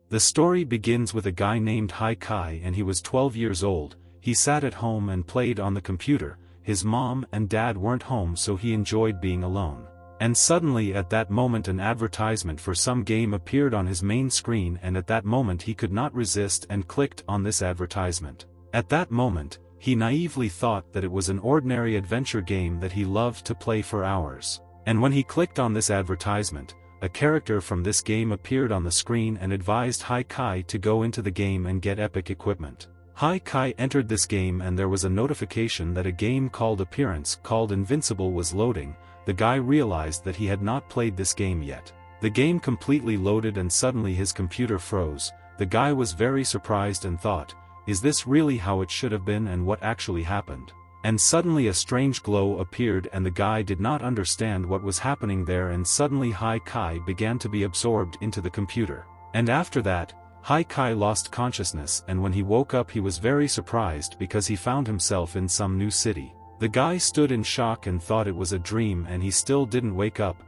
The story begins with a guy named Kai and he was 12 years old. He sat at home and played on the computer. His mom and dad weren't home, so he enjoyed being alone. And suddenly at that moment an advertisement for some game appeared on his main screen, and at that moment he could not resist and clicked on this advertisement. At that moment, he naively thought that it was an ordinary adventure game that he loved to play for hours. And when he clicked on this advertisement, a character from this game appeared on the screen and advised Kai to go into the game and get epic equipment. Kai entered this game and there was a notification that a game called Appearance called Invincible was loading. The guy realized that he had not played this game yet. The game completely loaded and suddenly his computer froze. The guy was very surprised and thought, is this really how it should have been and what actually happened? And suddenly a strange glow appeared and the guy did not understand what was happening there, and suddenly Kai began to be absorbed into the computer. And after that, Kai lost consciousness, and when he woke up he was very surprised because he found himself in some new city. The guy stood in shock and thought it was a dream, and he still didn't wake up.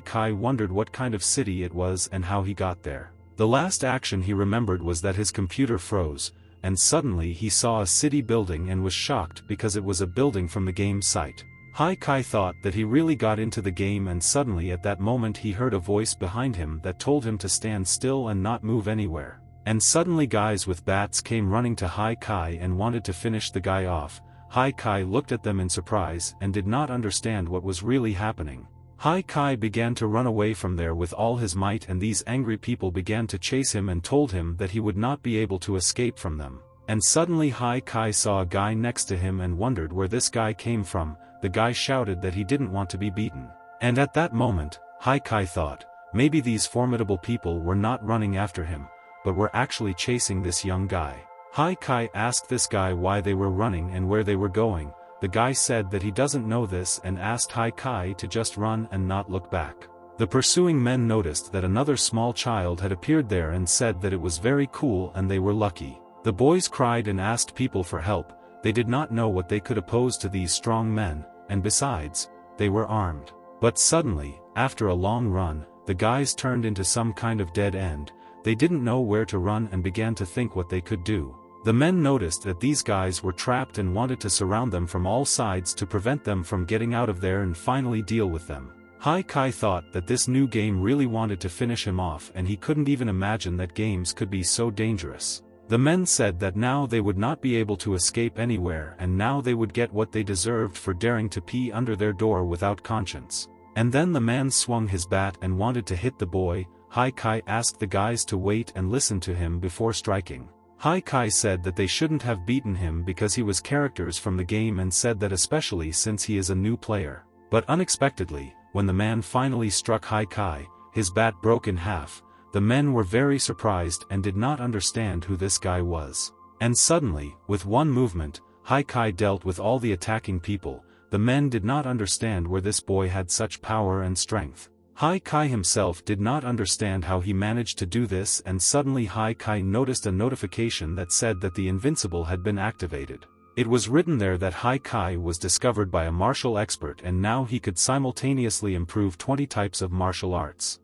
Kai wondered what kind of city it was and how he got there. The last action he remembered was that his computer froze, and suddenly he saw a city building and was shocked because it was a building from the game site. Kai thought that he really got into the game, and suddenly at that moment he heard a voice behind him that told him to stand still and not move anywhere. And suddenly guys with bats came running to Kai and wanted to finish the guy off. Kai looked at them in surprise and did not understand what was really happening. Kai began to run away from there with all his might, and these angry people began to chase him and told him that he would not be able to escape from them. And suddenly Kai saw a guy next to him and wondered where this guy came from. The guy shouted that he didn't want to be beaten. And at that moment, Kai thought, maybe these formidable people were not running after him, but were actually chasing this young guy. Kai asked this guy why they were running and where they were going. The guy said that he doesn't know this and asked Kai to just run and not look back. The pursuing men noticed that another small child had appeared there and said that it was very cool and they were lucky. The boys cried and asked people for help. They did not know what they could oppose to these strong men, and besides, they were armed. But suddenly, after a long run, the guys turned into some kind of dead end. They didn't know where to run and began to think what they could do. The men noticed that these guys were trapped and wanted to surround them from all sides to prevent them from getting out of there and finally deal with them. Kai thought that this new game really wanted to finish him off, and he couldn't even imagine that games could be so dangerous. The men said that now they would not be able to escape anywhere, and now they would get what they deserved for daring to pee under their door without conscience. And then the man swung his bat and wanted to hit the boy. Kai asked the guys to wait and listen to him before striking. Kai said that they shouldn't have beaten him because he was characters from the game, and said that especially since he is a new player. But unexpectedly, when the man finally struck Kai, his bat broke in half. The men were very surprised and did not understand who this guy was. And suddenly, with one movement, Kai dealt with all the attacking people. The men did not understand where this boy had such power and strength. Kai himself did not understand how he managed to do this, and suddenly Kai noticed a notification that said that the Invincible had been activated. It was written there that Kai was discovered by a martial expert and now he could simultaneously improve 20 types of martial arts.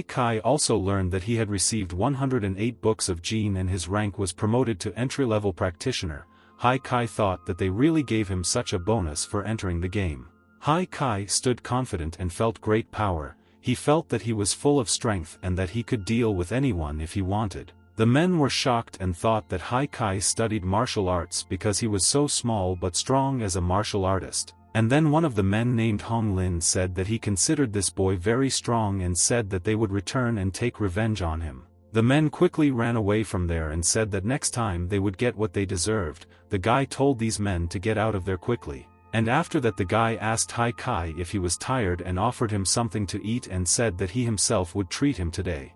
Kai also learned that he had received 108 books of Jin and his rank was promoted to entry-level practitioner. Kai thought that they really gave him such a bonus for entering the game. Kai stood confident and felt great power. He felt that he was full of strength and that he could deal with anyone if he wanted. The men were shocked and thought that Kai studied martial arts because he was so small but strong as a martial artist. And then one of the men named Hong Lin said that he considered this boy very strong and said that they would return and take revenge on him. The men quickly ran away from there and said that next time they would get what they deserved. The guy told these men to get out of there quickly. And after that the guy asked Kai if he was tired and offered him something to eat and said that he himself would treat him today.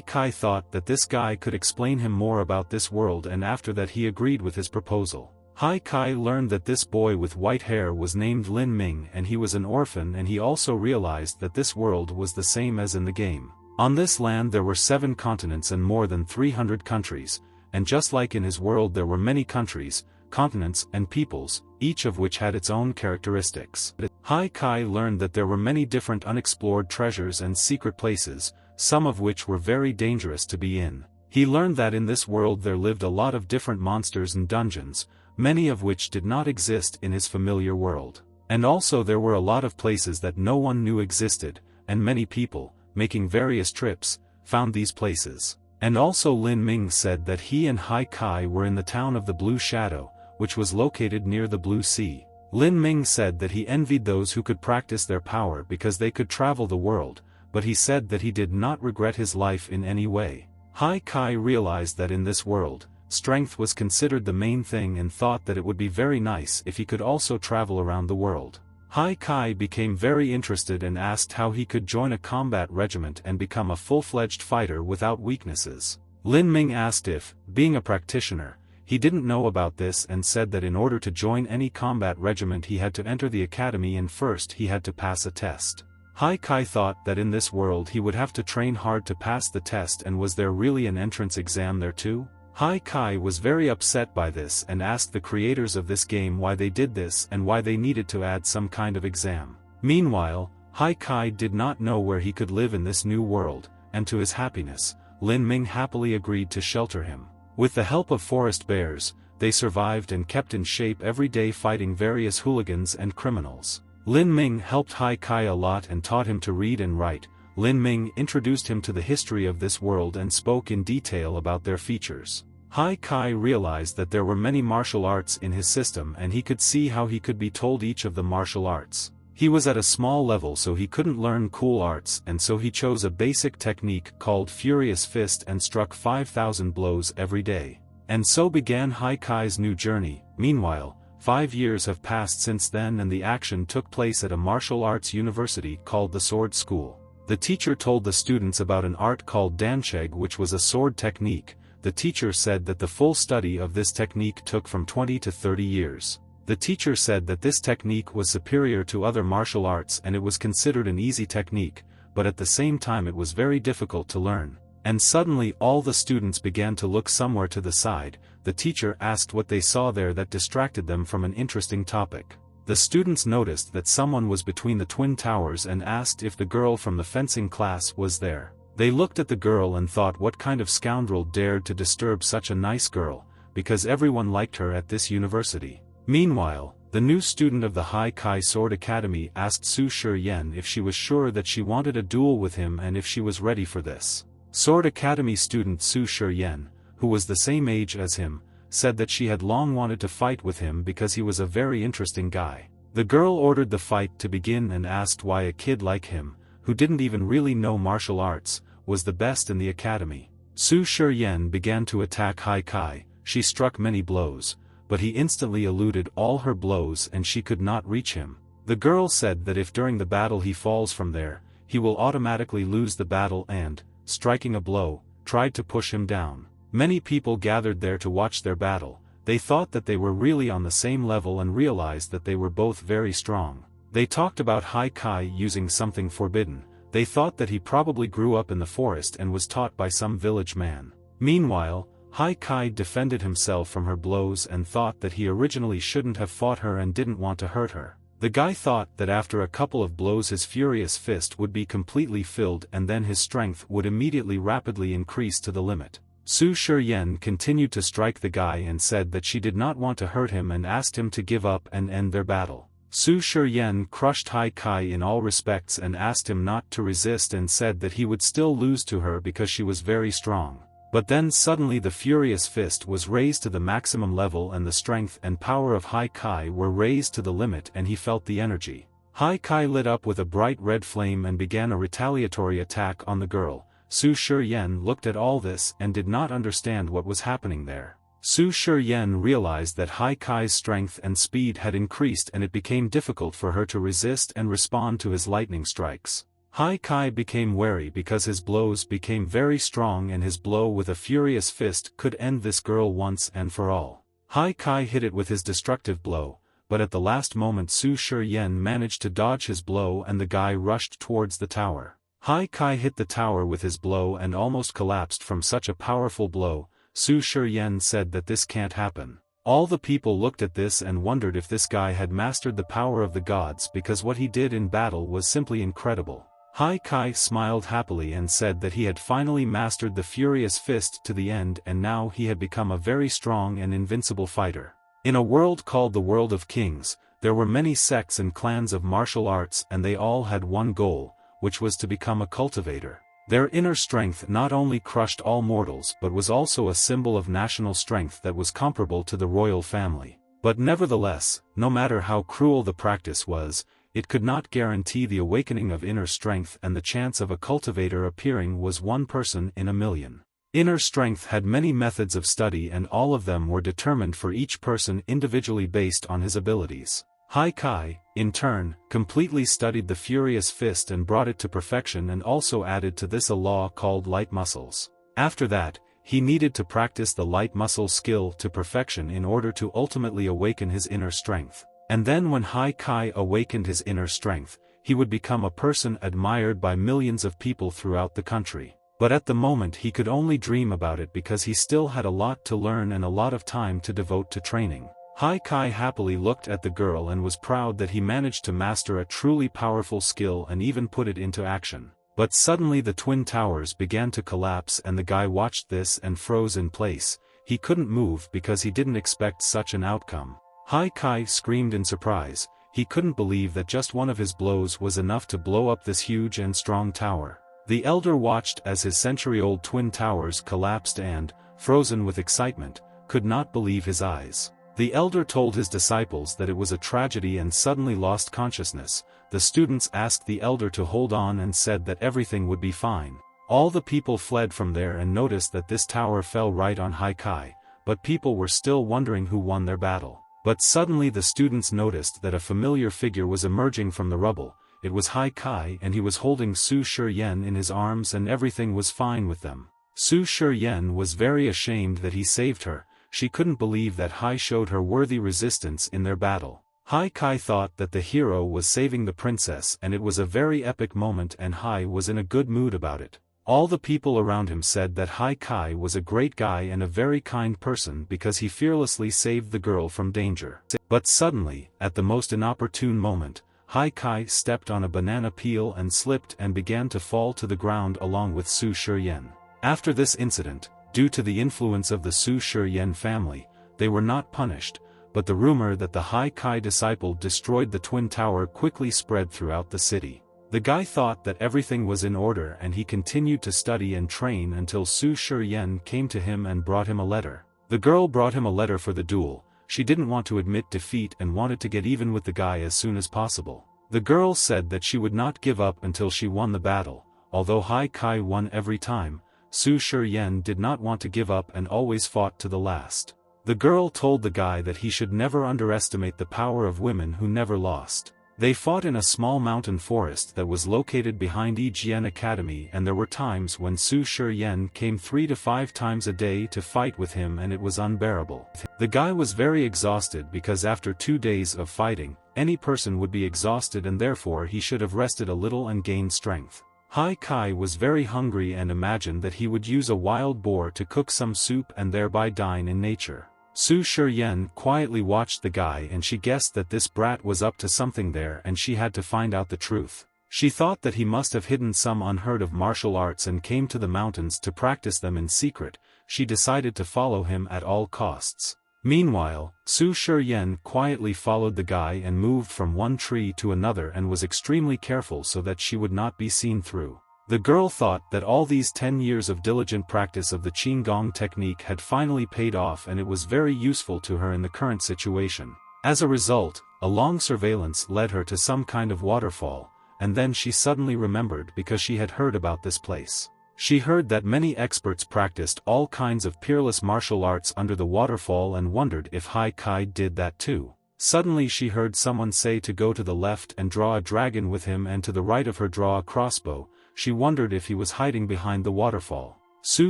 Kai thought that this guy could explain him more about this world, and after that he agreed with his proposal. Kai learned that this boy with white hair was named Lin Ming and he was an orphan, and he also realized that this world was the same as in the game. On this land there were 7 continents and more than 300 countries, and just like in his world there were many countries, continents and peoples, each of which had its own characteristics. Kai learned that there were many different unexplored treasures and secret places, some of which were very dangerous to be in. He learned that in this world there lived a lot of different monsters and dungeons, many of which did not exist in his familiar world. And also there were a lot of places that no one knew existed, and many people, making various trips, found these places. And also Lin Ming said that he and Hai Kai were in the town of the Blue Shadow, which was located near the Blue Sea. Lin Ming said that he envied those who could practice their power because they could travel the world, but he said that he did not regret his life in any way. Hai Kai realized that in this world, strength was considered the main thing and thought that it would be very nice if he could also travel around the world. Hai Kai became very interested and asked how he could join a combat regiment and become a full-fledged fighter without weaknesses. Lin Ming asked if, being a practitioner, he didn't know about this and said that in order to join any combat regiment he had to enter the academy and first he had to pass a test. Hai Kai thought that in this world he would have to train hard to pass the test, and was there really an entrance exam there too? Hai Kai was very upset by this and asked the creators of this game why they did this and why they needed to add some kind of exam. Meanwhile, Hai Kai did not know where he could live in this new world, and to his happiness, Lin Ming happily agreed to shelter him. With the help of forest bears, they survived and kept in shape every day fighting various hooligans and criminals. Lin Ming helped Hai Kai a lot and taught him to read and write. Lin Ming introduced him to the history of this world and spoke in detail about their features. Hai Kai realized that there were many martial arts in his system and he could see how he could be told each of the martial arts. He was at a small level so he couldn't learn cool arts, and so he chose a basic technique called Furious Fist and struck 5,000 blows every day. And so began Hai Kai's new journey. Meanwhile, 5 years have passed since then and the action took place at a martial arts university called the Sword School. The teacher told the students about an art called Dancheg, which was a sword technique. The teacher said that the full study of this technique took from 20 to 30 years. The teacher said that this technique was superior to other martial arts and it was considered an easy technique, but at the same time it was very difficult to learn. And suddenly all the students began to look somewhere to the side. The teacher asked what they saw there that distracted them from an interesting topic. The students noticed that someone was between the twin towers and asked if the girl from the fencing class was there. They looked at the girl and thought what kind of scoundrel dared to disturb such a nice girl, because everyone liked her at this university. Meanwhile, the new student of the Hai Kai Sword Academy asked Su Shiyen if she was sure that she wanted a duel with him and if she was ready for this. Sword Academy student Su Shiyen, who was the same age as him, said that she had long wanted to fight with him because he was a very interesting guy. The girl ordered the fight to begin and asked why a kid like him, who didn't even really know martial arts, was the best in the academy. Su Shiyen began to attack Hai Kai. She struck many blows, but he instantly eluded all her blows and she could not reach him. The girl said that if during the battle he falls from there, he will automatically lose the battle and, striking a blow, tried to push him down. Many people gathered there to watch their battle. They thought that they were really on the same level and realized that they were both very strong. They talked about Hai Kai using something forbidden. They thought that he probably grew up in the forest and was taught by some village man. Meanwhile, Hai Kai defended himself from her blows and thought that he originally shouldn't have fought her and didn't want to hurt her. The guy thought that after a couple of blows his furious fist would be completely filled and then his strength would immediately rapidly increase to the limit. Su Shiyen continued to strike the guy and said that she did not want to hurt him and asked him to give up and end their battle. Su Shiyen crushed Hai Kai in all respects and asked him not to resist and said that he would still lose to her because she was very strong. But then suddenly the furious fist was raised to the maximum level and the strength and power of Hai Kai were raised to the limit and he felt the energy. Hai Kai lit up with a bright red flame and began a retaliatory attack on the girl. Su Shiyen looked at all this and did not understand what was happening there. Su Shiyen realized that Hai Kai's strength and speed had increased and it became difficult for her to resist and respond to his lightning strikes. Hai Kai became wary because his blows became very strong and his blow with a furious fist could end this girl once and for all. Hai Kai hit it with his destructive blow, but at the last moment Su Shiyen managed to dodge his blow and the guy rushed towards the tower. Hai Kai hit the tower with his blow and almost collapsed from such a powerful blow. Su Shiyen said that this can't happen. All the people looked at this and wondered if this guy had mastered the power of the gods because what he did in battle was simply incredible. Hai Kai smiled happily and said that he had finally mastered the Furious Fist to the end, and now he had become a very strong and invincible fighter. In a world called the World of Kings, there were many sects and clans of martial arts, and they all had one goal, which was to become a cultivator. Their inner strength not only crushed all mortals but was also a symbol of national strength that was comparable to the royal family. But nevertheless, no matter how cruel the practice was, it could not guarantee the awakening of inner strength, and the chance of a cultivator appearing was one person in a million. Inner strength had many methods of study, and all of them were determined for each person individually based on his abilities. Hai Kai, in turn, completely studied the Furious Fist and brought it to perfection, and also added to this a law called light muscles. After that, he needed to practice the light muscle skill to perfection in order to ultimately awaken his inner strength. And then when Hai Kai awakened his inner strength, he would become a person admired by millions of people throughout the country. But at the moment he could only dream about it because he still had a lot to learn and a lot of time to devote to training. Hai Kai happily looked at the girl and was proud that he managed to master a truly powerful skill and even put it into action. But suddenly the twin towers began to collapse, and the guy watched this and froze in place. He couldn't move because he didn't expect such an outcome. Hai Kai screamed in surprise. He couldn't believe that just one of his blows was enough to blow up this huge and strong tower. The elder watched as his century-old twin towers collapsed and, frozen with excitement, could not believe his eyes. The elder told his disciples that it was a tragedy and suddenly lost consciousness. The students asked the elder to hold on and said that everything would be fine. All the people fled from there and noticed that this tower fell right on Hai Kai, but people were still wondering who won their battle. But suddenly the students noticed that a familiar figure was emerging from the rubble. It was Hai Kai, and he was holding Su Shiyen in his arms, and everything was fine with them. Su Shiyen was very ashamed that he saved her. She couldn't believe that Hai showed her worthy resistance in their battle. Hai Kai thought that the hero was saving the princess, and it was a very epic moment, and Hai was in a good mood about it. All the people around him said that Hai Kai was a great guy and a very kind person because he fearlessly saved the girl from danger. But suddenly, at the most inopportune moment, Hai Kai stepped on a banana peel and slipped and began to fall to the ground along with Su Shiyen. After this incident, due to the influence of the Su Shiyen family, they were not punished, but the rumor that the Hai Kai disciple destroyed the twin tower quickly spread throughout the city. The guy thought that everything was in order, and he continued to study and train until Su Shiyen came to him and brought him a letter. The girl brought him a letter for the duel. She didn't want to admit defeat and wanted to get even with the guy as soon as possible. The girl said that she would not give up until she won the battle. Although Hai Kai won every time, Su Shiyen did not want to give up and always fought to the last. The girl told the guy that he should never underestimate the power of women who never lost. They fought in a small mountain forest that was located behind Yijian Academy, and there were times when Su Shiyen came 3 to 5 times a day to fight with him, and it was unbearable. The guy was very exhausted because after 2 days of fighting, any person would be exhausted, and therefore he should have rested a little and gained strength. Hai Kai was very hungry and imagined that he would use a wild boar to cook some soup and thereby dine in nature. Su Shiyen quietly watched the guy, and she guessed that this brat was up to something there, and she had to find out the truth. She thought that he must have hidden some unheard of martial arts and came to the mountains to practice them in secret. She decided to follow him at all costs. Meanwhile, Su Shiyen quietly followed the guy and moved from one tree to another and was extremely careful so that she would not be seen through. The girl thought that all these 10 years of diligent practice of the Qigong technique had finally paid off, and it was very useful to her in the current situation. As a result, a long surveillance led her to some kind of waterfall, and then she suddenly remembered because she had heard about this place. She heard that many experts practiced all kinds of peerless martial arts under the waterfall and wondered if Hai Kai did that too. Suddenly she heard someone say to go to the left and draw a dragon with him, and to the right of her draw a crossbow. She wondered if he was hiding behind the waterfall. Su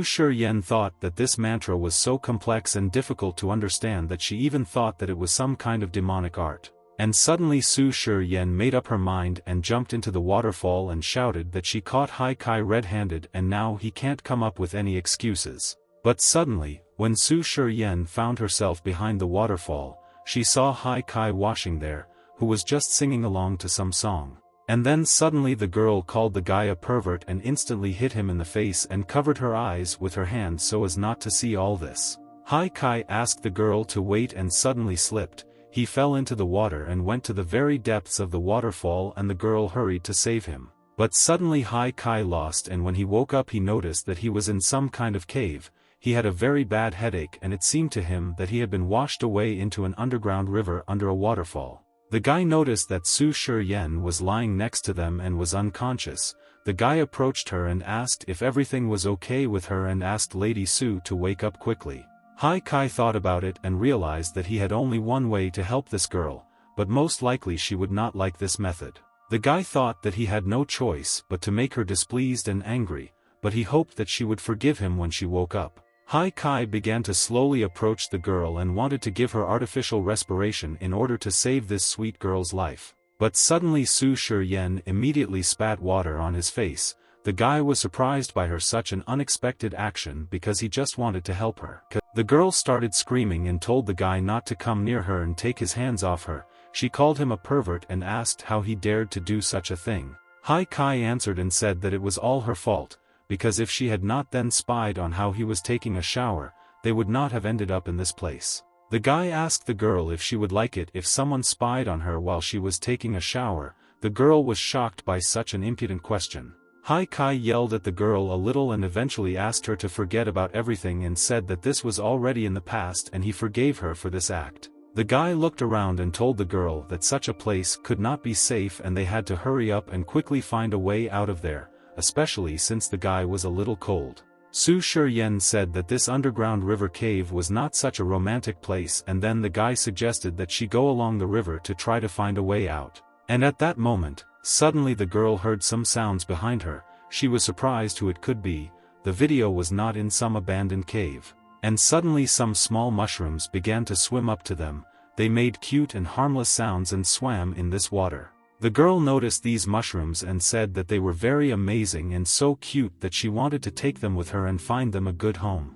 Shiyen thought that this mantra was so complex and difficult to understand that she even thought that it was some kind of demonic art. And suddenly Su Shiyen made up her mind and jumped into the waterfall and shouted that she caught Hai Kai red-handed and now he can't come up with any excuses. But suddenly, when Su Shiyen found herself behind the waterfall, she saw Hai Kai washing there, who was just singing along to some song. And then suddenly the girl called the guy a pervert and instantly hit him in the face and covered her eyes with her hand so as not to see all this. Kai asked the girl to wait and suddenly slipped. He fell into the water and went to the very depths of the waterfall, and the girl hurried to save him. But suddenly Kai lost, and when he woke up he noticed that he was in some kind of cave. He had a very bad headache and it seemed to him that he had been washed away into an underground river under a waterfall. The guy noticed that Su Shiyen was lying next to them and was unconscious. The guy approached her and asked if everything was okay with her and asked Lady Su to wake up quickly. Kai thought about it and realized that he had only one way to help this girl, but most likely she would not like this method. The guy thought that he had no choice but to make her displeased and angry, but he hoped that she would forgive him when she woke up. Kai began to slowly approach the girl and wanted to give her artificial respiration in order to save this sweet girl's life. But suddenly Su Shiyen immediately spat water on his face. The guy was surprised by her such an unexpected action because he just wanted to help her. The girl started screaming and told the guy not to come near her and take his hands off her. She called him a pervert and asked how he dared to do such a thing. Kai answered and said that it was all her fault, because if she had not then spied on how he was taking a shower, they would not have ended up in this place. The guy asked the girl if she would like it if someone spied on her while she was taking a shower. The girl was shocked by such an impudent question. Kai yelled at the girl a little and eventually asked her to forget about everything and said that this was already in the past and he forgave her for this act. The guy looked around and told the girl that such a place could not be safe and they had to hurry up and quickly find a way out of there, especially since the guy was a little cold. Su Shiyen said that this underground river cave was not such a romantic place, and then the guy suggested that she go along the river to try to find a way out. And at that moment, suddenly the girl heard some sounds behind her. She was surprised who it could be. The video was not in some abandoned cave. And suddenly some small mushrooms began to swim up to them. They made cute and harmless sounds and swam in this water. The girl noticed these mushrooms and said that they were very amazing and so cute that she wanted to take them with her and find them a good home.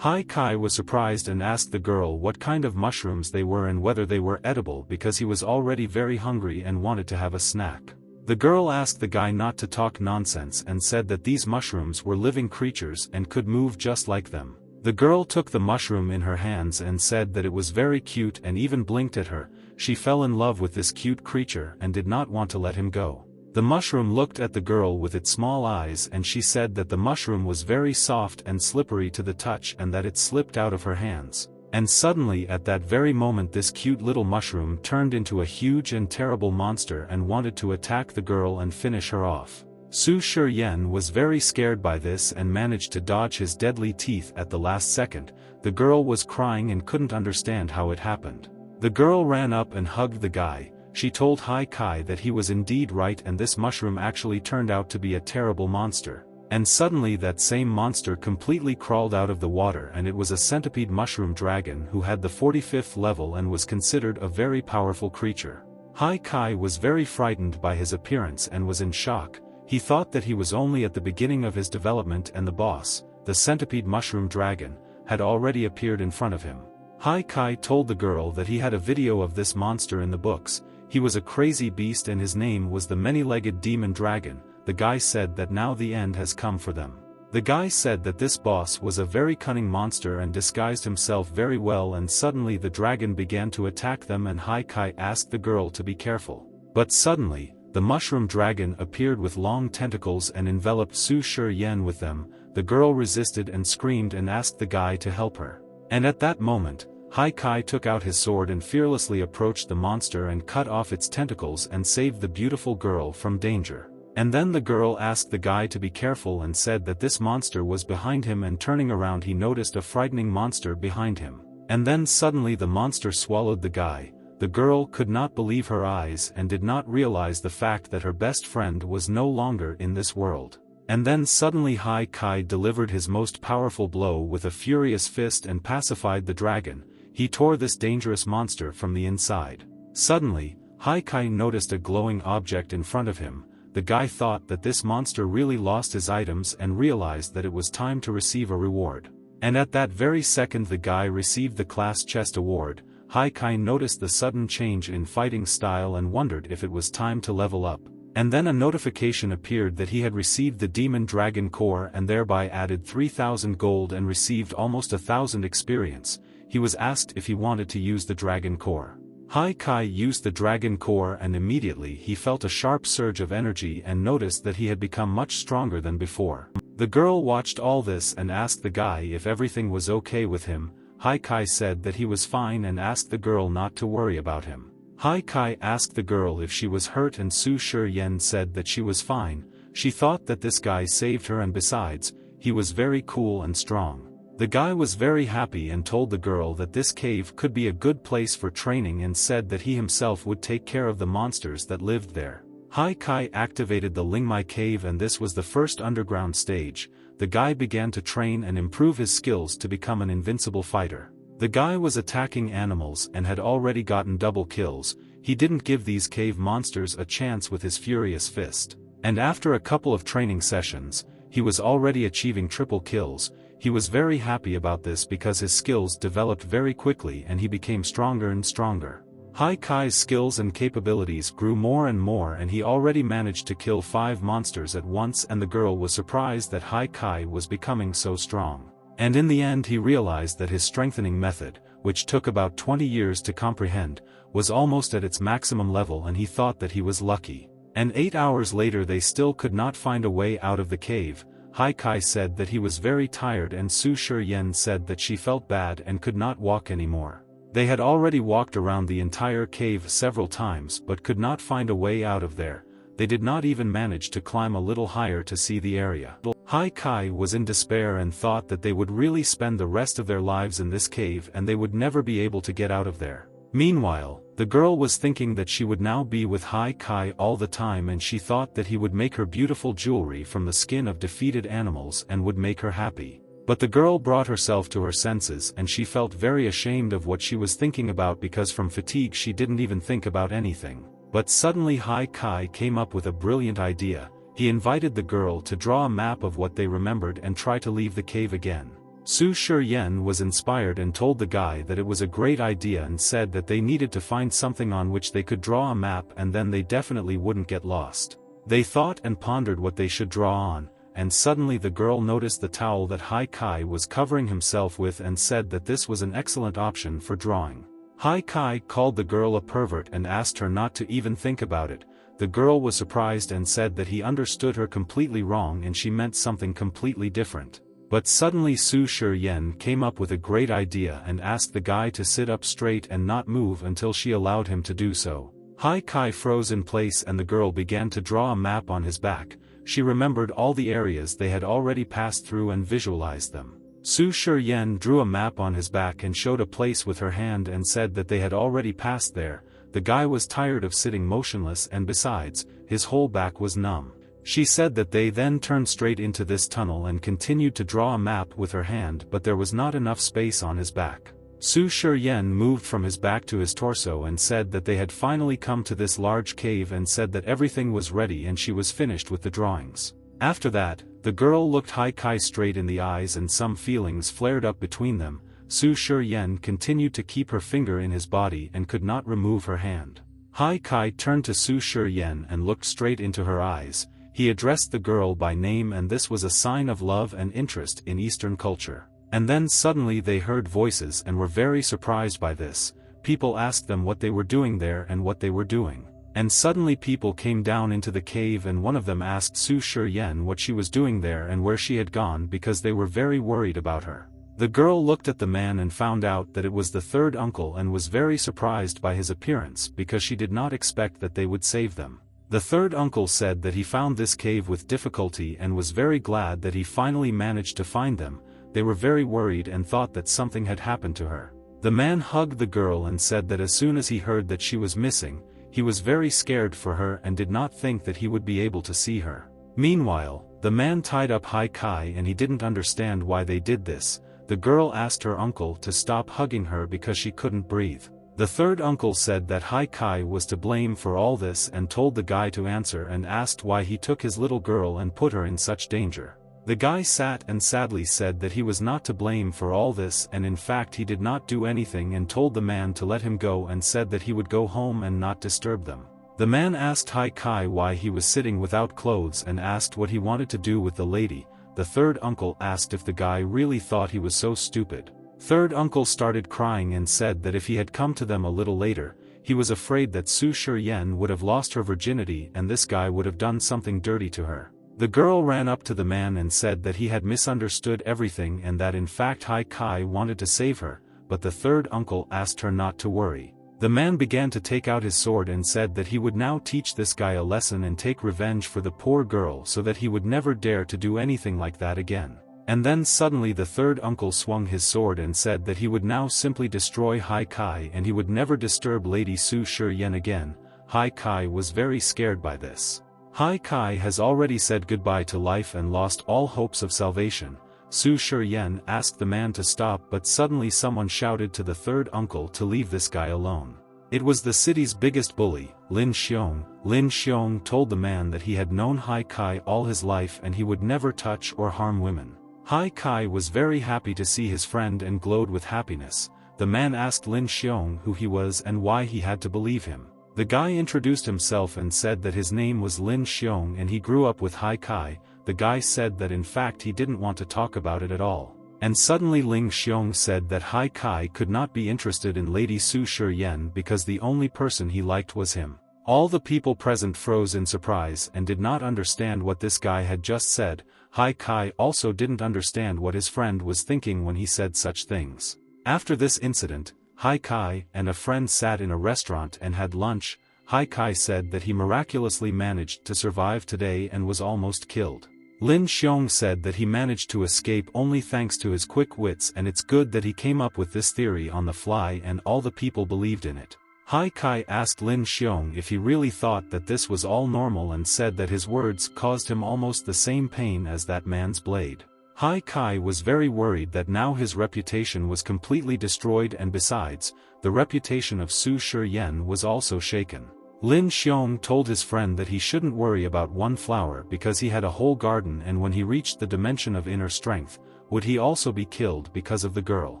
Kai was surprised and asked the girl what kind of mushrooms they were and whether they were edible because he was already very hungry and wanted to have a snack. The girl asked the guy not to talk nonsense and said that these mushrooms were living creatures and could move just like them. The girl took the mushroom in her hands and said that it was very cute and even blinked at her. She fell in love with this cute creature and did not want to let him go. The mushroom looked at the girl with its small eyes and she said that the mushroom was very soft and slippery to the touch and that it slipped out of her hands. And suddenly at that very moment this cute little mushroom turned into a huge and terrible monster and wanted to attack the girl and finish her off. Su Shiyen was very scared by this and managed to dodge his deadly teeth at the last second. The girl was crying and couldn't understand how it happened. The girl ran up and hugged the guy. She told Kai that he was indeed right and this mushroom actually turned out to be a terrible monster. And suddenly that same monster completely crawled out of the water, and it was a centipede mushroom dragon who had the 45th level and was considered a very powerful creature. Kai was very frightened by his appearance and was in shock. He thought that he was only at the beginning of his development and the boss, the centipede mushroom dragon, had already appeared in front of him. Kai told the girl that he had a video of this monster in the books. He was a crazy beast and his name was the many-legged demon dragon. The guy said that now the end has come for them. The guy said that this boss was a very cunning monster and disguised himself very well, and suddenly the dragon began to attack them and Kai asked the girl to be careful. But suddenly, the mushroom dragon appeared with long tentacles and enveloped Su Shiyen with them. The girl resisted and screamed and asked the guy to help her. And at that moment, Kai took out his sword and fearlessly approached the monster and cut off its tentacles and saved the beautiful girl from danger. And then the girl asked the guy to be careful and said that this monster was behind him, and turning around he noticed a frightening monster behind him. And then suddenly the monster swallowed the guy. The girl could not believe her eyes and did not realize the fact that her best friend was no longer in this world. And then suddenly Kai delivered his most powerful blow with a furious fist and pacified the dragon. He tore this dangerous monster from the inside. Suddenly, Kai noticed a glowing object in front of him. The guy thought that this monster really lost his items and realized that it was time to receive a reward. And at that very second the guy received the class chest award. Kai noticed the sudden change in fighting style and wondered if it was time to level up. And then a notification appeared that he had received the Demon Dragon Core and thereby added 3,000 gold and received almost 1,000 experience. He was asked if he wanted to use the Dragon Core. Haikai used the Dragon Core and immediately he felt a sharp surge of energy and noticed that he had become much stronger than before. The girl watched all this and asked the guy if everything was okay with him. Haikai said that he was fine and asked the girl not to worry about him. Haikai asked the girl if she was hurt and Su Shiyen said that she was fine. She thought that this guy saved her and besides, he was very cool and strong. The guy was very happy and told the girl that this cave could be a good place for training and said that he himself would take care of the monsters that lived there. Haikai activated the Lingmai cave and this was the first underground stage. The guy began to train and improve his skills to become an invincible fighter. The guy was attacking animals and had already gotten double kills. He didn't give these cave monsters a chance with his furious fist. And after a couple of training sessions, he was already achieving triple kills. He was very happy about this because his skills developed very quickly and he became stronger and stronger. Haikai's skills and capabilities grew more and more and he already managed to kill 5 monsters at once and the girl was surprised that Haikai was becoming so strong. And in the end he realized that his strengthening method, which took about 20 years to comprehend, was almost at its maximum level and he thought that he was lucky. And 8 hours later they still could not find a way out of the cave. Haikai said that he was very tired and Su Shiyen said that she felt bad and could not walk anymore. They had already walked around the entire cave several times but could not find a way out of there. They did not even manage to climb a little higher to see the area. Haikai was in despair and thought that they would really spend the rest of their lives in this cave and they would never be able to get out of there. Meanwhile, the girl was thinking that she would now be with Haikai all the time and she thought that he would make her beautiful jewelry from the skin of defeated animals and would make her happy. But the girl brought herself to her senses and she felt very ashamed of what she was thinking about because from fatigue she didn't even think about anything. But suddenly Haikai came up with a brilliant idea. He invited the girl to draw a map of what they remembered and try to leave the cave again. Su Shiyen was inspired and told the guy that it was a great idea and said that they needed to find something on which they could draw a map and then they definitely wouldn't get lost. They thought and pondered what they should draw on, and suddenly the girl noticed the towel that Haikai was covering himself with and said that this was an excellent option for drawing. Haikai called the girl a pervert and asked her not to even think about it. The girl was surprised and said that he understood her completely wrong and she meant something completely different. But suddenly Su Shiyen came up with a great idea and asked the guy to sit up straight and not move until she allowed him to do so. Haikai froze in place and the girl began to draw a map on his back. She remembered all the areas they had already passed through and visualized them. Su Shiyen drew a map on his back and showed a place with her hand and said that they had already passed there. The guy was tired of sitting motionless and besides, his whole back was numb. She said that they then turned straight into this tunnel and continued to draw a map with her hand but there was not enough space on his back. Su Shiyen moved from his back to his torso and said that they had finally come to this large cave and said that everything was ready and she was finished with the drawings. After that, the girl looked Haikai straight in the eyes and some feelings flared up between them. Su Shiyen continued to keep her finger in his body and could not remove her hand. Haikai turned to Su Shiyen and looked straight into her eyes. He addressed the girl by name and this was a sign of love and interest in Eastern culture. And then suddenly they heard voices and were very surprised by this. People asked them what they were doing there and what they were doing. And suddenly people came down into the cave and one of them asked Su Shiyen what she was doing there and where she had gone because they were very worried about her. The girl looked at the man and found out that it was the third uncle and was very surprised by his appearance because she did not expect that they would save them. The third uncle said that he found this cave with difficulty and was very glad that he finally managed to find them. They were very worried and thought that something had happened to her. The man hugged the girl and said that as soon as he heard that she was missing, he was very scared for her and did not think that he would be able to see her. Meanwhile, the man tied up Haikai and he didn't understand why they did this. The girl asked her uncle to stop hugging her because she couldn't breathe. The third uncle said that Haikai was to blame for all this and told the guy to answer and asked why he took his little girl and put her in such danger. The guy sat and sadly said that he was not to blame for all this and in fact he did not do anything and told the man to let him go and said that he would go home and not disturb them. The man asked Hai Kai why he was sitting without clothes and asked what he wanted to do with the lady. The third uncle asked if the guy really thought he was so stupid. Third uncle started crying and said that if he had come to them a little later, he was afraid that Su Shiyen would have lost her virginity and this guy would have done something dirty to her. The girl ran up to the man and said that he had misunderstood everything and that in fact Hai Kai wanted to save her, but the third uncle asked her not to worry. The man began to take out his sword and said that he would now teach this guy a lesson and take revenge for the poor girl so that he would never dare to do anything like that again. And then suddenly the third uncle swung his sword and said that he would now simply destroy Hai Kai and he would never disturb Lady Su Shiyen again. Hai Kai was very scared by this. Hai Kai has already said goodbye to life and lost all hopes of salvation. Su Shiyen asked the man to stop, but suddenly someone shouted to the third uncle to leave this guy alone. It was the city's biggest bully, Lin Xiong. Lin Xiong told the man that he had known Hai Kai all his life and he would never touch or harm women. Hai Kai was very happy to see his friend and glowed with happiness. The man asked Lin Xiong who he was and why he had to believe him. The guy introduced himself and said that his name was Lin Xiong and he grew up with Hai Kai. The guy said that in fact he didn't want to talk about it at all. And suddenly Lin Xiong said that Hai Kai could not be interested in Lady Su Shiyen because the only person he liked was him. All the people present froze in surprise and did not understand what this guy had just said. Hai Kai also didn't understand what his friend was thinking when he said such things. After this incident, Hai Kai and a friend sat in a restaurant and had lunch. Hai Kai said that he miraculously managed to survive today and was almost killed. Lin Xiong said that he managed to escape only thanks to his quick wits and it's good that he came up with this theory on the fly and all the people believed in it. Hai Kai asked Lin Xiong if he really thought that this was all normal and said that his words caused him almost the same pain as that man's blade. Hai Kai was very worried that now his reputation was completely destroyed and besides, the reputation of Su Shiyen was also shaken. Lin Xiong told his friend that he shouldn't worry about one flower because he had a whole garden and when he reached the dimension of inner strength, would he also be killed because of the girl.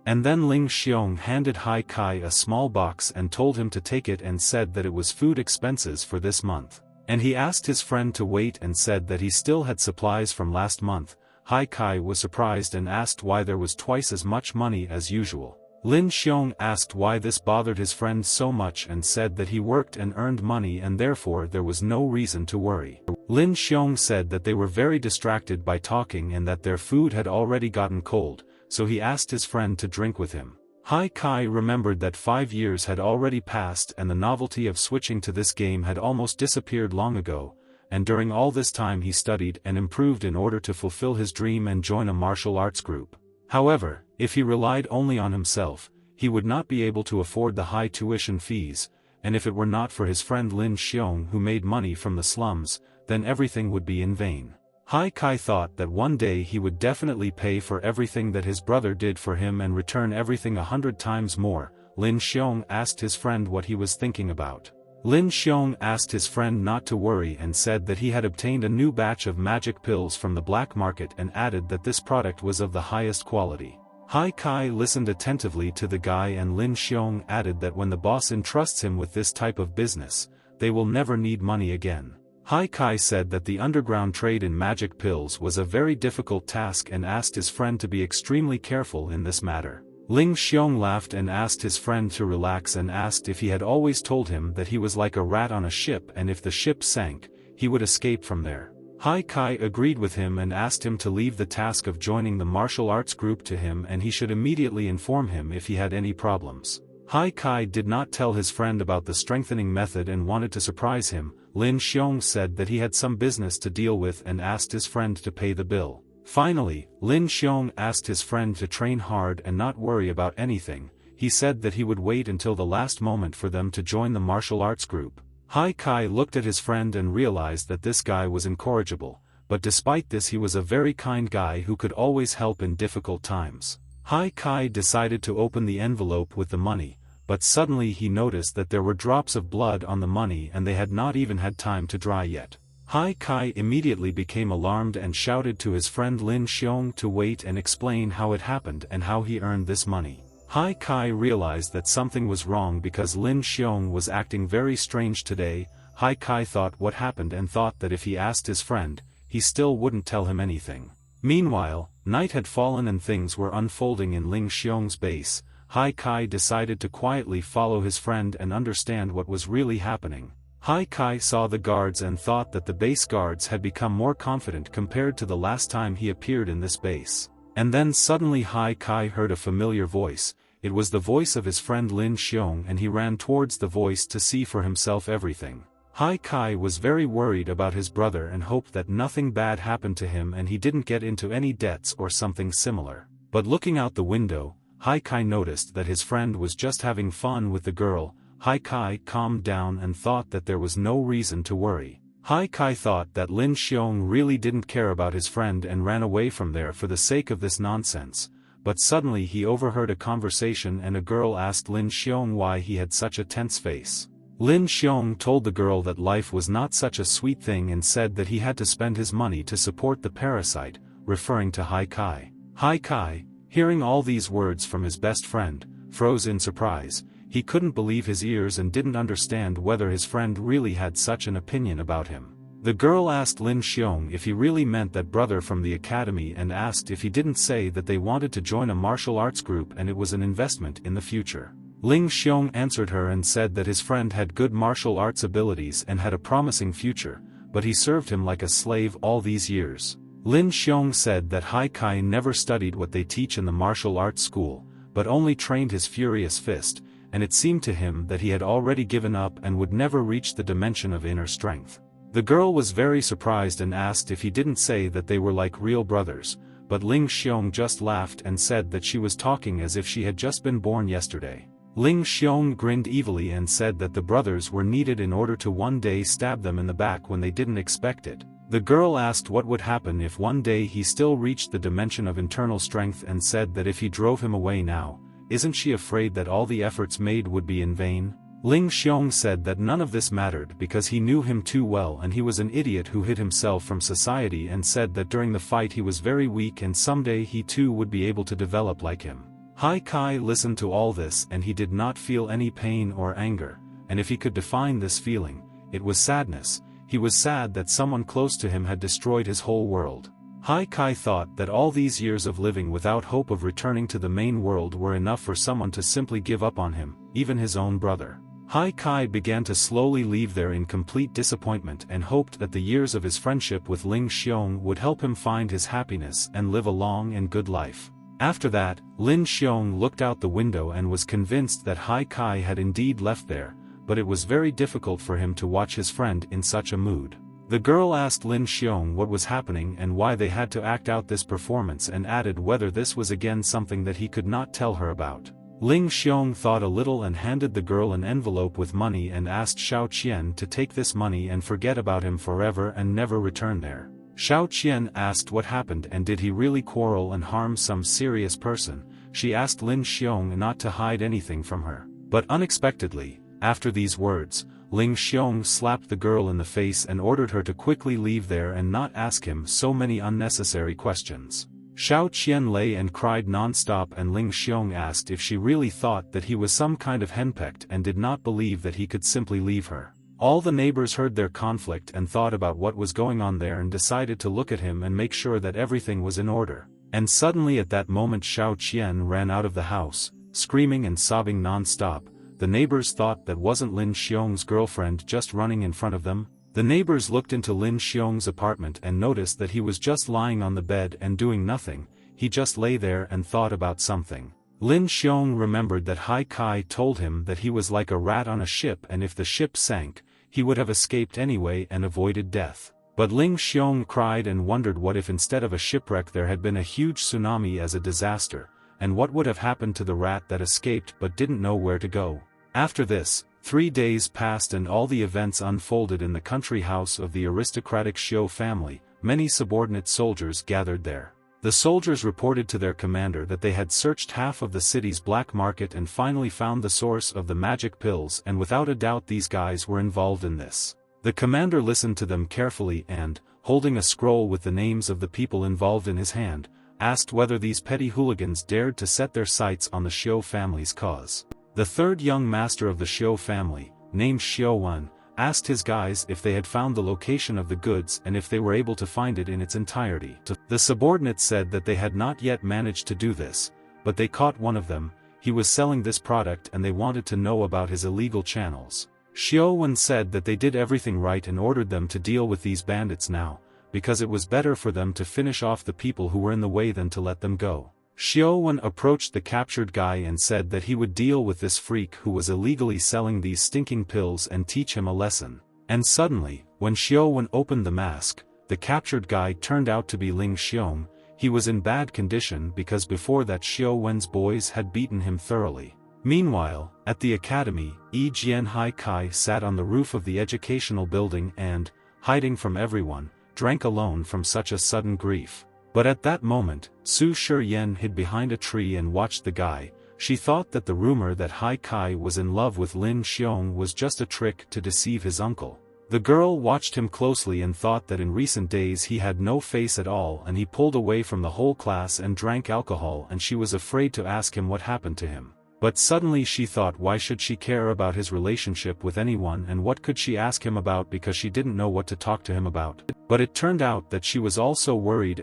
And then Lin Xiong handed Hai Kai a small box and told him to take it and said that it was food expenses for this month. And he asked his friend to wait and said that he still had supplies from last month. Hai Kai was surprised and asked why there was twice as much money as usual. Lin Xiong asked why this bothered his friend so much and said that he worked and earned money and therefore there was no reason to worry. Lin Xiong said that they were very distracted by talking and that their food had already gotten cold, so he asked his friend to drink with him. Hai Kai remembered that 5 years had already passed and the novelty of switching to this game had almost disappeared long ago, and during all this time he studied and improved in order to fulfill his dream and join a martial arts group. However, if he relied only on himself, he would not be able to afford the high tuition fees, and if it were not for his friend Lin Xiong who made money from the slums, then everything would be in vain. Hai Kai thought that one day he would definitely pay for everything that his brother did for him and return everything 100 times more. Lin Xiong asked his friend what he was thinking about. Lin Xiong asked his friend not to worry and said that he had obtained a new batch of magic pills from the black market and added that this product was of the highest quality. Hai Kai listened attentively to the guy and Lin Xiong added that when the boss entrusts him with this type of business, they will never need money again. Hai Kai said that the underground trade in magic pills was a very difficult task and asked his friend to be extremely careful in this matter. Lin Xiong laughed and asked his friend to relax and asked if he had always told him that he was like a rat on a ship and if the ship sank, he would escape from there. Hai Kai agreed with him and asked him to leave the task of joining the martial arts group to him and he should immediately inform him if he had any problems. Hai Kai did not tell his friend about the strengthening method and wanted to surprise him. Lin Xiong said that he had some business to deal with and asked his friend to pay the bill. Finally, Lin Xiong asked his friend to train hard and not worry about anything. He said that he would wait until the last moment for them to join the martial arts group. Hai Kai looked at his friend and realized that this guy was incorrigible, but despite this he was a very kind guy who could always help in difficult times. Hai Kai decided to open the envelope with the money, but suddenly he noticed that there were drops of blood on the money and they had not even had time to dry yet. Hai Kai immediately became alarmed and shouted to his friend Lin Xiong to wait and explain how it happened and how he earned this money. Hai Kai realized that something was wrong because Lin Xiong was acting very strange today. Hai Kai thought what happened and thought that if he asked his friend, he still wouldn't tell him anything. Meanwhile, night had fallen and things were unfolding in Ling Xiong's base. Hai Kai decided to quietly follow his friend and understand what was really happening. Hai Kai saw the guards and thought that the base guards had become more confident compared to the last time he appeared in this base. And then suddenly Hai Kai heard a familiar voice. It was the voice of his friend Lin Xiong, and he ran towards the voice to see for himself everything. Hai Kai was very worried about his brother and hoped that nothing bad happened to him and he didn't get into any debts or something similar. But looking out the window, Hai Kai noticed that his friend was just having fun with the girl. Hai Kai calmed down and thought that there was no reason to worry. Hai Kai thought that Lin Xiong really didn't care about his friend and ran away from there for the sake of this nonsense. But suddenly he overheard a conversation and a girl asked Lin Xiong why he had such a tense face. Lin Xiong told the girl that life was not such a sweet thing and said that he had to spend his money to support the parasite, referring to Hai Kai. Hai Kai, hearing all these words from his best friend, froze in surprise. He couldn't believe his ears and didn't understand whether his friend really had such an opinion about him. The girl asked Lin Xiong if he really meant that brother from the academy and asked if he didn't say that they wanted to join a martial arts group and it was an investment in the future. Ling Xiong answered her and said that his friend had good martial arts abilities and had a promising future, but he served him like a slave all these years. Lin Xiong said that Hai Kai never studied what they teach in the martial arts school, but only trained his furious fist, and it seemed to him that he had already given up and would never reach the dimension of inner strength. The girl was very surprised and asked if he didn't say that they were like real brothers, but Ling Xiong just laughed and said that she was talking as if she had just been born yesterday. Ling Xiong grinned evilly and said that the brothers were needed in order to one day stab them in the back when they didn't expect it. The girl asked what would happen if one day he still reached the dimension of internal strength and said that if he drove him away now, isn't she afraid that all the efforts made would be in vain? Ling Xiong said that none of this mattered because he knew him too well and he was an idiot who hid himself from society, and said that during the fight he was very weak and someday he too would be able to develop like him. Hai Kai listened to all this and he did not feel any pain or anger, and if he could define this feeling, it was sadness. He was sad that someone close to him had destroyed his whole world. Hai Kai thought that all these years of living without hope of returning to the main world were enough for someone to simply give up on him, even his own brother. Hai Kai began to slowly leave there in complete disappointment and hoped that the years of his friendship with Ling Xiong would help him find his happiness and live a long and good life. After that, Lin Xiong looked out the window and was convinced that Hai Kai had indeed left there, but it was very difficult for him to watch his friend in such a mood. The girl asked Lin Xiong what was happening and why they had to act out this performance and added whether this was again something that he could not tell her about. Ling Xiong thought a little and handed the girl an envelope with money and asked Xiao Qian to take this money and forget about him forever and never return there. Xiao Qian asked what happened and did he really quarrel and harm some serious person. She asked Lin Xiong not to hide anything from her. But unexpectedly, after these words, Ling Xiong slapped the girl in the face and ordered her to quickly leave there and not ask him so many unnecessary questions. Xiao Qian lay and cried non-stop and Ling Xiong asked if she really thought that he was some kind of henpecked and did not believe that he could simply leave her. All the neighbors heard their conflict and thought about what was going on there and decided to look at him and make sure that everything was in order. And suddenly at that moment Xiao Qian ran out of the house, screaming and sobbing non-stop. The neighbors thought that wasn't Lin Xiong's girlfriend just running in front of them. The neighbors looked into Lin Xiong's apartment and noticed that he was just lying on the bed and doing nothing. He just lay there and thought about something. Lin Xiong remembered that Hai Kai told him that he was like a rat on a ship and if the ship sank, he would have escaped anyway and avoided death. But Ling Xiong cried and wondered what if instead of a shipwreck there had been a huge tsunami as a disaster, and what would have happened to the rat that escaped but didn't know where to go. After this, 3 days passed and all the events unfolded in the country house of the aristocratic Xiu family. Many subordinate soldiers gathered there. The soldiers reported to their commander that they had searched half of the city's black market and finally found the source of the magic pills, and without a doubt these guys were involved in this. The commander listened to them carefully and, holding a scroll with the names of the people involved in his hand, asked whether these petty hooligans dared to set their sights on the Xiu family's cause. The third young master of the Xiu family, named Xiuwan, asked his guys if they had found the location of the goods and if they were able to find it in its entirety. The subordinates said that they had not yet managed to do this, but they caught one of them. He was selling this product and they wanted to know about his illegal channels. Xiao Wen said that they did everything right and ordered them to deal with these bandits now, because it was better for them to finish off the people who were in the way than to let them go. Xiao Wen approached the captured guy and said that he would deal with this freak who was illegally selling these stinking pills and teach him a lesson. And suddenly, when Xiao Wen opened the mask, the captured guy turned out to be Ling Xiong. He was in bad condition because before that Xiao Wen's boys had beaten him thoroughly. Meanwhile, at the academy, Yi Jian Hai Kai sat on the roof of the educational building and, hiding from everyone, drank alone from such a sudden grief. But at that moment, Su Shiyan hid behind a tree and watched the guy. She thought that the rumor that Hai Kai was in love with Lin Xiong was just a trick to deceive his uncle. The girl watched him closely and thought that in recent days he had no face at all and he pulled away from the whole class and drank alcohol and she was afraid to ask him what happened to him. But suddenly she thought why should she care about his relationship with anyone and what could she ask him about because she didn't know what to talk to him about. But it turned out that she was also worried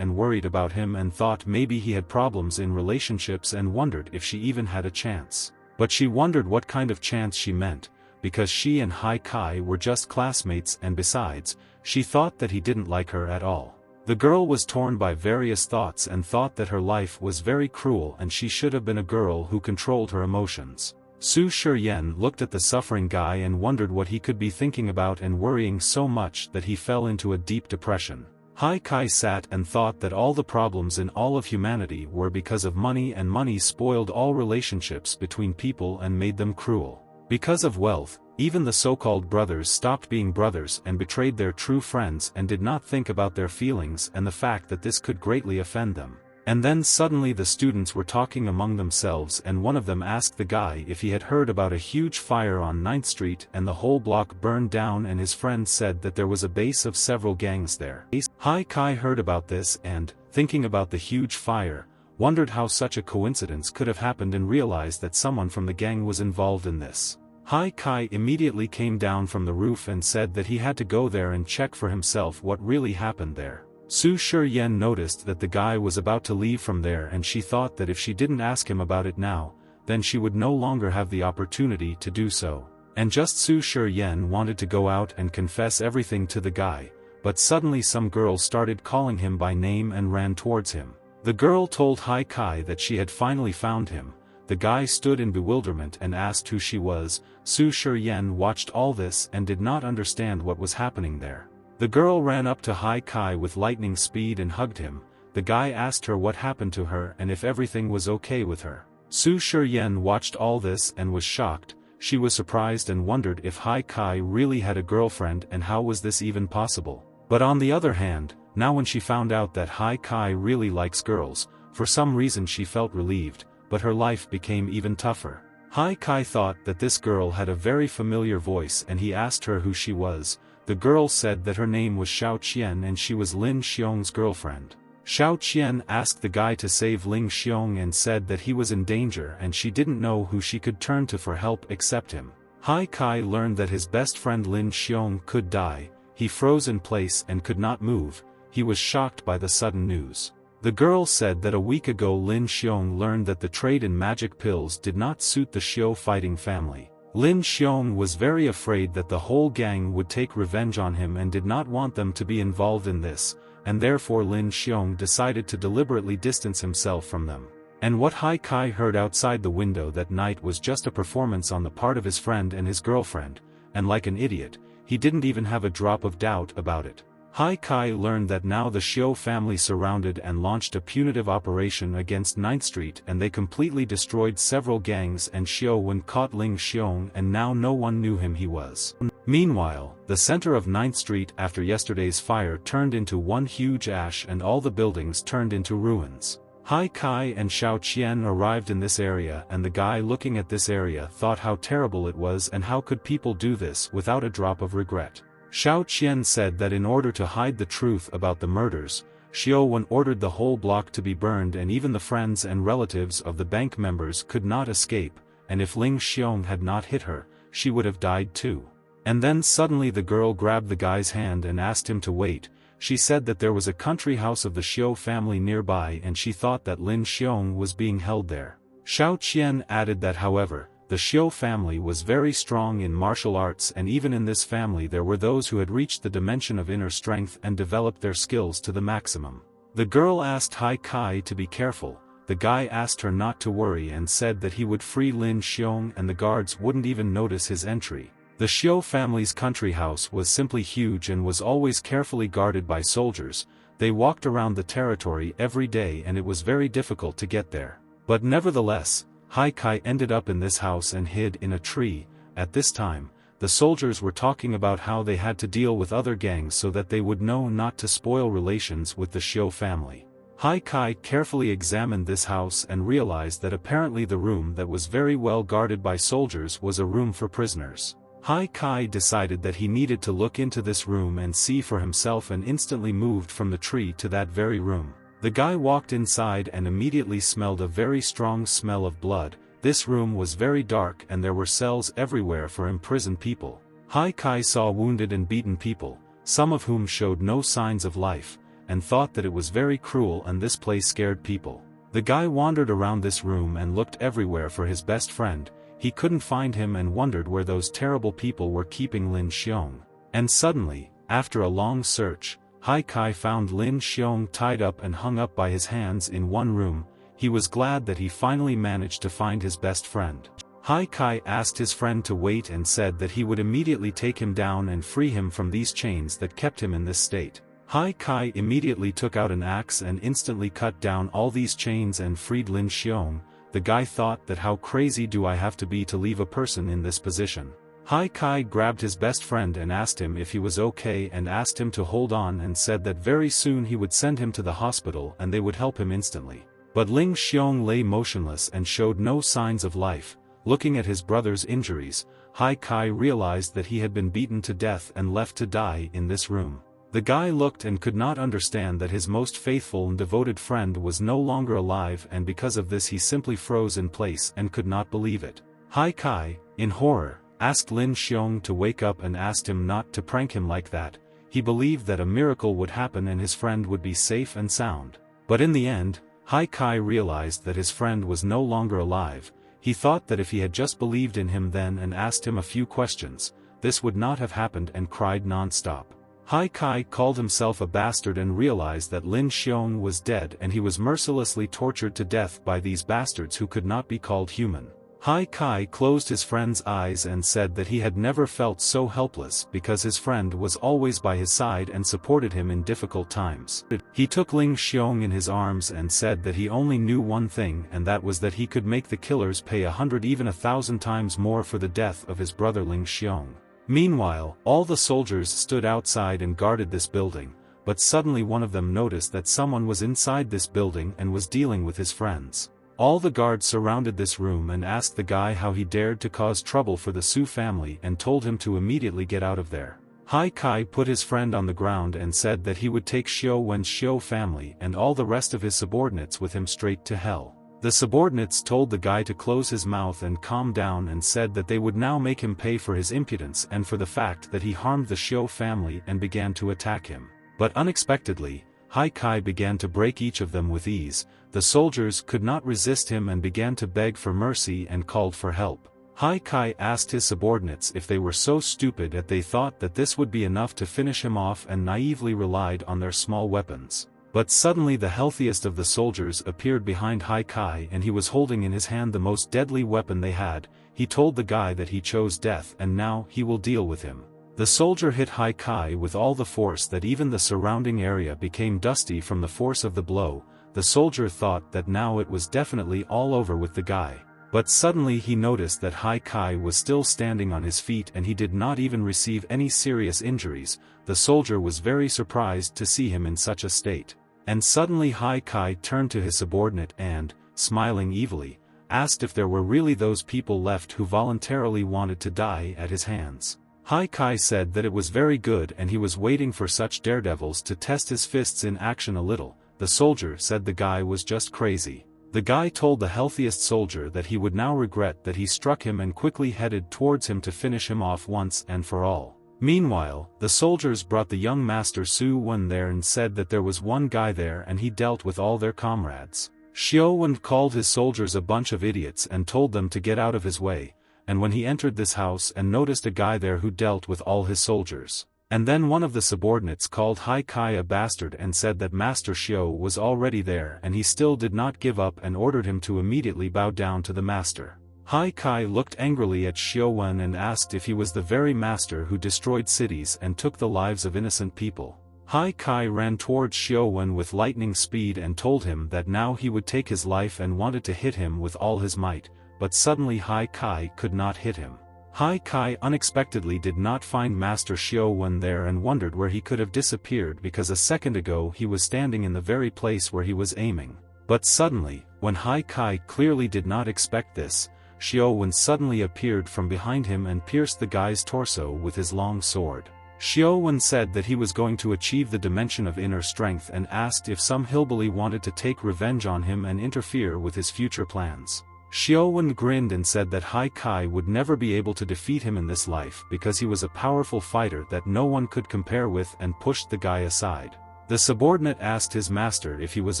about him and thought maybe he had problems in relationships and wondered if she even had a chance. But she wondered what kind of chance she meant, because she and Hai Kai were just classmates and besides, she thought that he didn't like her at all. The girl was torn by various thoughts and thought that her life was very cruel and she should have been a girl who controlled her emotions. Su Shiyan looked at the suffering guy and wondered what he could be thinking about and worrying so much that he fell into a deep depression. Hai Kai sat and thought that all the problems in all of humanity were because of money and money spoiled all relationships between people and made them cruel. Because of wealth, even the so-called brothers stopped being brothers and betrayed their true friends and did not think about their feelings and the fact that this could greatly offend them. And then suddenly the students were talking among themselves and one of them asked the guy if he had heard about a huge fire on 9th Street and the whole block burned down and his friend said that there was a base of several gangs there. Hai Kai heard about this and, thinking about the huge fire, wondered how such a coincidence could have happened and realized that someone from the gang was involved in this. Hai Kai immediately came down from the roof and said that he had to go there and check for himself what really happened there. Su Shiyan noticed that the guy was about to leave from there and she thought that if she didn't ask him about it now, then she would no longer have the opportunity to do so. And just Su Shiyan wanted to go out and confess everything to the guy, but suddenly some girl started calling him by name and ran towards him. The girl told Hai Kai that she had finally found him. The guy stood in bewilderment and asked who she was. Su Shiyan watched all this and did not understand what was happening there. The girl ran up to Hai Kai with lightning speed and hugged him. The guy asked her what happened to her and if everything was okay with her. Su Shiyan watched all this and was shocked. She was surprised and wondered if Hai Kai really had a girlfriend and how was this even possible. But on the other hand, now when she found out that Hai Kai really likes girls, for some reason she felt relieved, but her life became even tougher. Hai Kai thought that this girl had a very familiar voice and he asked her who she was. The girl said that her name was Xiao Qian and she was Lin Xiong's girlfriend. Xiao Qian asked the guy to save Ling Xiong and said that he was in danger and she didn't know who she could turn to for help except him. Hai Kai learned that his best friend Lin Xiong could die. He froze in place and could not move. He was shocked by the sudden news. The girl said that a week ago Lin Xiong learned that the trade in magic pills did not suit the Xiao fighting family. Lin Xiong was very afraid that the whole gang would take revenge on him and did not want them to be involved in this, and therefore Lin Xiong decided to deliberately distance himself from them. And what Hai Kai heard outside the window that night was just a performance on the part of his friend and his girlfriend, and like an idiot, he didn't even have a drop of doubt about it. Hai Kai learned that now the Xiao family surrounded and launched a punitive operation against 9th Street and they completely destroyed several gangs and Xiao Wen caught Ling Xiong and now no one knew him he was. Meanwhile, the center of 9th Street after yesterday's fire turned into one huge ash and all the buildings turned into ruins. Hai Kai and Xiao Qian arrived in this area and the guy looking at this area thought how terrible it was and how could people do this without a drop of regret. Xiao Qian said that in order to hide the truth about the murders, Xiao Wen ordered the whole block to be burned and even the friends and relatives of the bank members could not escape, and if Ling Xiong had not hit her, she would have died too. And then suddenly the girl grabbed the guy's hand and asked him to wait. She said that there was a country house of the Xiao family nearby and she thought that Lin Xiong was being held there. Xiao Qian added that however, the Xiao family was very strong in martial arts and even in this family there were those who had reached the dimension of inner strength and developed their skills to the maximum. The girl asked Hai Kai to be careful. The guy asked her not to worry and said that he would free Lin Xiong and the guards wouldn't even notice his entry. The Xiao family's country house was simply huge and was always carefully guarded by soldiers. They walked around the territory every day and it was very difficult to get there. But nevertheless, Hai Kai ended up in this house and hid in a tree. At this time, the soldiers were talking about how they had to deal with other gangs so that they would know not to spoil relations with the Xiao family. Hai Kai carefully examined this house and realized that apparently the room that was very well guarded by soldiers was a room for prisoners. Hai Kai decided that he needed to look into this room and see for himself and instantly moved from the tree to that very room. The guy walked inside and immediately smelled a very strong smell of blood. This room was very dark and there were cells everywhere for imprisoned people. Hai Kai saw wounded and beaten people, some of whom showed no signs of life, and thought that it was very cruel and this place scared people. The guy wandered around this room and looked everywhere for his best friend. He couldn't find him and wondered where those terrible people were keeping Lin Xiong. And suddenly, after a long search, Hai Kai found Lin Xiong tied up and hung up by his hands in one room. He was glad that he finally managed to find his best friend. Hai Kai asked his friend to wait and said that he would immediately take him down and free him from these chains that kept him in this state. Hai Kai immediately took out an axe and instantly cut down all these chains and freed Lin Xiong. The guy thought that how crazy do I have to be to leave a person in this position. Hai Kai grabbed his best friend and asked him if he was okay and asked him to hold on and said that very soon he would send him to the hospital and they would help him instantly. But Lin Xiong lay motionless and showed no signs of life. Looking at his brother's injuries, Hai Kai realized that he had been beaten to death and left to die in this room. The guy looked and could not understand that his most faithful and devoted friend was no longer alive and because of this he simply froze in place and could not believe it. Hai Kai, in horror, asked Lin Xiong to wake up and asked him not to prank him like that. He believed that a miracle would happen and his friend would be safe and sound. But in the end, Hai Kai realized that his friend was no longer alive. He thought that if he had just believed in him then and asked him a few questions, this would not have happened and cried non-stop. Hai Kai called himself a bastard and realized that Lin Xiong was dead and he was mercilessly tortured to death by these bastards who could not be called human. Hai Kai closed his friend's eyes and said that he had never felt so helpless because his friend was always by his side and supported him in difficult times. He took Lin Xiong in his arms and said that he only knew one thing and that was that he could make the killers pay 100 even 1,000 times more for the death of his brother Lin Xiong. Meanwhile, all the soldiers stood outside and guarded this building, but suddenly one of them noticed that someone was inside this building and was dealing with his friends. All the guards surrounded this room and asked the guy how he dared to cause trouble for the Su family and told him to immediately get out of there. Hai Kai put his friend on the ground and said that he would take Xiao Wen's Xiao family and all the rest of his subordinates with him straight to hell. The subordinates told the guy to close his mouth and calm down and said that they would now make him pay for his impudence and for the fact that he harmed the Xiao family and began to attack him. But unexpectedly, Hai Kai began to break each of them with ease. The soldiers could not resist him and began to beg for mercy and called for help. Hai Kai asked his subordinates if they were so stupid that they thought that this would be enough to finish him off and naively relied on their small weapons. But suddenly the healthiest of the soldiers appeared behind Hai Kai and he was holding in his hand the most deadly weapon they had. He told the guy that he chose death and now he will deal with him. The soldier hit Hai Kai with all the force that even the surrounding area became dusty from the force of the blow. The soldier thought that now it was definitely all over with the guy. But suddenly he noticed that Hai Kai was still standing on his feet and he did not even receive any serious injuries. The soldier was very surprised to see him in such a state. And suddenly Hai Kai turned to his subordinate and, smiling evilly, asked if there were really those people left who voluntarily wanted to die at his hands. Hai Kai said that it was very good and he was waiting for such daredevils to test his fists in action a little. The soldier said the guy was just crazy. The guy told the healthiest soldier that he would now regret that he struck him and quickly headed towards him to finish him off once and for all. Meanwhile, the soldiers brought the young master Su Wen there and said that there was one guy there and he dealt with all their comrades. Xiao Wen called his soldiers a bunch of idiots and told them to get out of his way, and when he entered this house and noticed a guy there who dealt with all his soldiers. And then one of the subordinates called Hai Kai a bastard and said that Master Xiao was already there and he still did not give up and ordered him to immediately bow down to the master. Hai Kai looked angrily at Xiao Wen and asked if he was the very master who destroyed cities and took the lives of innocent people. Hai Kai ran towards Xiao Wen with lightning speed and told him that now he would take his life and wanted to hit him with all his might, but suddenly Hai Kai could not hit him. Hai Kai unexpectedly did not find Master Xiao Wen there and wondered where he could have disappeared because a second ago he was standing in the very place where he was aiming. But suddenly, when Hai Kai clearly did not expect this, Xiao Wen suddenly appeared from behind him and pierced the guy's torso with his long sword. Xiao Wen said that he was going to achieve the dimension of inner strength and asked if some hillbilly wanted to take revenge on him and interfere with his future plans. Xiao Wen grinned and said that Hai Kai would never be able to defeat him in this life because he was a powerful fighter that no one could compare with and pushed the guy aside. The subordinate asked his master if he was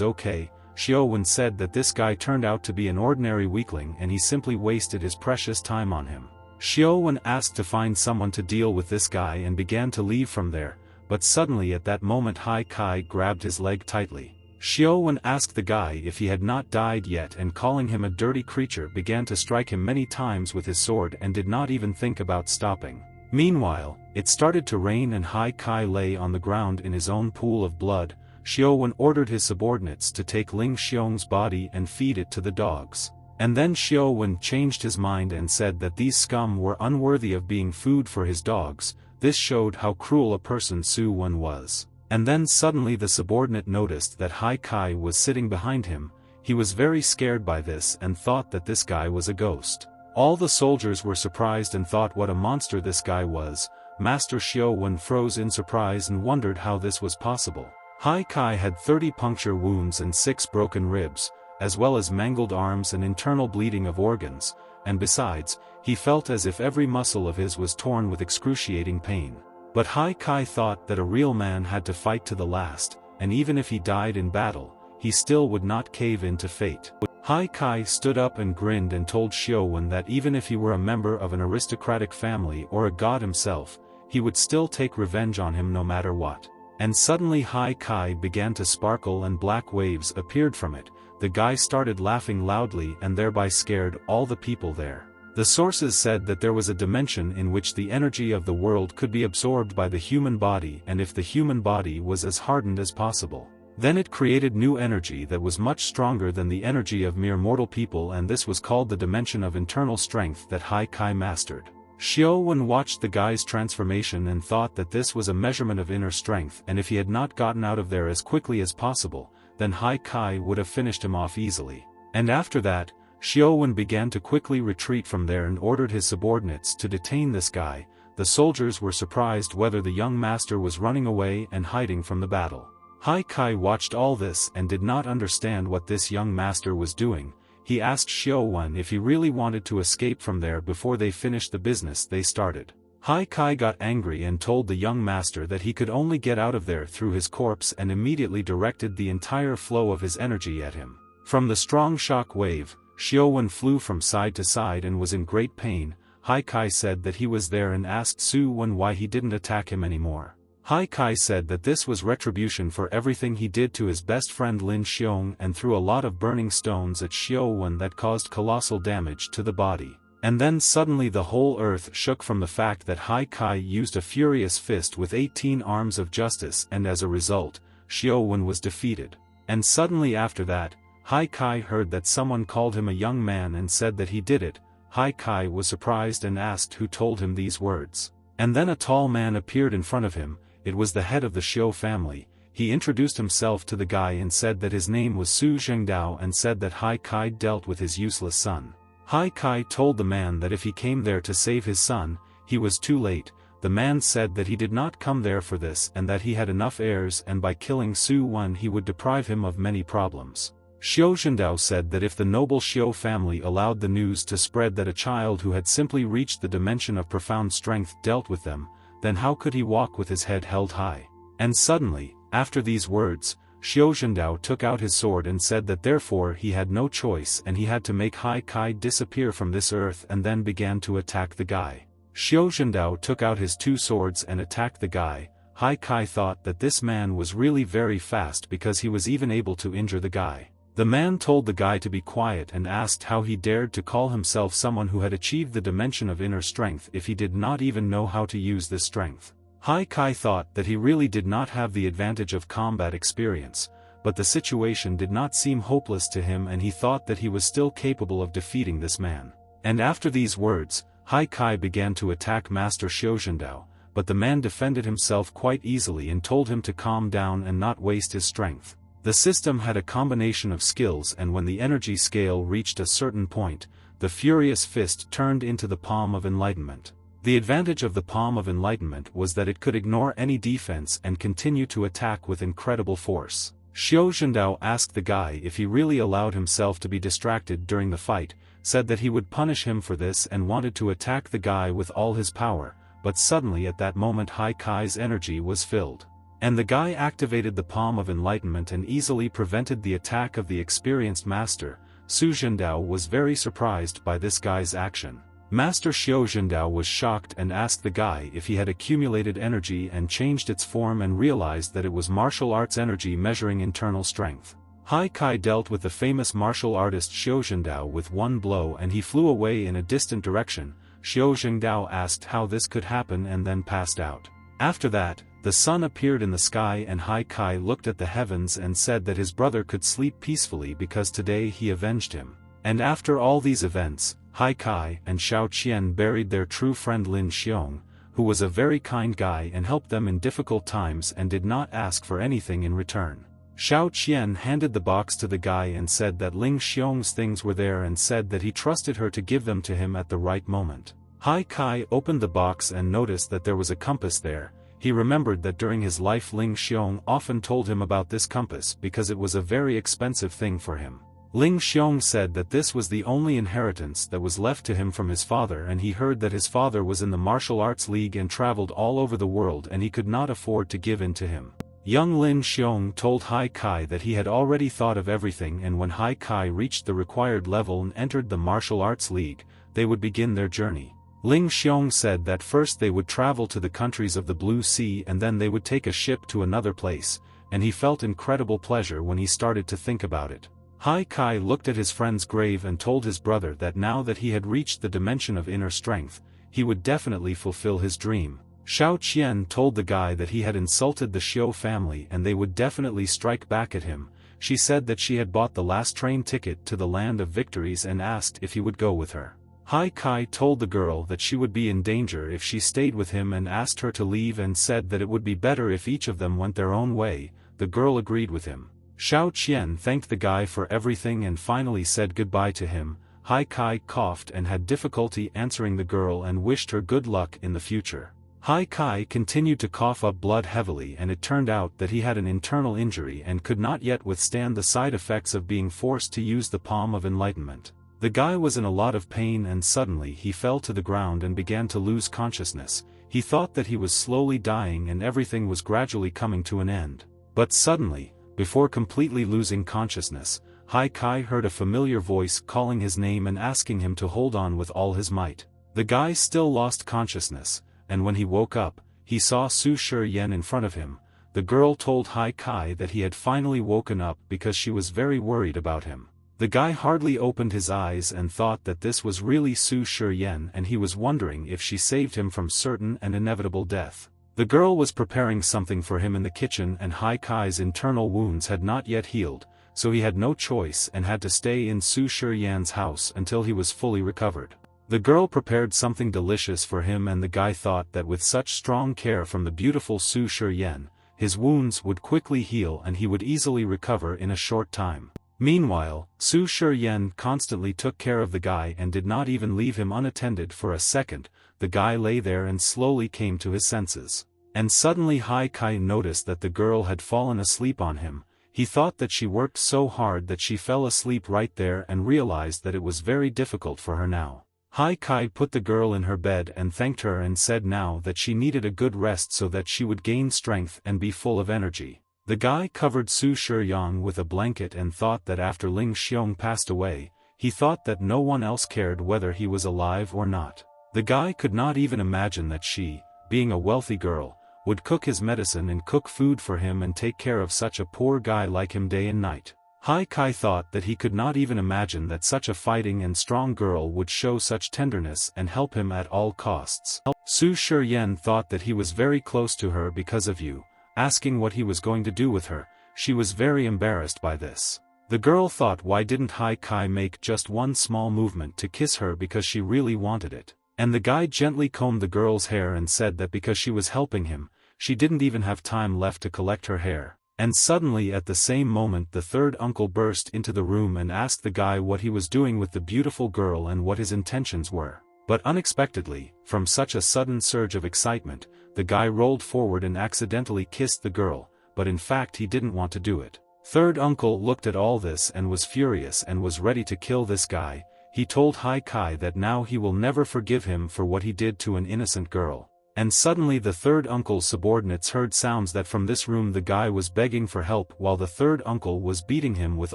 okay. Xiao Wen said that this guy turned out to be an ordinary weakling and he simply wasted his precious time on him. Xiao Wen asked to find someone to deal with this guy and began to leave from there, but suddenly at that moment Hai Kai grabbed his leg tightly. Xiao Wen asked the guy if he had not died yet and calling him a dirty creature began to strike him many times with his sword and did not even think about stopping. Meanwhile, it started to rain and Hai Kai lay on the ground in his own pool of blood. Xiao Wen ordered his subordinates to take Ling Xiong's body and feed it to the dogs. And then Xiao Wen changed his mind and said that these scum were unworthy of being food for his dogs. This showed how cruel a person Su Wen was. And then suddenly the subordinate noticed that Hai Kai was sitting behind him. He was very scared by this and thought that this guy was a ghost. All the soldiers were surprised and thought what a monster this guy was. Master Xiao Wen froze in surprise and wondered how this was possible. Hai Kai had 30 puncture wounds and 6 broken ribs, as well as mangled arms and internal bleeding of organs, and besides, he felt as if every muscle of his was torn with excruciating pain. But Hai Kai thought that a real man had to fight to the last, and even if he died in battle, he still would not cave in to fate. Hai Kai stood up and grinned and told Xiao Wen that even if he were a member of an aristocratic family or a god himself, he would still take revenge on him no matter what. And suddenly Hai Kai began to sparkle and black waves appeared from it. The guy started laughing loudly and thereby scared all the people there. The sources said that there was a dimension in which the energy of the world could be absorbed by the human body, and if the human body was as hardened as possible, then it created new energy that was much stronger than the energy of mere mortal people, and this was called the dimension of internal strength that Hai Kai mastered. Xiao Wen watched the guy's transformation and thought that this was a measurement of inner strength, and if he had not gotten out of there as quickly as possible, then Hai Kai would have finished him off easily. And after that, Xiao Wen began to quickly retreat from there and ordered his subordinates to detain this guy. The soldiers were surprised whether the young master was running away and hiding from the battle. Hai Kai watched all this and did not understand what this young master was doing. He asked Xiao Wen if he really wanted to escape from there before they finished the business they started. Hai Kai got angry and told the young master that he could only get out of there through his corpse and immediately directed the entire flow of his energy at him. From the strong shock wave, Xiao Wen flew from side to side and was in great pain. Hai Kai said that he was there and asked Su Wen why he didn't attack him anymore. Hai Kai said that this was retribution for everything he did to his best friend Lin Xiong and threw a lot of burning stones at Xiao Wen that caused colossal damage to the body. And then suddenly the whole earth shook from the fact that Hai Kai used a furious fist with 18 arms of justice, and as a result, Xiao Wen was defeated. And suddenly after that, Hai Kai heard that someone called him a young man and said that he did it. Hai Kai was surprised and asked who told him these words. And then a tall man appeared in front of him. It was the head of the Xiao family. He introduced himself to the guy and said that his name was Su Zhengdao and said that Hai Kai dealt with his useless son. Hai Kai told the man that if he came there to save his son, he was too late. The man said that he did not come there for this and that he had enough heirs, and by killing Su Wen he would deprive him of many problems. Xiao Zhendao said that if the noble Xiao family allowed the news to spread that a child who had simply reached the dimension of profound strength dealt with them, then how could he walk with his head held high? And suddenly, after these words, Xiao Zhendao took out his sword and said that therefore he had no choice and he had to make Hai Kai disappear from this earth, and then began to attack the guy. Xiao Zhendao took out his two swords and attacked the guy. Hai Kai thought that this man was really very fast because he was even able to injure the guy. The man told the guy to be quiet and asked how he dared to call himself someone who had achieved the dimension of inner strength if he did not even know how to use this strength. Hai Kai thought that he really did not have the advantage of combat experience, but the situation did not seem hopeless to him and he thought that he was still capable of defeating this man. And after these words, Hai Kai began to attack Master Xiao Zhendao, but the man defended himself quite easily and told him to calm down and not waste his strength. The system had a combination of skills, and when the energy scale reached a certain point, the furious fist turned into the palm of enlightenment. The advantage of the palm of enlightenment was that it could ignore any defense and continue to attack with incredible force. Xiao Zhendao asked the guy if he really allowed himself to be distracted during the fight, said that he would punish him for this and wanted to attack the guy with all his power, but suddenly at that moment Hai Kai's energy was filled. And the guy activated the palm of enlightenment and easily prevented the attack of the experienced master. Su Zhendao was very surprised by this guy's action. Master Xiao Zhendao was shocked and asked the guy if he had accumulated energy and changed its form and realized that it was martial arts energy measuring internal strength. Hai Kai dealt with the famous martial artist Xiao Zhendao with one blow and he flew away in a distant direction. Xiao Zhendao asked how this could happen and then passed out. After that, the sun appeared in the sky and Hai Kai looked at the heavens and said that his brother could sleep peacefully because today he avenged him. And after all these events, Hai Kai and Xiao Qian buried their true friend Lin Xiong, who was a very kind guy and helped them in difficult times and did not ask for anything in return. Xiao Qian handed the box to the guy and said that Ling Xiong's things were there and said that he trusted her to give them to him at the right moment. Hai Kai opened the box and noticed that there was a compass there. He remembered that during his life Ling Xiong often told him about this compass because it was a very expensive thing for him. Ling Xiong said that this was the only inheritance that was left to him from his father, and he heard that his father was in the martial arts league and traveled all over the world and he could not afford to give in to him. Young Lin Xiong told Hai Kai that he had already thought of everything, and when Hai Kai reached the required level and entered the martial arts league, they would begin their journey. Ling Xiong said that first they would travel to the countries of the Blue Sea and then they would take a ship to another place, and he felt incredible pleasure when he started to think about it. Hai Kai looked at his friend's grave and told his brother that now that he had reached the dimension of inner strength, he would definitely fulfill his dream. Xiao Qian told the guy that he had insulted the Xiao family and they would definitely strike back at him. She said that she had bought the last train ticket to the land of victories and asked if he would go with her. Hai Kai told the girl that she would be in danger if she stayed with him and asked her to leave and said that it would be better if each of them went their own way. The girl agreed with him. Xiao Qian thanked the guy for everything and finally said goodbye to him. Hai Kai coughed and had difficulty answering the girl and wished her good luck in the future. Hai Kai continued to cough up blood heavily, and it turned out that he had an internal injury and could not yet withstand the side effects of being forced to use the palm of enlightenment. The guy was in a lot of pain and suddenly he fell to the ground and began to lose consciousness. He thought that he was slowly dying and everything was gradually coming to an end. But suddenly, before completely losing consciousness, Hai Kai heard a familiar voice calling his name and asking him to hold on with all his might. The guy still lost consciousness, and when he woke up, he saw Su Shiyan in front of him. The girl told Hai Kai that he had finally woken up because she was very worried about him. The guy hardly opened his eyes and thought that this was really Su Shiyan, and he was wondering if she saved him from certain and inevitable death. The girl was preparing something for him in the kitchen and Hai Kai's internal wounds had not yet healed, so he had no choice and had to stay in Su Shiyan's house until he was fully recovered. The girl prepared something delicious for him and the guy thought that with such strong care from the beautiful Su Shiyan, his wounds would quickly heal and he would easily recover in a short time. Meanwhile, Su Shiyan constantly took care of the guy and did not even leave him unattended for a second. The guy lay there and slowly came to his senses. And suddenly Hai Kai noticed that the girl had fallen asleep on him. he thought that she worked so hard that she fell asleep right there and realized that it was very difficult for her now. Kai put the girl in her bed and thanked her and said now that she needed a good rest so that she would gain strength and be full of energy. The guy covered Su Shiryang with a blanket and thought that after Ling Xiong passed away, he thought that no one else cared whether he was alive or not. The guy could not even imagine that she, being a wealthy girl, would cook his medicine and cook food for him and take care of such a poor guy like him day and night. Kai thought that he could not even imagine that such a fighting and strong girl would show such tenderness and help him at all costs. Su Shiyan thought that he was very close to her because of you, asking what he was going to do with her. She was very embarrassed by this. The girl thought why didn't Kai make just one small movement to kiss her because she really wanted it. And the guy gently combed the girl's hair and said that because she was helping him, she didn't even have time left to collect her hair. And suddenly at the same moment the third uncle burst into the room and asked the guy what he was doing with the beautiful girl and what his intentions were. But unexpectedly, from such a sudden surge of excitement, the guy rolled forward and accidentally kissed the girl, but in fact he didn't want to do it. Third uncle looked at all this and was furious and was ready to kill this guy. He told Kai that now he will never forgive him for what he did to an innocent girl. And suddenly the third uncle's subordinates heard sounds that from this room the guy was begging for help while the third uncle was beating him with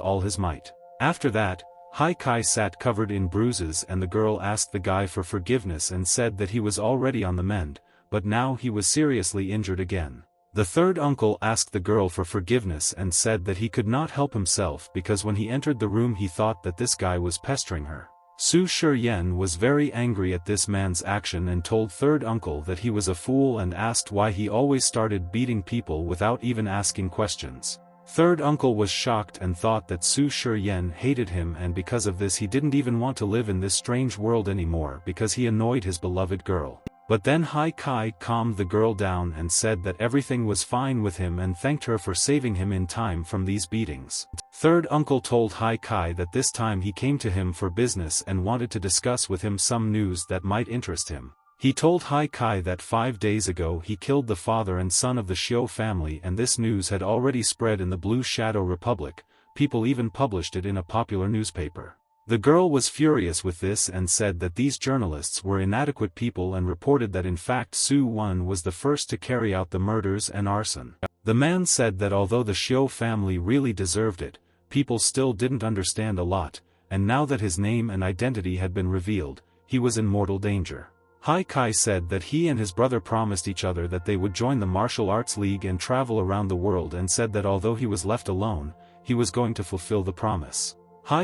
all his might. After that, Kai sat covered in bruises and the girl asked the guy for forgiveness and said that he was already on the mend, but now he was seriously injured again. The third uncle asked the girl for forgiveness and said that he could not help himself because when he entered the room he thought that this guy was pestering her. Su Shiyan was very angry at this man's action and told third uncle that he was a fool and asked why he always started beating people without even asking questions. Third uncle was shocked and thought that Su Shiyan hated him and because of this he didn't even want to live in this strange world anymore because he annoyed his beloved girl. But then Kai calmed the girl down and said that everything was fine with him and thanked her for saving him in time from these beatings. Third uncle told Kai that this time he came to him for business and wanted to discuss with him some news that might interest him. He told Kai that 5 days ago he killed the father and son of the Xiu family and this news had already spread in the Blue Shadow Republic, people even published it in a popular newspaper. The girl was furious with this and said that these journalists were inadequate people and reported that in fact Su Wan was the first to carry out the murders and arson. The man said that although the Xiu family really deserved it, people still didn't understand a lot, and now that his name and identity had been revealed, he was in mortal danger. Kai said that he and his brother promised each other that they would join the martial arts league and travel around the world and said that although he was left alone, he was going to fulfill the promise.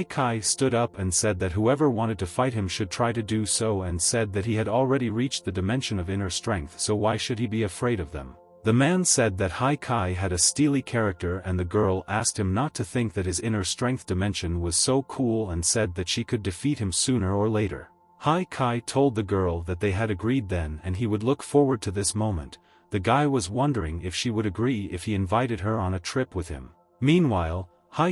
Kai stood up and said that whoever wanted to fight him should try to do so and said that he had already reached the dimension of inner strength so why should he be afraid of them. The man said that Kai had a steely character and the girl asked him not to think that his inner strength dimension was so cool and said that she could defeat him sooner or later. Kai told the girl that they had agreed then and he would look forward to this moment. The guy was wondering if she would agree if he invited her on a trip with him. Meanwhile,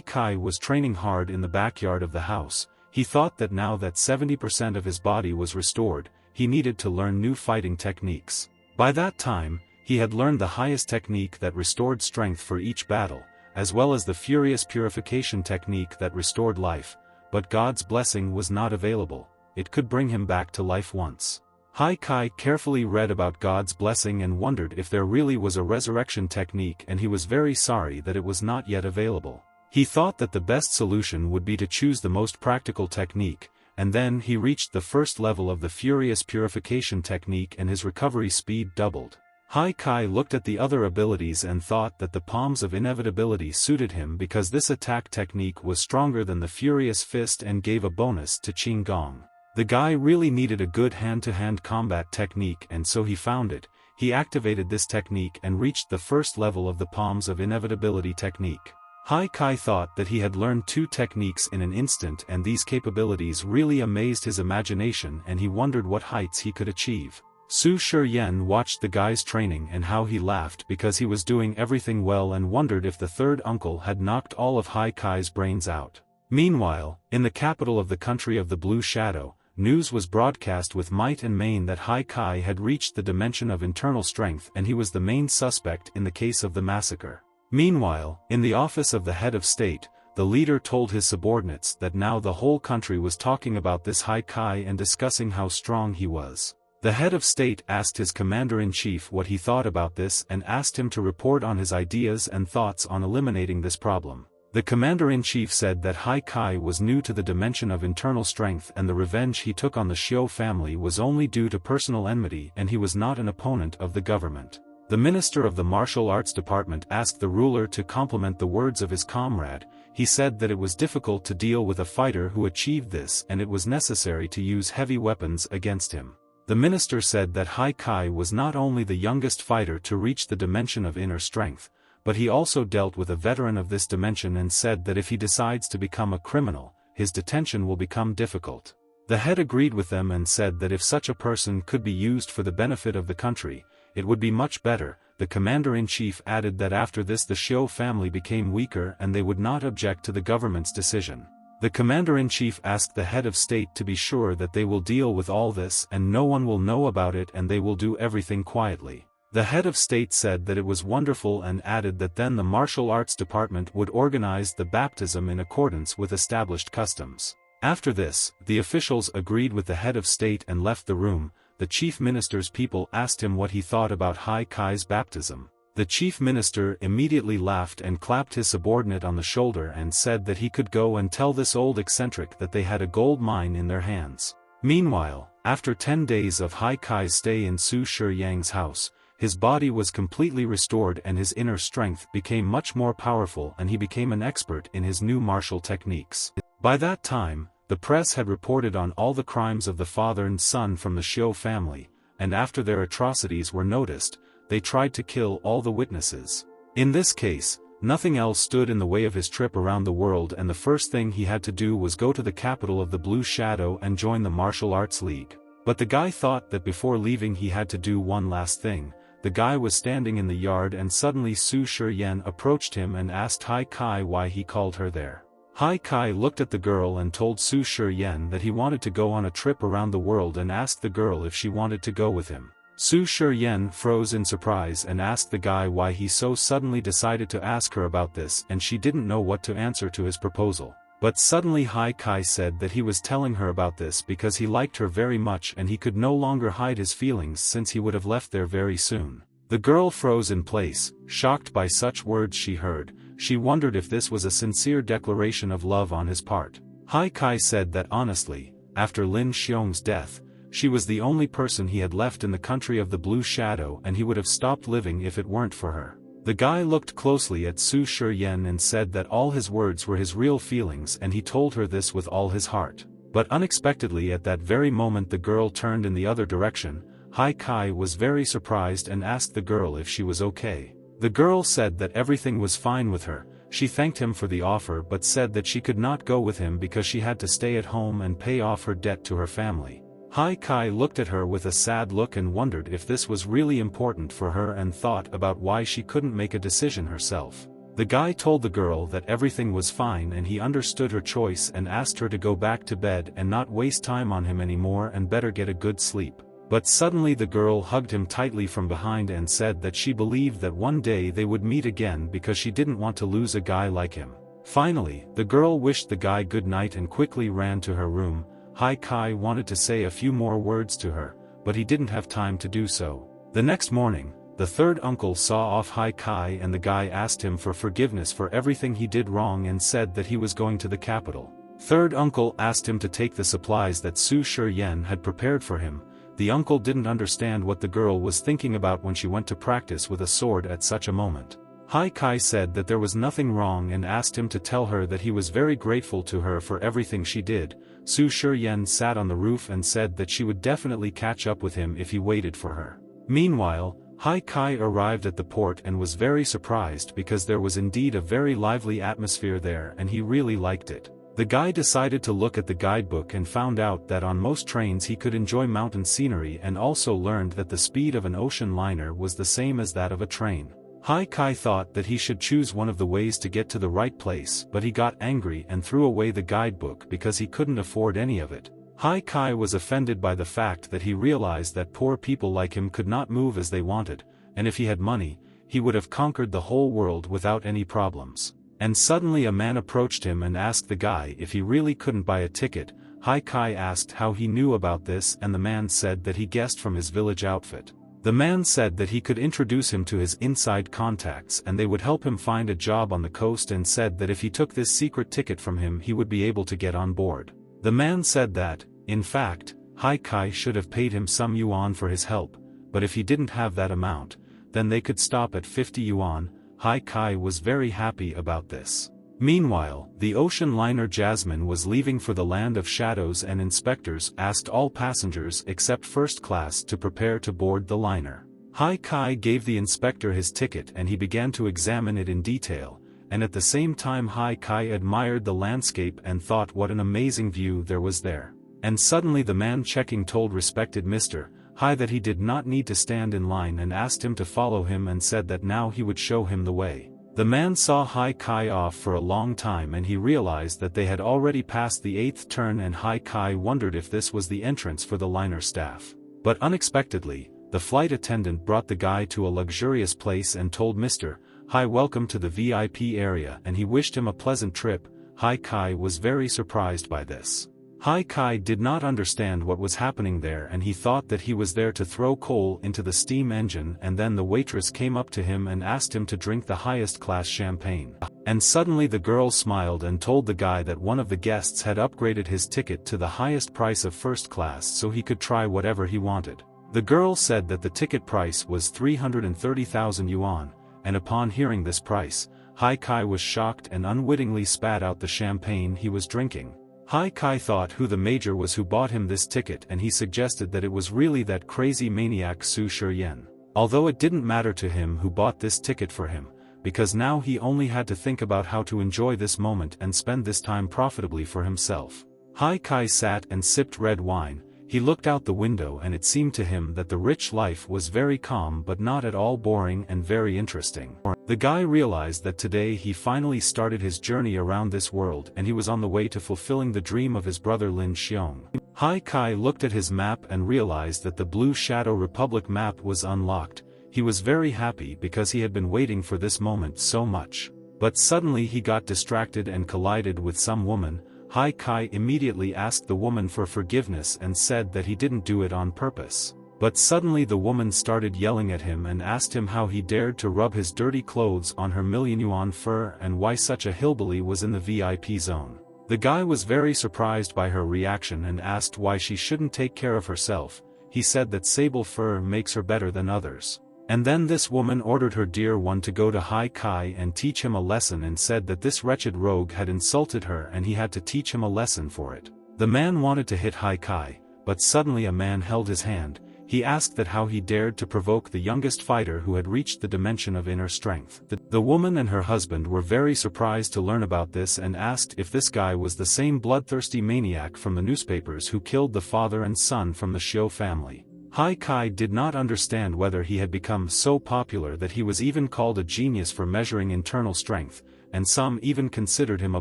Kai was training hard in the backyard of the house. He thought that now that 70% of his body was restored, he needed to learn new fighting techniques. By that time, he had learned the highest technique that restored strength for each battle, as well as the furious purification technique that restored life, but God's blessing was not available. It could bring him back to life once. Kai carefully read about God's blessing and wondered if there really was a resurrection technique and he was very sorry that it was not yet available. He thought that the best solution would be to choose the most practical technique, and then he reached the first level of the furious purification technique and his recovery speed doubled. Kai looked at the other abilities and thought that the palms of inevitability suited him because this attack technique was stronger than the furious fist and gave a bonus to Qing Gong. The guy really needed a good hand-to-hand combat technique and so he found it. He activated this technique and reached the first level of the palms of inevitability technique. Kai thought that he had learned 2 techniques in an instant and these capabilities really amazed his imagination and he wondered what heights he could achieve. Su Shiyan watched the guy's training and how he laughed because he was doing everything well and wondered if the third uncle had knocked all of Kai's brains out. Meanwhile, in the capital of the country of the Blue Shadow, news was broadcast with might and main that Kai had reached the dimension of internal strength and he was the main suspect in the case of the massacre. Meanwhile, in the office of the head of state, the leader told his subordinates that now the whole country was talking about this Haikai and discussing how strong he was. The head of state asked his commander-in-chief what he thought about this and asked him to report on his ideas and thoughts on eliminating this problem. The commander-in-chief said that Haikai was new to the dimension of internal strength and the revenge he took on the Xiu family was only due to personal enmity and he was not an opponent of the government. The minister of the martial arts department asked the ruler to compliment the words of his comrade. He said that it was difficult to deal with a fighter who achieved this and it was necessary to use heavy weapons against him. The minister said that Haikai was not only the youngest fighter to reach the dimension of inner strength, but he also dealt with a veteran of this dimension and said that if he decides to become a criminal, his detention will become difficult. The head agreed with them and said that if such a person could be used for the benefit of the country, it would be much better. The commander-in-chief added that after this the Xiu family became weaker and they would not object to the government's decision. The commander-in-chief asked the head of state to be sure that they will deal with all this and no one will know about it and they will do everything quietly. The head of state said that it was wonderful and added that then the martial arts department would organize the baptism in accordance with established customs. After this, the officials agreed with the head of state and left the room. The chief minister's people asked him what he thought about Haikai's baptism. The chief minister immediately laughed and clapped his subordinate on the shoulder and said that he could go and tell this old eccentric that they had a gold mine in their hands. Meanwhile, after 10 days of Haikai's stay in Su Shiyang's house, his body was completely restored and his inner strength became much more powerful and he became an expert in his new martial techniques. By that time, the press had reported on all the crimes of the father and son from the Xiu family, and after their atrocities were noticed, they tried to kill all the witnesses. In this case, nothing else stood in the way of his trip around the world and the first thing he had to do was go to the capital of the Blue Shadow and join the Martial Arts League. But the guy thought that before leaving he had to do one last thing. The guy was standing in the yard and suddenly Su Shiyan approached him and asked Haikai why he called her there. Haikai looked at the girl and told Su Shiyan that he wanted to go on a trip around the world and asked the girl if she wanted to go with him. Su Shiyan froze in surprise and asked the guy why he so suddenly decided to ask her about this and she didn't know what to answer to his proposal. But suddenly Haikai said that he was telling her about this because he liked her very much and he could no longer hide his feelings since he would have left there very soon. The girl froze in place, shocked by such words she heard. She wondered if this was a sincere declaration of love on his part. Haikai said that honestly, after Lin Xiong's death, she was the only person he had left in the country of the Blue Shadow and he would have stopped living if it weren't for her. The guy looked closely at Su Shiyan and said that all his words were his real feelings and he told her this with all his heart. But unexpectedly at that very moment the girl turned in the other direction. Haikai was very surprised and asked the girl if she was okay. The girl said that everything was fine with her. She thanked him for the offer but said that she could not go with him because she had to stay at home and pay off her debt to her family. Haikai looked at her with a sad look and wondered if this was really important for her and thought about why she couldn't make a decision herself. The guy told the girl that everything was fine and he understood her choice and asked her to go back to bed and not waste time on him anymore and better get a good sleep. But suddenly the girl hugged him tightly from behind and said that she believed that one day they would meet again because she didn't want to lose a guy like him. Finally, the girl wished the guy good night and quickly ran to her room. Haikai wanted to say a few more words to her, but he didn't have time to do so. The next morning, the third uncle saw off Haikai and the guy asked him for forgiveness for everything he did wrong and said that he was going to the capital. Third uncle asked him to take the supplies that Su Shiyan had prepared for him. The uncle didn't understand what the girl was thinking about when she went to practice with a sword at such a moment. Haikai said that there was nothing wrong and asked him to tell her that he was very grateful to her for everything she did. Su Shiyan sat on the roof and said that she would definitely catch up with him if he waited for her. Meanwhile, Haikai arrived at the port and was very surprised because there was indeed a very lively atmosphere there and he really liked it. The guy decided to look at the guidebook and found out that on most trains he could enjoy mountain scenery and also learned that the speed of an ocean liner was the same as that of a train. Haikai thought that he should choose one of the ways to get to the right place but he got angry and threw away the guidebook because he couldn't afford any of it. Haikai was offended by the fact that he realized that poor people like him could not move as they wanted, and if he had money, he would have conquered the whole world without any problems. And suddenly a man approached him and asked the guy if he really couldn't buy a ticket. Haikai asked how he knew about this, and the man said that he guessed from his village outfit. The man said that he could introduce him to his inside contacts and they would help him find a job on the coast, and said that if he took this secret ticket from him he would be able to get on board. The man said that, in fact, Haikai should have paid him some yuan for his help, but if he didn't have that amount, then they could stop at 50 yuan. Haikai was very happy about this. Meanwhile, the ocean liner Jasmine was leaving for the land of shadows, and inspectors asked all passengers except first class to prepare to board the liner. Haikai gave the inspector his ticket and he began to examine it in detail, and at the same time Haikai admired the landscape and thought what an amazing view there was there. And suddenly the man checking told respected Mr. Hai that he did not need to stand in line and asked him to follow him and said that now he would show him the way. The man saw Haikai off for a long time and he realized that they had already passed the 8th turn, and Haikai wondered if this was the entrance for the liner staff. But unexpectedly, the flight attendant brought the guy to a luxurious place and told Mr. Hai welcome to the VIP area, and he wished him a pleasant trip. Haikai was very surprised by this. Haikai did not understand what was happening there and he thought that he was there to throw coal into the steam engine, and then the waitress came up to him and asked him to drink the highest class champagne. And suddenly the girl smiled and told the guy that one of the guests had upgraded his ticket to the highest price of first class so he could try whatever he wanted. The girl said that the ticket price was 330,000 yuan, and upon hearing this price, Haikai was shocked and unwittingly spat out the champagne he was drinking. Haikai thought who the major was who bought him this ticket, and he suggested that it was really that crazy maniac Su Shiyen. Although it didn't matter to him who bought this ticket for him, because now he only had to think about how to enjoy this moment and spend this time profitably for himself. Haikai sat and sipped red wine. He looked out the window and it seemed to him that the rich life was very calm but not at all boring and very interesting. The guy realized that today he finally started his journey around this world and he was on the way to fulfilling the dream of his brother Lin Xiong. Haikai looked at his map and realized that the Blue Shadow Republic map was unlocked. He was very happy because he had been waiting for this moment so much. But suddenly he got distracted and collided with some woman. Haikai immediately asked the woman for forgiveness and said that he didn't do it on purpose. But suddenly the woman started yelling at him and asked him how he dared to rub his dirty clothes on her million-yuan fur and why such a hillbilly was in the VIP zone. The guy was very surprised by her reaction and asked why she shouldn't take care of herself. He said that sable fur makes her better than others. And then this woman ordered her dear one to go to Haikai and teach him a lesson, and said that this wretched rogue had insulted her and he had to teach him a lesson for it. The man wanted to hit Haikai, but suddenly a man held his hand. He asked that how he dared to provoke the youngest fighter who had reached the dimension of inner strength. The woman and her husband were very surprised to learn about this and asked if this guy was the same bloodthirsty maniac from the newspapers who killed the father and son from the Xiu family. Haikai did not understand whether he had become so popular that he was even called a genius for measuring internal strength, and some even considered him a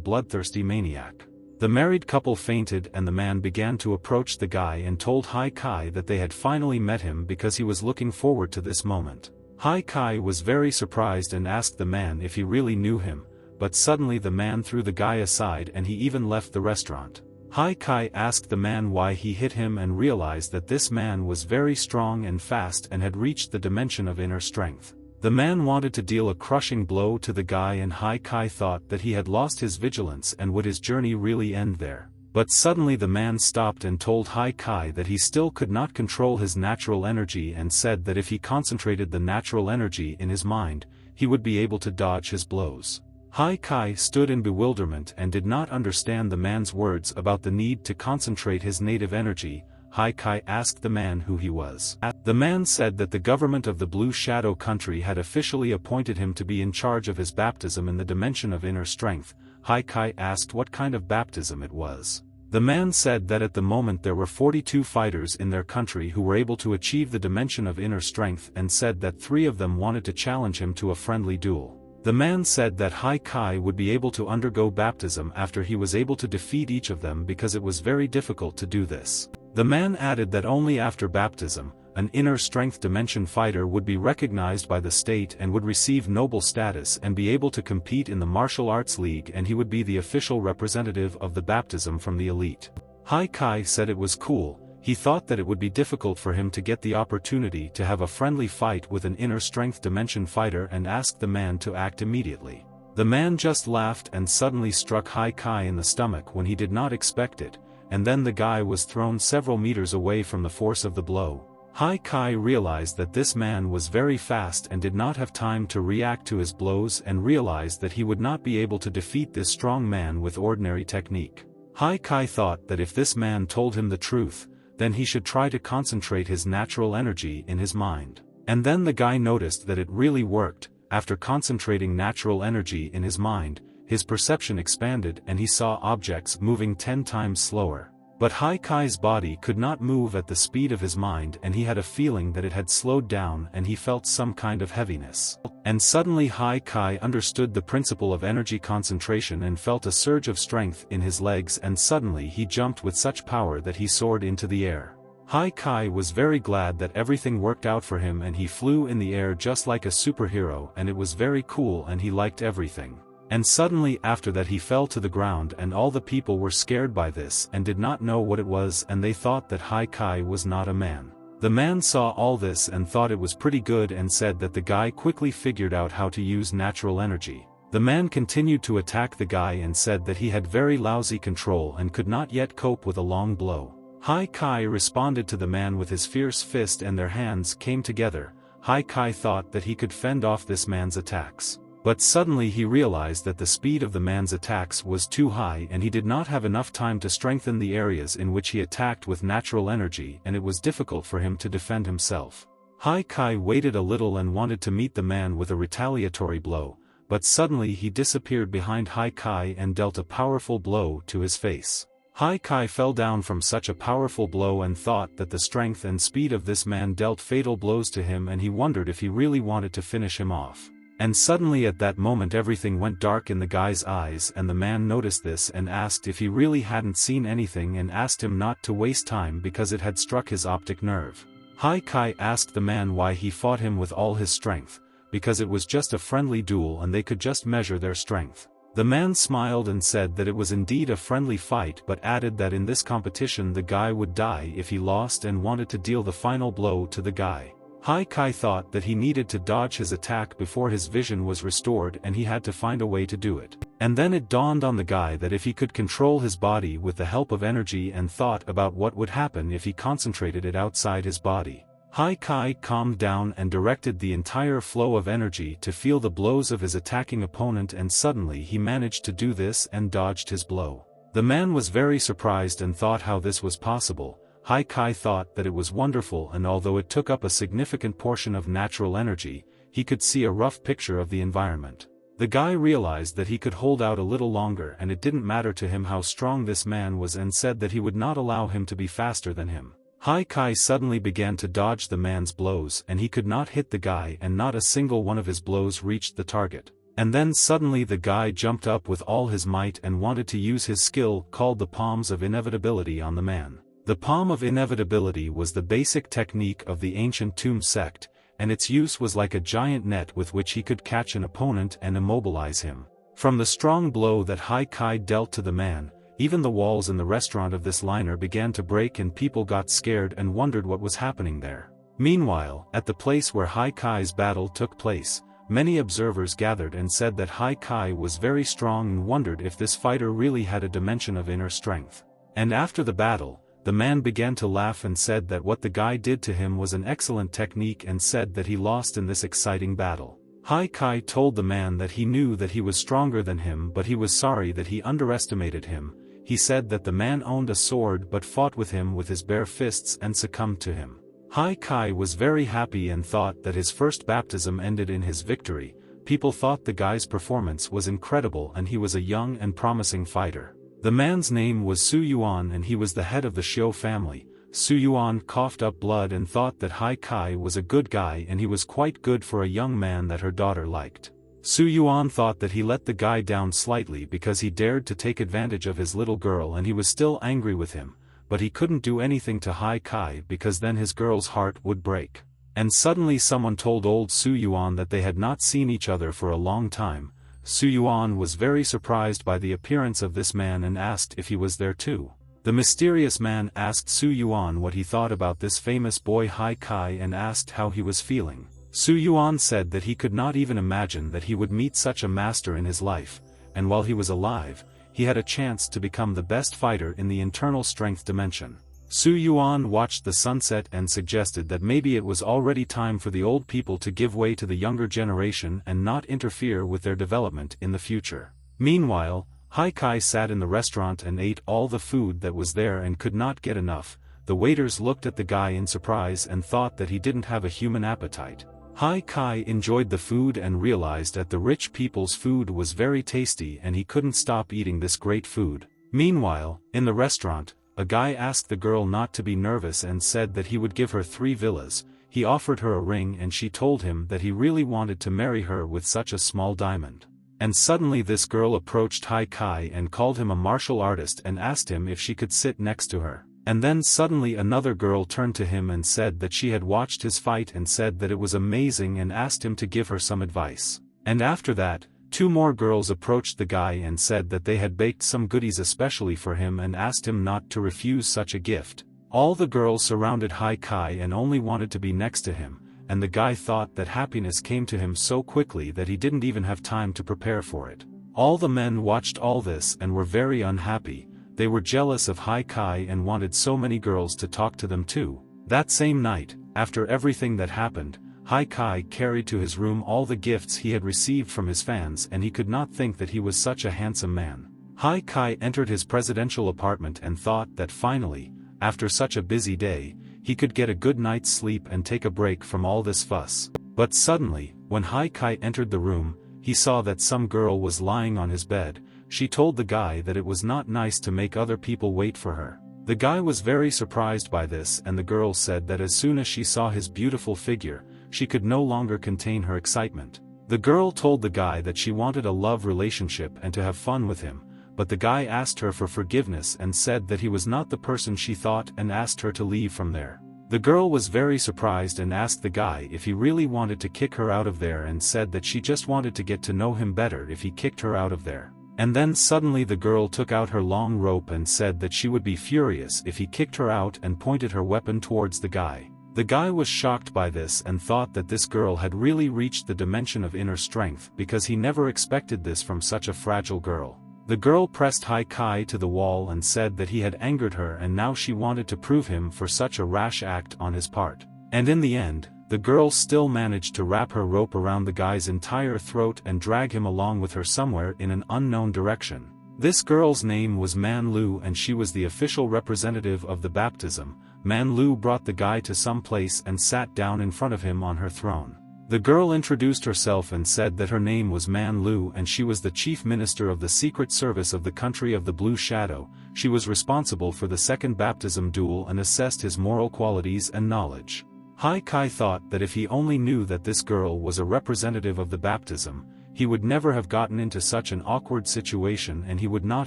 bloodthirsty maniac. The married couple fainted and the man began to approach the guy and told Haikai that they had finally met him because he was looking forward to this moment. Haikai was very surprised and asked the man if he really knew him, but suddenly the man threw the guy aside and he even left the restaurant. Haikai asked the man why he hit him and realized that this man was very strong and fast and had reached the dimension of inner strength. The man wanted to deal a crushing blow to the guy and Haikai thought that he had lost his vigilance and would his journey really end there. But suddenly the man stopped and told Haikai that he still could not control his natural energy and said that if he concentrated the natural energy in his mind, he would be able to dodge his blows. Haikai stood in bewilderment and did not understand the man's words about the need to concentrate his native energy. Haikai asked the man who he was. The man said that the government of the Blue Shadow country had officially appointed him to be in charge of his baptism in the dimension of inner strength. Haikai asked what kind of baptism it was. The man said that at the moment there were 42 fighters in their country who were able to achieve the dimension of inner strength, and said that 3 of them wanted to challenge him to a friendly duel. The man said that Haikai would be able to undergo baptism after he was able to defeat each of them because it was very difficult to do this. The man added that only after baptism, an inner strength dimension fighter would be recognized by the state and would receive noble status and be able to compete in the martial arts league, and he would be the official representative of the baptism from the elite. Haikai said it was cool. He thought that it would be difficult for him to get the opportunity to have a friendly fight with an inner strength dimension fighter and asked the man to act immediately. The man just laughed and suddenly struck Haikai in the stomach when he did not expect it, and then the guy was thrown several meters away from the force of the blow. Haikai realized that this man was very fast and did not have time to react to his blows, and realized that he would not be able to defeat this strong man with ordinary technique. Haikai thought that if this man told him the truth, then he should try to concentrate his natural energy in his mind. And then the guy noticed that it really worked. After concentrating natural energy in his mind, his perception expanded and he saw objects moving 10 times slower. But Haikai's body could not move at the speed of his mind, and he had a feeling that it had slowed down, and he felt some kind of heaviness. And suddenly Haikai understood the principle of energy concentration and felt a surge of strength in his legs, and suddenly he jumped with such power that he soared into the air. Haikai was very glad that everything worked out for him, and he flew in the air just like a superhero, and it was very cool and he liked everything. And suddenly after that he fell to the ground, and all the people were scared by this and did not know what it was, and they thought that Haikai was not a man. The man saw all this and thought it was pretty good and said that the guy quickly figured out how to use natural energy. The man continued to attack the guy and said that he had very lousy control and could not yet cope with a long blow. Haikai responded to the man with his fierce fist and their hands came together. Haikai thought that he could fend off this man's attacks. But suddenly he realized that the speed of the man's attacks was too high and he did not have enough time to strengthen the areas in which he attacked with natural energy, and it was difficult for him to defend himself. Haikai waited a little and wanted to meet the man with a retaliatory blow, but suddenly he disappeared behind Haikai and dealt a powerful blow to his face. Haikai fell down from such a powerful blow and thought that the strength and speed of this man dealt fatal blows to him, and he wondered if he really wanted to finish him off. And suddenly at that moment everything went dark in the guy's eyes, and the man noticed this and asked if he really hadn't seen anything and asked him not to waste time because it had struck his optic nerve. Haikai asked the man why he fought him with all his strength, because it was just a friendly duel and they could just measure their strength. The man smiled and said that it was indeed a friendly fight, but added that in this competition the guy would die if he lost and wanted to deal the final blow to the guy. Haikai thought that he needed to dodge his attack before his vision was restored, and he had to find a way to do it. And then it dawned on the guy that if he could control his body with the help of energy, and thought about what would happen if he concentrated it outside his body. Haikai calmed down and directed the entire flow of energy to feel the blows of his attacking opponent, and suddenly he managed to do this and dodged his blow. The man was very surprised and thought how this was possible. Haikai thought that it was wonderful, and although it took up a significant portion of natural energy, he could see a rough picture of the environment. The guy realized that he could hold out a little longer, and it didn't matter to him how strong this man was, and said that he would not allow him to be faster than him. Haikai suddenly began to dodge the man's blows, and he could not hit the guy, and not a single one of his blows reached the target. And then suddenly the guy jumped up with all his might and wanted to use his skill called the Palms of Inevitability on the man. The Palm of Inevitability was the basic technique of the ancient Tomb sect, and its use was like a giant net with which he could catch an opponent and immobilize him. From the strong blow that Haikai dealt to the man, even the walls in the restaurant of this liner began to break, and people got scared and wondered what was happening there. Meanwhile, at the place where Haikai's battle took place, many observers gathered and said that Haikai was very strong and wondered if this fighter really had a dimension of inner strength. And after the battle, the man began to laugh and said that what the guy did to him was an excellent technique, and said that he lost in this exciting battle. Haikai told the man that he knew that he was stronger than him, but he was sorry that he underestimated him. He said that the man owned a sword but fought with him with his bare fists and succumbed to him. Haikai was very happy and thought that his first baptism ended in his victory. People thought the guy's performance was incredible, and he was a young and promising fighter. The man's name was Su Yuan, and he was the head of the Xiu family. Su Yuan coughed up blood and thought that Haikai was a good guy, and he was quite good for a young man that her daughter liked. Su Yuan thought that he let the guy down slightly because he dared to take advantage of his little girl, and he was still angry with him. but he couldn't do anything to Hai Kai because then his girl's heart would break. And suddenly someone told old Su Yuan that they had not seen each other for a long time. Su Yuan was very surprised by the appearance of this man and asked if he was there too. The mysterious man asked Su Yuan what he thought about this famous boy Hai Kai and asked how he was feeling. Su Yuan said that he could not even imagine that he would meet such a master in his life, and while he was alive, he had a chance to become the best fighter in the internal strength dimension. Su Yuan watched the sunset and suggested that maybe it was already time for the old people to give way to the younger generation and not interfere with their development in the future. Meanwhile, Hai Kai sat in the restaurant and ate all the food that was there and could not get enough. The waiters looked at the guy in surprise and thought that he didn't have a human appetite. Hai Kai enjoyed the food and realized that the rich people's food was very tasty and he couldn't stop eating this great food. Meanwhile, in the restaurant, a guy asked the girl not to be nervous and said that he would give her 3 villas. He offered her a ring and she told him that he really wanted to marry her with such a small diamond. And suddenly this girl approached Hai Kai and called him a martial artist and asked him if she could sit next to her. And then suddenly another girl turned to him and said that she had watched his fight and said that it was amazing and asked him to give her some advice. And after that, 2 more girls approached the guy and said that they had baked some goodies especially for him and asked him not to refuse such a gift. All the girls surrounded Hai Kai and only wanted to be next to him, and the guy thought that happiness came to him so quickly that he didn't even have time to prepare for it. All the men watched all this and were very unhappy. They were jealous of Hai Kai and wanted so many girls to talk to them too. That same night, after everything that happened, Hai Kai carried to his room all the gifts he had received from his fans and he could not think that he was such a handsome man. Hai Kai entered his presidential apartment and thought that finally, after such a busy day, he could get a good night's sleep and take a break from all this fuss. But suddenly, when Hai Kai entered the room, he saw that some girl was lying on his bed. She told the guy that it was not nice to make other people wait for her. The guy was very surprised by this and the girl said that as soon as she saw his beautiful figure, she could no longer contain her excitement. The girl told the guy that she wanted a love relationship and to have fun with him, but the guy asked her for forgiveness and said that he was not the person she thought and asked her to leave from there. The girl was very surprised and asked the guy if he really wanted to kick her out of there and said that she just wanted to get to know him better if he kicked her out of there. And then suddenly the girl took out her long rope and said that she would be furious if he kicked her out and pointed her weapon towards the guy. The guy was shocked by this and thought that this girl had really reached the dimension of inner strength because he never expected this from such a fragile girl. The girl pressed Hai Kai to the wall and said that he had angered her and now she wanted to prove him for such a rash act on his part. And in the end, the girl still managed to wrap her rope around the guy's entire throat and drag him along with her somewhere in an unknown direction. This girl's name was Man Lu and she was the official representative of the baptism. Man Lu brought the guy to some place and sat down in front of him on her throne. The girl introduced herself and said that her name was Man Lu and she was the chief minister of the secret service of the country of the Blue Shadow. She was responsible for the second baptism duel and assessed his moral qualities and knowledge. Hai Kai thought that if he only knew that this girl was a representative of the baptism, he would never have gotten into such an awkward situation and he would not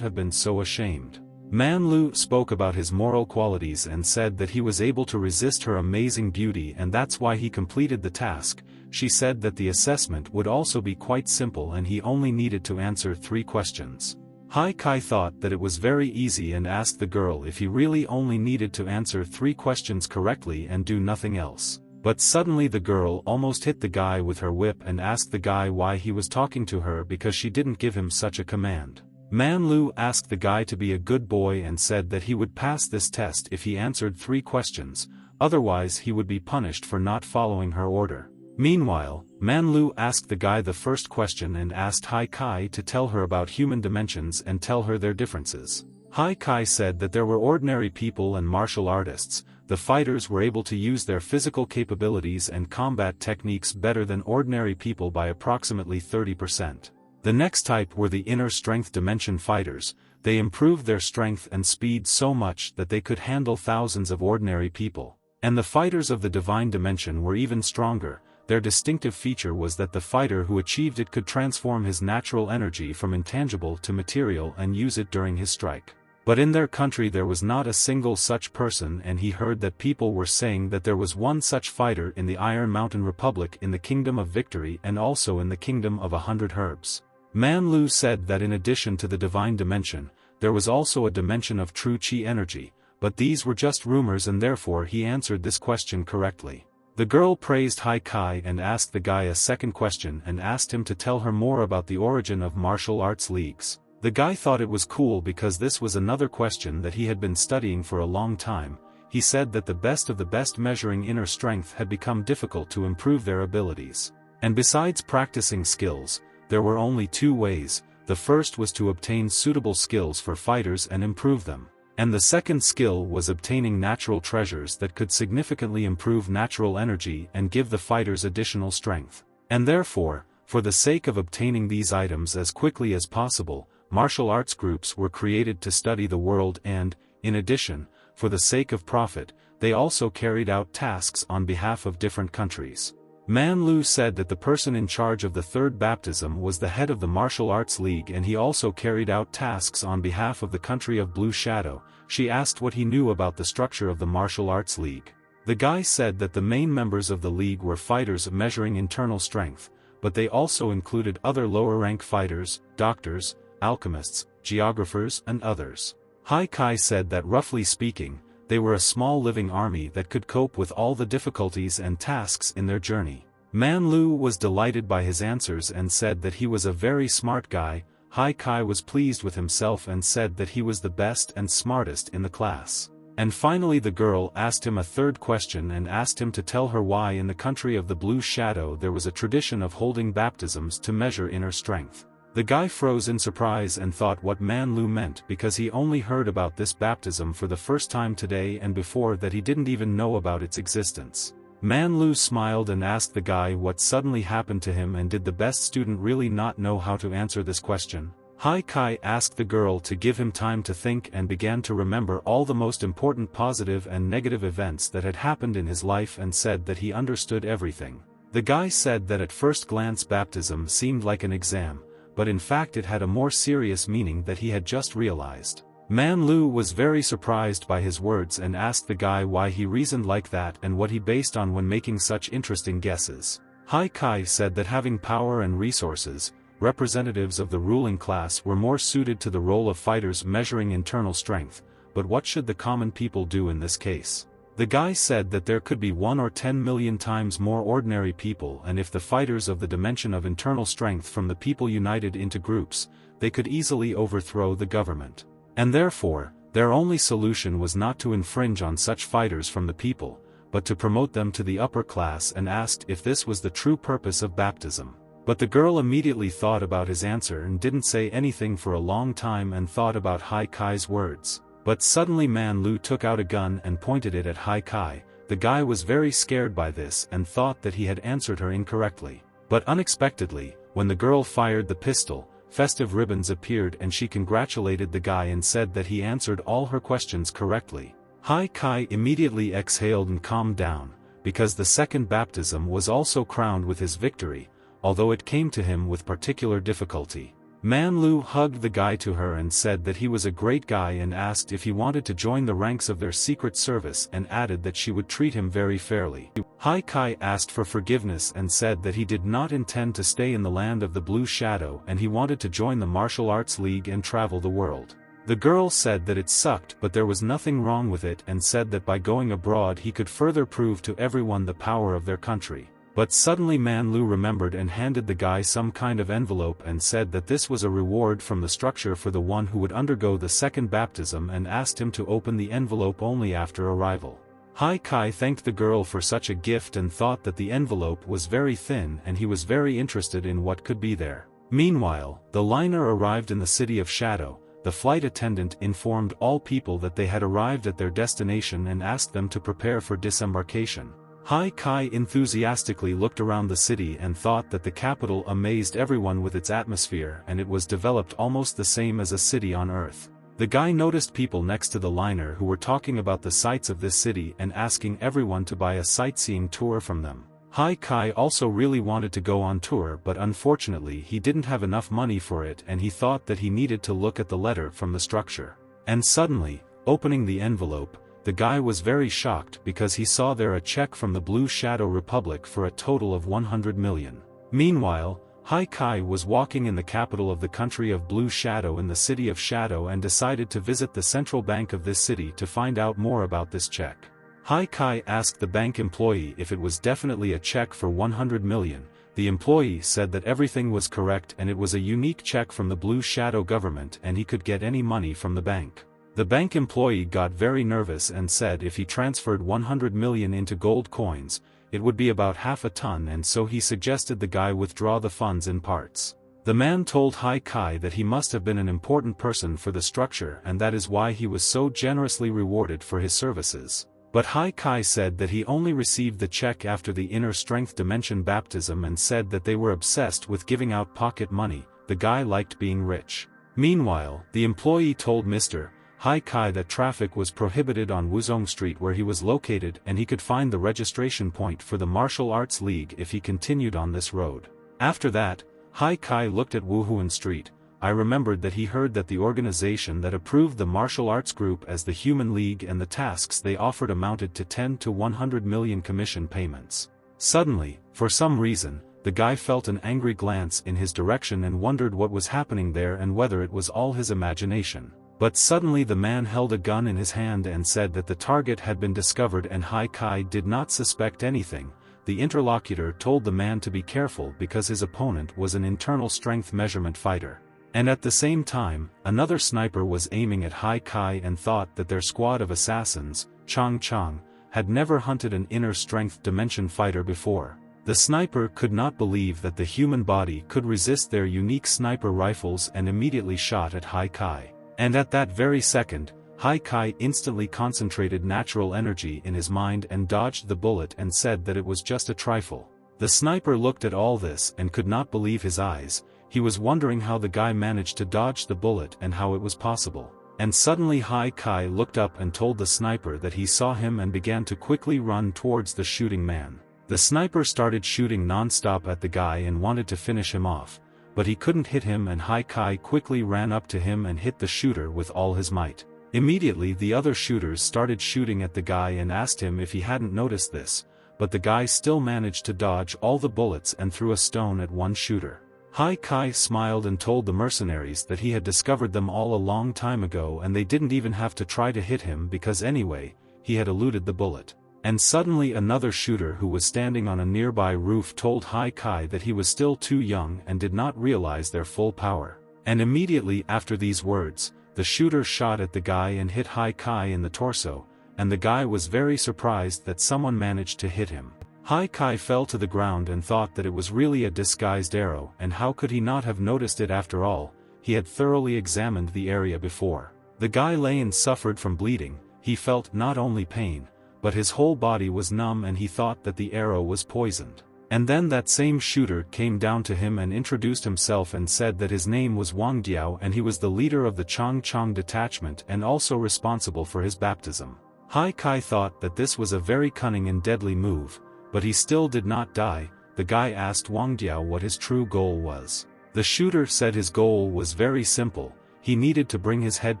have been so ashamed. Man Lu spoke about his moral qualities and said that he was able to resist her amazing beauty and that's why he completed the task. She said that the assessment would also be quite simple and he only needed to answer 3 questions. Hai Kai thought that it was very easy and asked the girl if he really only needed to answer 3 questions correctly and do nothing else. But suddenly the girl almost hit the guy with her whip and asked the guy why he was talking to her because she didn't give him such a command. Man Lu asked the guy to be a good boy and said that he would pass this test if he answered 3 questions, otherwise he would be punished for not following her order. Meanwhile, Man Lu asked the guy the first question and asked Hai Kai to tell her about human dimensions and tell her their differences. Hai Kai said that there were ordinary people and martial artists. The fighters were able to use their physical capabilities and combat techniques better than ordinary people by approximately 30%. The next type were the inner strength dimension fighters. They improved their strength and speed so much that they could handle thousands of ordinary people. And the fighters of the divine dimension were even stronger. Their distinctive feature was that the fighter who achieved it could transform his natural energy from intangible to material and use it during his strike. But in their country there was not a single such person, and he heard that people were saying that there was one such fighter in the Iron Mountain Republic, in the Kingdom of Victory, and also in the Kingdom of 100 Herbs. Manlu said that in addition to the divine dimension, there was also a dimension of true chi energy, but these were just rumors, and therefore he answered this question correctly. The girl praised Hai Kai and asked the guy a second question and asked him to tell her more about the origin of martial arts leagues. The guy thought it was cool because this was another question that he had been studying for a long time. He said that the best of the best measuring inner strength had become difficult to improve their abilities. And besides practicing skills, there were only two ways. The first was to obtain suitable skills for fighters and improve them. And the second skill was obtaining natural treasures that could significantly improve natural energy and give the fighters additional strength. And therefore, for the sake of obtaining these items as quickly as possible, martial arts groups were created to study the world and, in addition, for the sake of profit, they also carried out tasks on behalf of different countries. Manlu said that the person in charge of the third baptism was the head of the Martial Arts League, and he also carried out tasks on behalf of the country of Blue Shadow. She asked what he knew about the structure of the Martial Arts League. The guy said that the main members of the league were fighters measuring internal strength, but they also included other lower-rank fighters, doctors, alchemists, geographers, and others. Hai Kai said that roughly speaking, they were a small living army that could cope with all the difficulties and tasks in their journey. Manlu was delighted by his answers and said that he was a very smart guy. Hai Kai was pleased with himself and said that he was the best and smartest in the class. And finally the girl asked him a third question and asked him to tell her why in the country of the Blue Shadow there was a tradition of holding baptisms to measure inner strength. The guy froze in surprise and thought what Manlu meant, because he only heard about this baptism for the first time today, and before that he didn't even know about its existence. Manlu smiled and asked the guy what suddenly happened to him, and did the best student really not know how to answer this question? Hai Kai asked the girl to give him time to think and began to remember all the most important positive and negative events that had happened in his life and said that he understood everything. The guy said that at first glance baptism seemed like an exam, but in fact it had a more serious meaning that he had just realized. Manlu was very surprised by his words and asked the guy why he reasoned like that and what he based on when making such interesting guesses. Hai Kai said that having power and resources, representatives of the ruling class were more suited to the role of fighters measuring internal strength, but what should the common people do in this case? The guy said that there could be 1 or 10 million times more ordinary people, and if the fighters of the dimension of internal strength from the people united into groups, they could easily overthrow the government. And therefore, their only solution was not to infringe on such fighters from the people, but to promote them to the upper class, and asked if this was the true purpose of baptism. But the girl immediately thought about his answer and didn't say anything for a long time and thought about Hai Kai's words. But suddenly Manlu took out a gun and pointed it at Hai Kai. The guy was very scared by this and thought that he had answered her incorrectly. But unexpectedly, when the girl fired the pistol, festive ribbons appeared and she congratulated the guy and said that he answered all her questions correctly. Hai Kai immediately exhaled and calmed down, because the second baptism was also crowned with his victory, although it came to him with particular difficulty. Manlu hugged the guy to her and said that he was a great guy and asked if he wanted to join the ranks of their secret service and added that she would treat him very fairly. Hai Kai asked for forgiveness and said that he did not intend to stay in the land of the Blue Shadow and he wanted to join the Martial Arts League and travel the world. The girl said that it sucked, but there was nothing wrong with it, and said that by going abroad he could further prove to everyone the power of their country. But suddenly Manlu remembered and handed the guy some kind of envelope and said that this was a reward from the structure for the one who would undergo the second baptism, and asked him to open the envelope only after arrival. Hai Kai thanked the girl for such a gift and thought that the envelope was very thin, and he was very interested in what could be there. Meanwhile, the liner arrived in the city of Shadow. The flight attendant informed all people that they had arrived at their destination and asked them to prepare for disembarkation. Hai Kai enthusiastically looked around the city and thought that the capital amazed everyone with its atmosphere, and it was developed almost the same as a city on Earth. The guy noticed people next to the liner who were talking about the sights of this city and asking everyone to buy a sightseeing tour from them. Hai Kai also really wanted to go on tour, but unfortunately he didn't have enough money for it, and he thought that he needed to look at the letter from the structure. And suddenly, opening the envelope, the guy was very shocked because he saw there a check from the Blue Shadow Republic for a total of 100 million. Meanwhile, Hai Kai was walking in the capital of the country of Blue Shadow in the city of Shadow and decided to visit the central bank of this city to find out more about this check. Hai Kai asked the bank employee if it was definitely a check for 100 million. The employee said that everything was correct and it was a unique check from the Blue Shadow government and he could get any money from the bank. The bank employee got very nervous and said if he transferred 100 million into gold coins, it would be about half a ton, and so he suggested the guy withdraw the funds in parts. The man told Hai Kai that he must have been an important person for the structure and that is why he was so generously rewarded for his services. But Hai Kai said that he only received the check after the inner strength dimension baptism and said that they were obsessed with giving out pocket money. The guy liked being rich. Meanwhile, the employee told Mr. Hai Kai that traffic was prohibited on Wuzong Street where he was located and he could find the registration point for the Martial Arts League if he continued on this road. After that, Hai Kai looked at Wuhuan Street. I remembered that he heard that the organization that approved the martial arts group as the Human League and the tasks they offered amounted to 10 to 100 million commission payments. Suddenly, for some reason, the guy felt an angry glance in his direction and wondered what was happening there and whether it was all his imagination. But suddenly the man held a gun in his hand and said that the target had been discovered and Hai Kai did not suspect anything. The interlocutor told the man to be careful because his opponent was an internal strength measurement fighter. And at the same time, another sniper was aiming at Hai Kai and thought that their squad of assassins, Chang Chang, had never hunted an inner strength dimension fighter before. The sniper could not believe that the human body could resist their unique sniper rifles and immediately shot at Hai Kai. And at that very second, Hai Kai instantly concentrated natural energy in his mind and dodged the bullet and said that it was just a trifle. The sniper looked at all this and could not believe his eyes. He was wondering how the guy managed to dodge the bullet and how it was possible. And suddenly Hai Kai looked up and told the sniper that he saw him and began to quickly run towards the shooting man. The sniper started shooting non-stop at the guy and wanted to finish him off, but he couldn't hit him and Hai Kai quickly ran up to him and hit the shooter with all his might. Immediately the other shooters started shooting at the guy and asked him if he hadn't noticed this, but the guy still managed to dodge all the bullets and threw a stone at one shooter. Hai Kai smiled and told the mercenaries that he had discovered them all a long time ago and they didn't even have to try to hit him because anyway, he had eluded the bullet. And suddenly another shooter who was standing on a nearby roof told Hai Kai that he was still too young and did not realize their full power. And immediately after these words, the shooter shot at the guy and hit Hai Kai in the torso, and the guy was very surprised that someone managed to hit him. Hai Kai fell to the ground and thought that it was really a disguised arrow, and how could he not have noticed it after all? He had thoroughly examined the area before. The guy lay and suffered from bleeding. He felt not only pain, but his whole body was numb and he thought that the arrow was poisoned. And then that same shooter came down to him and introduced himself and said that his name was Wang Diao and he was the leader of the Chang Chang detachment and also responsible for his baptism. Hai Kai thought that this was a very cunning and deadly move, but he still did not die. The guy asked Wang Diao what his true goal was. The shooter said his goal was very simple. He needed to bring his head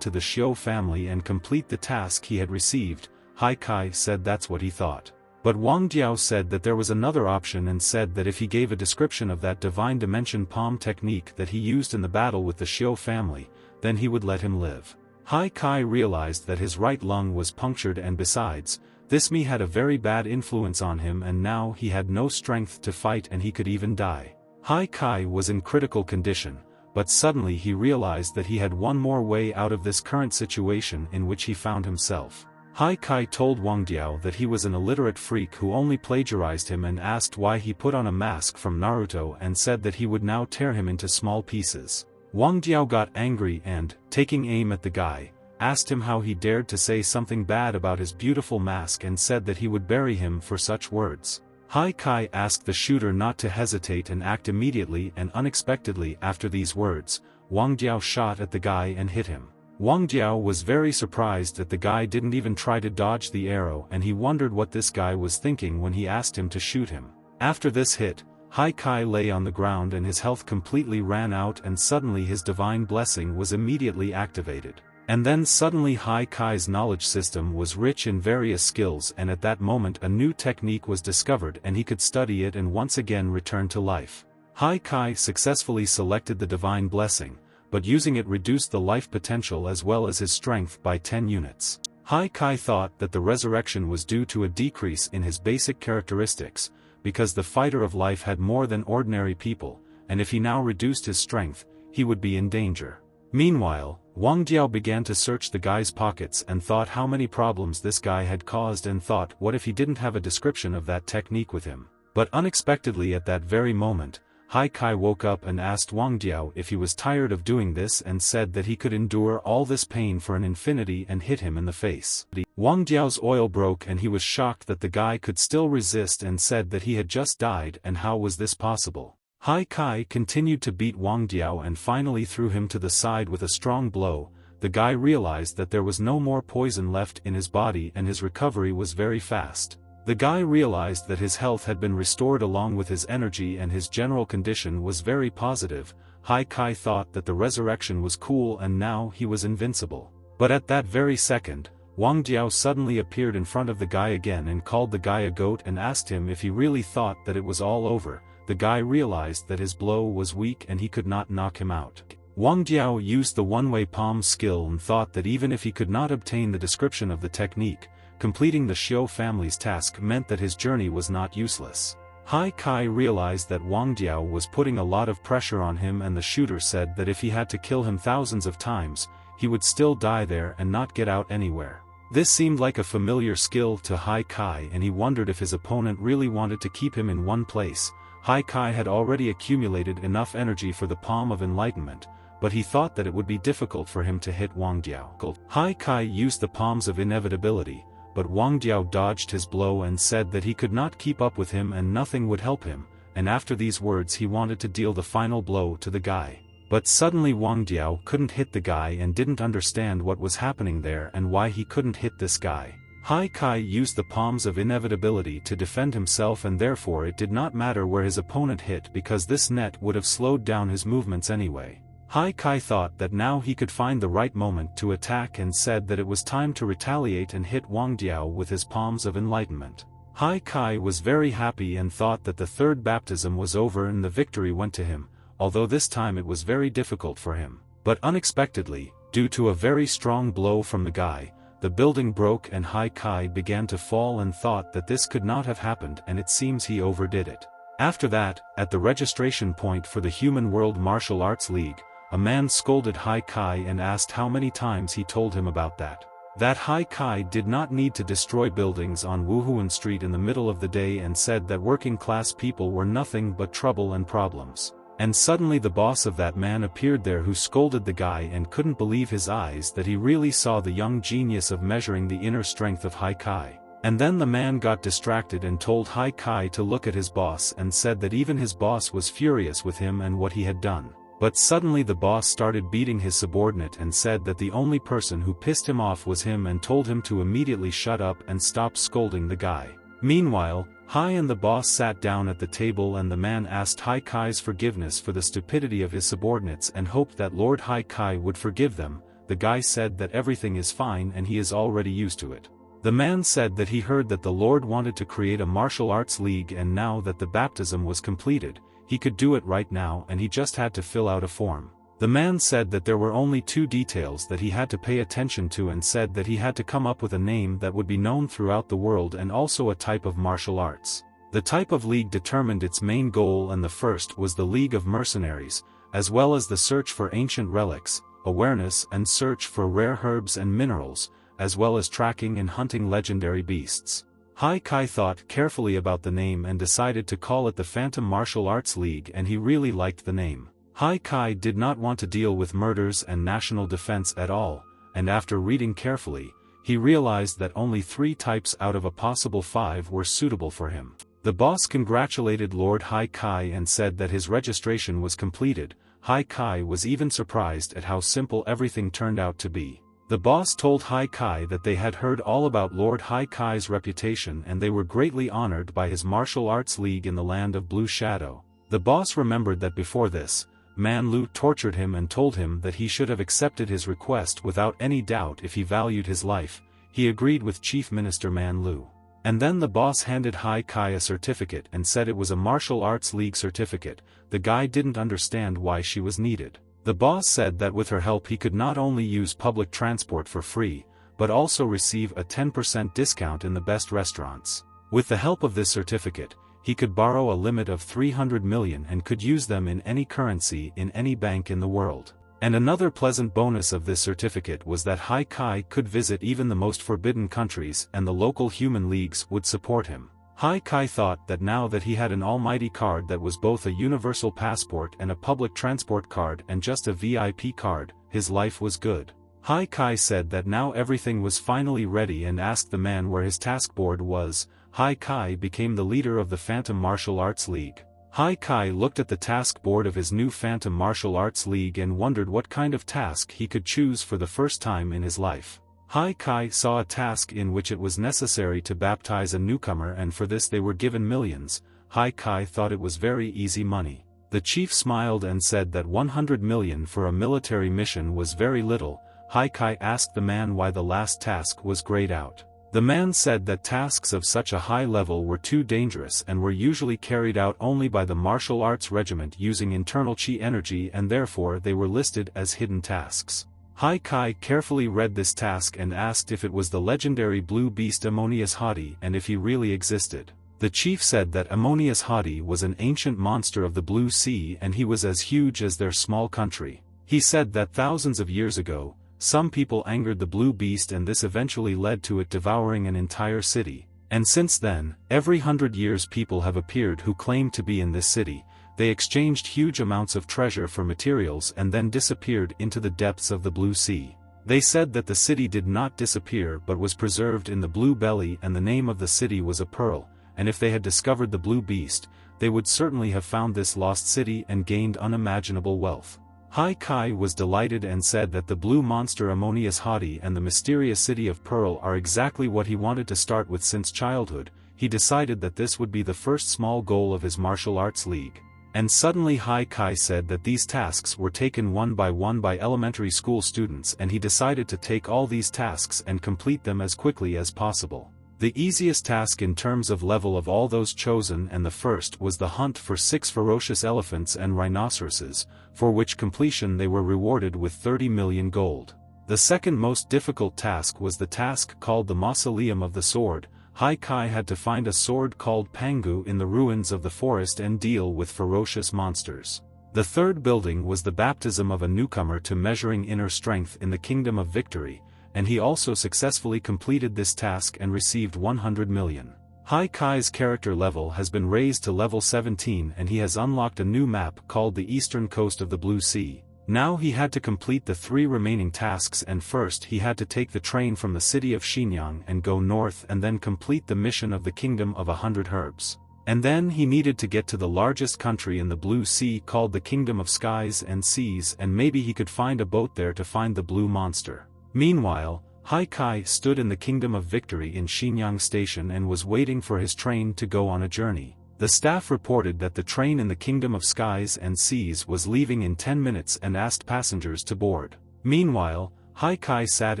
to the Xiu family and complete the task he had received. Hai Kai said that's what he thought. But Wang Diao said that there was another option and said that if he gave a description of that divine dimension palm technique that he used in the battle with the Xiu family, then he would let him live. Hai Kai realized that his right lung was punctured and besides, this me had a very bad influence on him and now he had no strength to fight and he could even die. Hai Kai was in critical condition, but suddenly he realized that he had one more way out of this current situation in which he found himself. Hai Kai told Wang Diao that he was an illiterate freak who only plagiarized him and asked why he put on a mask from Naruto and said that he would now tear him into small pieces. Wang Diao got angry and, taking aim at the guy, asked him how he dared to say something bad about his beautiful mask and said that he would bury him for such words. Hai Kai asked the shooter not to hesitate and act immediately and unexpectedly after these words, Wang Diao shot at the guy and hit him. Wang Diao was very surprised that the guy didn't even try to dodge the arrow and he wondered what this guy was thinking when he asked him to shoot him. After this hit, Hai Kai lay on the ground and his health completely ran out and suddenly his divine blessing was immediately activated. And then suddenly Hai Kai's knowledge system was rich in various skills, and at that moment a new technique was discovered and he could study it and once again return to life. Hai Kai successfully selected the divine blessing, but using it reduced the life potential as well as his strength by 10 units. Hai Kai thought that the resurrection was due to a decrease in his basic characteristics, because the fighter of life had more than ordinary people, and if he now reduced his strength, he would be in danger. Meanwhile, Wang Jiao began to search the guy's pockets and thought how many problems this guy had caused, and thought what if he didn't have a description of that technique with him. But unexpectedly at that very moment, Hai Kai woke up and asked Wang Jiao if he was tired of doing this and said that he could endure all this pain for an infinity and hit him in the face. Wang Jiao's oil broke and he was shocked that the guy could still resist and said that he had just died and how was this possible. Hai Kai continued to beat Wang Jiao and finally threw him to the side with a strong blow. The guy realized that there was no more poison left in his body and his recovery was very fast. The guy realized that his health had been restored along with his energy and his general condition was very positive. Hai Kai thought that the resurrection was cool and now he was invincible. But at that very second, Wang Jiao suddenly appeared in front of the guy again and called the guy a goat and asked him if he really thought that it was all over. The guy realized that his blow was weak and he could not knock him out. Wang Jiao used the one-way palm skill and thought that even if he could not obtain the description of the technique, completing the Xiu family's task meant that his journey was not useless. Hai Kai realized that Wang Jiao was putting a lot of pressure on him, and the shooter said that if he had to kill him thousands of times, he would still die there and not get out anywhere. This seemed like a familiar skill to Hai Kai and he wondered if his opponent really wanted to keep him in one place. Hai Kai had already accumulated enough energy for the Palm of Enlightenment, but he thought that it would be difficult for him to hit Wang Jiao. Hai Kai used the Palms of Inevitability, but Wang Jiao dodged his blow and said that he could not keep up with him and nothing would help him, and after these words he wanted to deal the final blow to the guy. But suddenly Wang Jiao couldn't hit the guy and didn't understand what was happening there and why he couldn't hit this guy. Hai Kai used the Palms of Inevitability to defend himself, and therefore it did not matter where his opponent hit because this net would have slowed down his movements anyway. Hai Kai thought that now he could find the right moment to attack and said that it was time to retaliate and hit Wang Jiao with his Palms of Enlightenment. Hai Kai was very happy and thought that the third baptism was over and the victory went to him, although this time it was very difficult for him. But unexpectedly, due to a very strong blow from the guy, the building broke and Hai Kai began to fall and thought that this could not have happened, and it seems he overdid it. After that, at the registration point for the Human World Martial Arts League, a man scolded Hai Kai and asked how many times he told him about that. That Hai Kai did not need to destroy buildings on Wuhuan Street in the middle of the day, and said that working class people were nothing but trouble and problems. And suddenly the boss of that man appeared there, who scolded the guy and couldn't believe his eyes that he really saw the young genius of measuring the inner strength of Hai Kai. And then the man got distracted and told Hai Kai to look at his boss and said that even his boss was furious with him and what he had done. But suddenly the boss started beating his subordinate and said that the only person who pissed him off was him and told him to immediately shut up and stop scolding the guy. Meanwhile, Hai and the boss sat down at the table and the man asked Hai Kai's forgiveness for the stupidity of his subordinates and hoped that Lord Hai Kai would forgive them. The guy said that everything is fine and he is already used to it. The man said that he heard that the Lord wanted to create a martial arts league, and now that the baptism was completed, he could do it right now and he just had to fill out a form. The man said that there were only two details that he had to pay attention to and said that he had to come up with a name that would be known throughout the world and also a type of martial arts. The type of league determined its main goal, and the first was the League of Mercenaries, as well as the search for ancient relics, awareness and search for rare herbs and minerals, as well as tracking and hunting legendary beasts. Hai Kai thought carefully about the name and decided to call it the Phantom Martial Arts League, and he really liked the name. Hai Kai did not want to deal with murders and national defense at all, and after reading carefully, he realized that only 3 types out of a possible 5 were suitable for him. The boss congratulated Lord Hai Kai and said that his registration was completed. Hai Kai was even surprised at how simple everything turned out to be. The boss told Hai Kai that they had heard all about Lord Hai Kai's reputation and they were greatly honored by his martial arts league in the land of Blue Shadow. The boss remembered that before this, Manlu tortured him and told him that he should have accepted his request without any doubt if he valued his life. He agreed with Chief Minister Manlu. And then the boss handed Hai Kai a certificate and said it was a martial arts league certificate. The guy didn't understand why she was needed. The boss said that with her help he could not only use public transport for free, but also receive a 10% discount in the best restaurants. With the help of this certificate, he could borrow a limit of 300 million and could use them in any currency in any bank in the world. And another pleasant bonus of this certificate was that Hai Kai could visit even the most forbidden countries and the local human leagues would support him. Hai Kai thought that now that he had an almighty card that was both a universal passport and a public transport card and just a VIP card, his life was good. Hai Kai said that now everything was finally ready and asked the man where his task board was. Hai Kai became the leader of the Phantom Martial Arts League. Hai Kai looked at the task board of his new Phantom Martial Arts League and wondered what kind of task he could choose for the first time in his life. Hai Kai saw a task in which it was necessary to baptize a newcomer, and for this they were given millions. Hai Kai thought it was very easy money. The chief smiled and said that 100 million for a military mission was very little. Hai Kai asked the man why the last task was grayed out. The man said that tasks of such a high level were too dangerous and were usually carried out only by the martial arts regiment using internal chi energy, and therefore they were listed as hidden tasks. Hai Kai carefully read this task and asked if it was the legendary blue beast Ammonius Hadi and if he really existed. The chief said that Ammonius Hadi was an ancient monster of the Blue Sea and he was as huge as their small country. He said that thousands of years ago, some people angered the blue beast and this eventually led to it devouring an entire city. And since then, every 100 years people have appeared who claimed to be in this city. They exchanged huge amounts of treasure for materials and then disappeared into the depths of the Blue Sea. They said that the city did not disappear but was preserved in the blue belly, and the name of the city was a pearl, and if they had discovered the blue beast, they would certainly have found this lost city and gained unimaginable wealth. Hai Kai was delighted and said that the blue monster Ammonius Hadi and the mysterious city of Pearl are exactly what he wanted to start with since childhood. He decided that this would be the first small goal of his martial arts league. And suddenly Hai Kai said that these tasks were taken one by elementary school students, and he decided to take all these tasks and complete them as quickly as possible. The easiest task in terms of level of all those chosen and the first was the hunt for 6 ferocious elephants and rhinoceroses, for which completion they were rewarded with 30 million gold. The second most difficult task was the task called the Mausoleum of the Sword. Hai Kai had to find a sword called Pangu in the ruins of the forest and deal with ferocious monsters. The third building was the baptism of a newcomer to measuring inner strength in the Kingdom of Victory, and he also successfully completed this task and received 100 million. Hai Kai's character level has been raised to level 17 and he has unlocked a new map called the Eastern Coast of the Blue Sea. Now he had to complete the 3 remaining tasks, and first he had to take the train from the city of Shenyang and go north and then complete the mission of the Kingdom of 100 Herbs. And then he needed to get to the largest country in the Blue Sea called the Kingdom of Skies and Seas, and maybe he could find a boat there to find the blue monster. Meanwhile, Hai Kai stood in the Kingdom of Victory in Shenyang Station and was waiting for his train to go on a journey. The staff reported that the train in the Kingdom of Skies and Seas was leaving in 10 minutes and asked passengers to board. Meanwhile, Hai Kai sat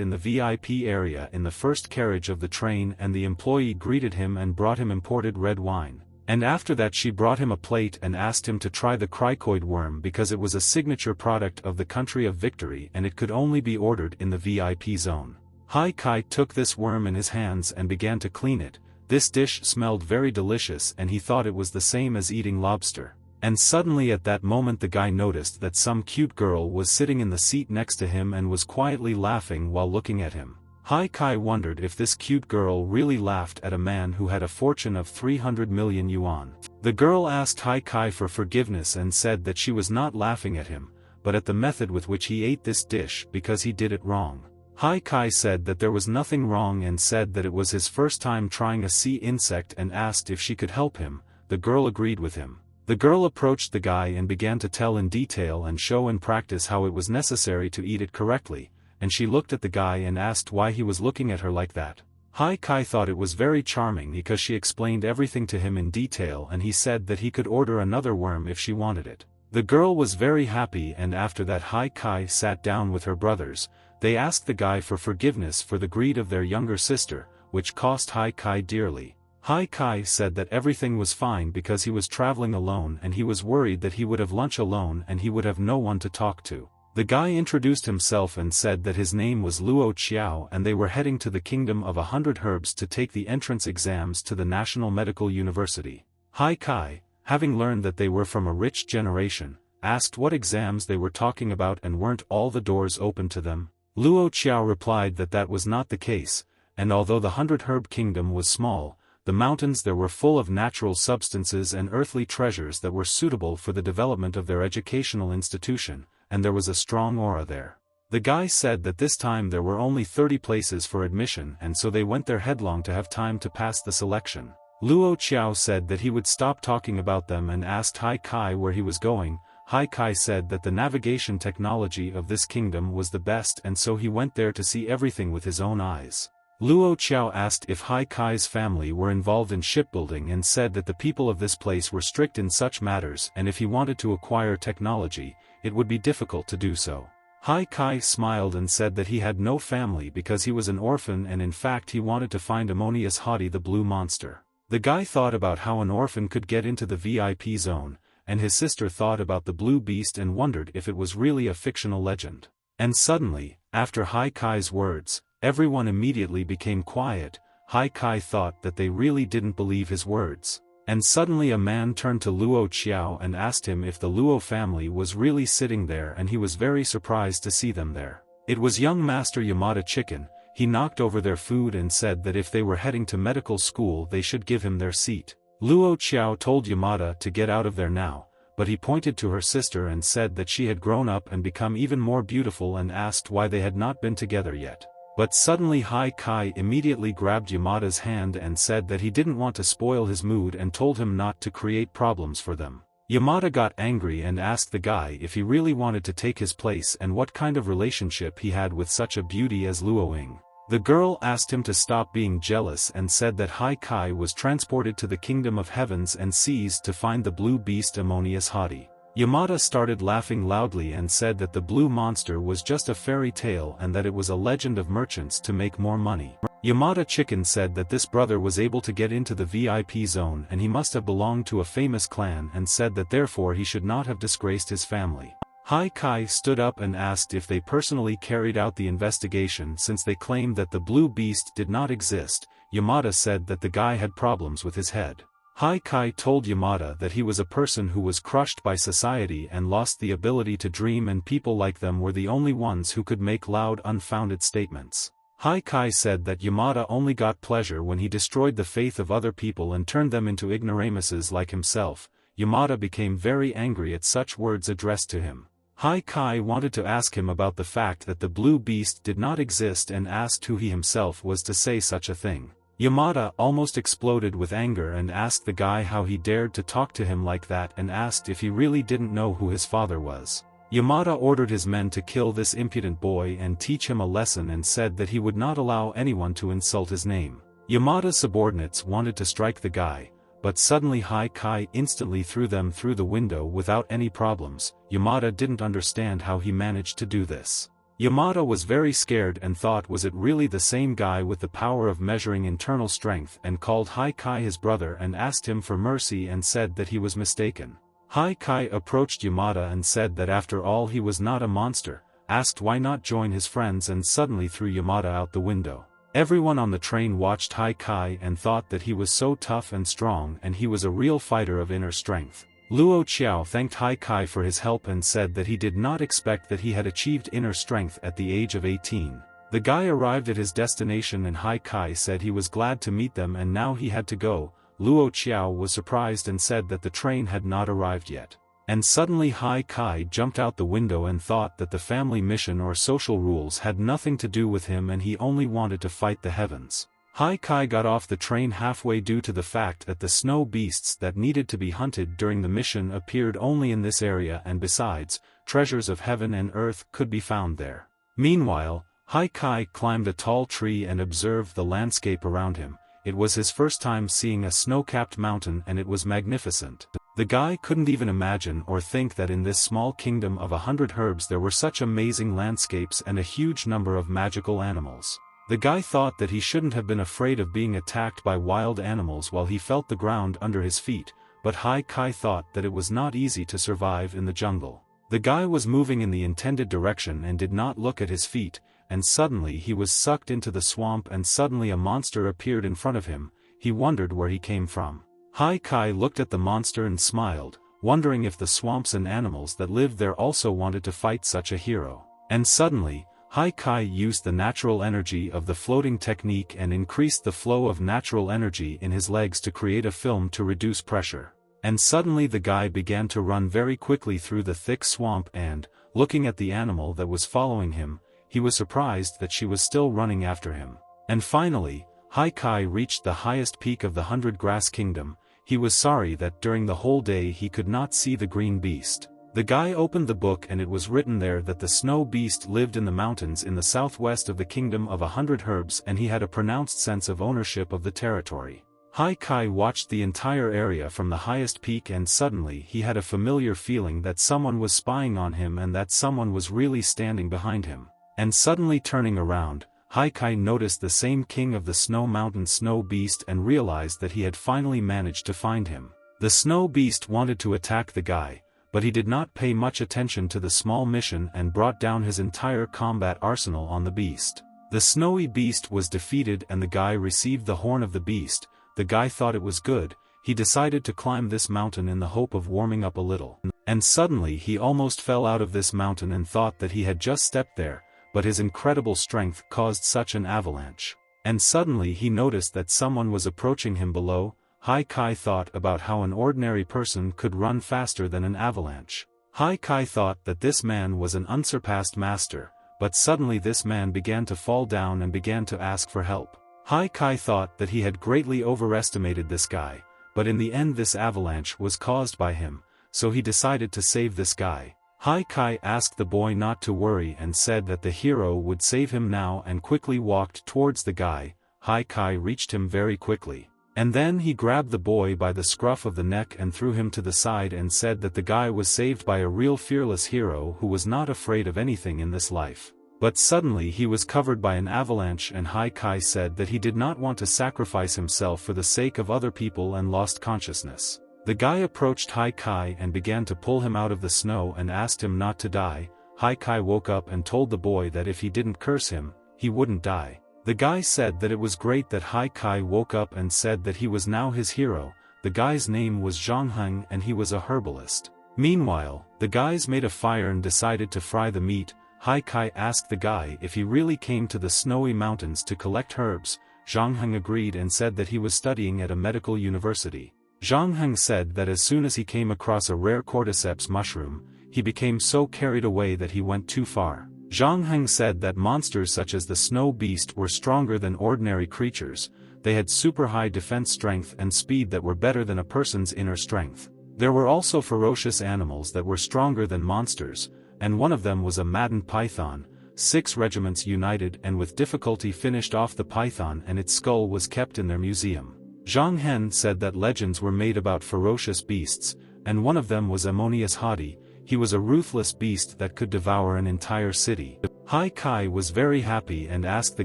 in the VIP area in the first carriage of the train, and the employee greeted him and brought him imported red wine. And after that she brought him a plate and asked him to try the cricoid worm because it was a signature product of the country of Victory and it could only be ordered in the VIP zone. Hai Kai took this worm in his hands and began to clean it. This dish smelled very delicious and he thought it was the same as eating lobster. And suddenly at that moment the guy noticed that some cute girl was sitting in the seat next to him and was quietly laughing while looking at him. Hai Kai wondered if this cute girl really laughed at a man who had a fortune of 300 million yuan. The girl asked Hai Kai for forgiveness and said that she was not laughing at him, but at the method with which he ate this dish because he did it wrong. Hai Kai said that there was nothing wrong and said that it was his first time trying a sea insect and asked if she could help him. The girl agreed with him. The girl approached the guy and began to tell in detail and show in practice how it was necessary to eat it correctly, and she looked at the guy and asked why he was looking at her like that. Hai Kai thought it was very charming because she explained everything to him in detail, and he said that he could order another worm if she wanted it. The girl was very happy, and after that Hai Kai sat down with her brothers. They asked the guy for forgiveness for the greed of their younger sister, which cost Hai Kai dearly. Hai Kai said that everything was fine because he was traveling alone and he was worried that he would have lunch alone and he would have no one to talk to. The guy introduced himself and said that his name was Luo Qiao and they were heading to the Kingdom of 100 Herbs to take the entrance exams to the National Medical University. Hai Kai, having learned that they were from a rich generation, asked what exams they were talking about and weren't all the doors open to them. Luo Qiao replied that that was not the case, and although the 100 Herb Kingdom was small, the mountains there were full of natural substances and earthly treasures that were suitable for the development of their educational institution, and there was a strong aura there. The guy said that this time there were only 30 places for admission and so they went there headlong to have time to pass the selection. Luo Qiao said that he would stop talking about them and asked Hai Kai where he was going. Hai Kai said that the navigation technology of this kingdom was the best and so he went there to see everything with his own eyes. Luo Qiao asked if Hai Kai's family were involved in shipbuilding and said that the people of this place were strict in such matters and if he wanted to acquire technology, it would be difficult to do so. Hai Kai smiled and said that he had no family because he was an orphan and in fact he wanted to find Ammonius Hadi the blue monster. The guy thought about how an orphan could get into the VIP zone, and his sister thought about the blue beast and wondered if it was really a fictional legend. And suddenly, after Hai Kai's words, everyone immediately became quiet. Hai Kai thought that they really didn't believe his words. And suddenly a man turned to Luo Qiao and asked him if the Luo family was really sitting there and he was very surprised to see them there. It was young Master Yamada Chicken. He knocked over their food and said that if they were heading to medical school they should give him their seat. Luo Qiao told Yamada to get out of there now, but he pointed to her sister and said that she had grown up and become even more beautiful and asked why they had not been together yet. But suddenly Hai Kai immediately grabbed Yamada's hand and said that he didn't want to spoil his mood and told him not to create problems for them. Yamada got angry and asked the guy if he really wanted to take his place and what kind of relationship he had with such a beauty as Luo Ying. The girl asked him to stop being jealous and said that Hai Kai was transported to the kingdom of heavens and seas to find the blue beast Ammonius Hadi. Yamada started laughing loudly and said that the blue monster was just a fairy tale and that it was a legend of merchants to make more money. Yamada Chicken said that this brother was able to get into the VIP zone and he must have belonged to a famous clan and said that therefore he should not have disgraced his family. Hai Kai stood up and asked if they personally carried out the investigation since they claimed that the blue beast did not exist. Yamada said that the guy had problems with his head. Hai Kai told Yamada that he was a person who was crushed by society and lost the ability to dream and people like them were the only ones who could make loud unfounded statements. Hai Kai said that Yamada only got pleasure when he destroyed the faith of other people and turned them into ignoramuses like himself. Yamada became very angry at such words addressed to him. Hai Kai wanted to ask him about the fact that the blue beast did not exist and asked who he himself was to say such a thing. Yamada almost exploded with anger and asked the guy how he dared to talk to him like that and asked if he really didn't know who his father was. Yamada ordered his men to kill this impudent boy and teach him a lesson and said that he would not allow anyone to insult his name. Yamada's subordinates wanted to strike the guy, but suddenly Hai Kai instantly threw them through the window without any problems. Yamada didn't understand how he managed to do this. Yamada was very scared and thought was it really the same guy with the power of measuring internal strength and called Hai Kai his brother and asked him for mercy and said that he was mistaken. Hai Kai approached Yamada and said that after all he was not a monster, asked why not join his friends and suddenly threw Yamada out the window. Everyone on the train watched Hai Kai and thought that he was so tough and strong and he was a real fighter of inner strength. Luo Qiao thanked Hai Kai for his help and said that he did not expect that he had achieved inner strength at the age of 18. The guy arrived at his destination and Hai Kai said he was glad to meet them and now he had to go. Luo Qiao was surprised and said that the train had not arrived yet. And suddenly Hai Kai jumped out the window and thought that the family mission or social rules had nothing to do with him and he only wanted to fight the heavens. Hai Kai got off the train halfway due to the fact that the snow beasts that needed to be hunted during the mission appeared only in this area and besides, treasures of heaven and earth could be found there. Meanwhile, Hai Kai climbed a tall tree and observed the landscape around him. It was his first time seeing a snow-capped mountain and it was magnificent. The guy couldn't even imagine or think that in this small kingdom of 100 herbs there were such amazing landscapes and a huge number of magical animals. The guy thought that he shouldn't have been afraid of being attacked by wild animals while he felt the ground under his feet, but Hai Kai thought that it was not easy to survive in the jungle. The guy was moving in the intended direction and did not look at his feet, and suddenly he was sucked into the swamp and suddenly a monster appeared in front of him. He wondered where he came from. Hai Kai looked at the monster and smiled, wondering if the swamps and animals that lived there also wanted to fight such a hero. And suddenly, Hai Kai used the natural energy of the floating technique and increased the flow of natural energy in his legs to create a film to reduce pressure. And suddenly the guy began to run very quickly through the thick swamp and, looking at the animal that was following him, he was surprised that she was still running after him. And finally, Hai Kai reached the highest peak of the 100 Grass Kingdom. He was sorry that during the whole day he could not see the green beast. The guy opened the book and it was written there that the snow beast lived in the mountains in the southwest of the kingdom of 100 herbs and he had a pronounced sense of ownership of the territory. Hai Kai watched the entire area from the highest peak and suddenly he had a familiar feeling that someone was spying on him and that someone was really standing behind him. And suddenly turning around, Hai Kai noticed the same king of the snow mountain snow beast and realized that he had finally managed to find him. The snow beast wanted to attack the guy, but he did not pay much attention to the small mission and brought down his entire combat arsenal on the beast. The snowy beast was defeated and the guy received the horn of the beast. The guy thought it was good. He decided to climb this mountain in the hope of warming up a little. And suddenly he almost fell out of this mountain and thought that he had just stepped there, but his incredible strength caused such an avalanche. And suddenly he noticed that someone was approaching him below. Hai Kai thought about how an ordinary person could run faster than an avalanche. Hai Kai thought that this man was an unsurpassed master, but suddenly this man began to fall down and began to ask for help. Hai Kai thought that he had greatly overestimated this guy, but in the end this avalanche was caused by him, so he decided to save this guy. Hai Kai asked the boy not to worry and said that the hero would save him now and quickly walked towards the guy. Hai Kai reached him very quickly. And then he grabbed the boy by the scruff of the neck and threw him to the side and said that the guy was saved by a real fearless hero who was not afraid of anything in this life. But suddenly he was covered by an avalanche and Hai Kai said that he did not want to sacrifice himself for the sake of other people and lost consciousness. The guy approached Hai Kai and began to pull him out of the snow and asked him not to die. Hai Kai woke up and told the boy that if he didn't curse him, he wouldn't die. The guy said that it was great that Hai Kai woke up and said that he was now his hero. The guy's name was Zhang Heng and he was a herbalist. Meanwhile, the guys made a fire and decided to fry the meat. Hai Kai asked the guy if he really came to the snowy mountains to collect herbs. Zhang Heng agreed and said that he was studying at a medical university. Zhang Heng said that as soon as he came across a rare cordyceps mushroom, he became so carried away that he went too far. Zhang Heng said that monsters such as the snow beast were stronger than ordinary creatures. They had super high defense strength and speed that were better than a person's inner strength. There were also ferocious animals that were stronger than monsters, and one of them was a maddened python. 6 regiments united and with difficulty finished off the python and its skull was kept in their museum. Zhang Hen said that legends were made about ferocious beasts, and one of them was Ammonius Hadi. He was a ruthless beast that could devour an entire city. Hai Kai was very happy and asked the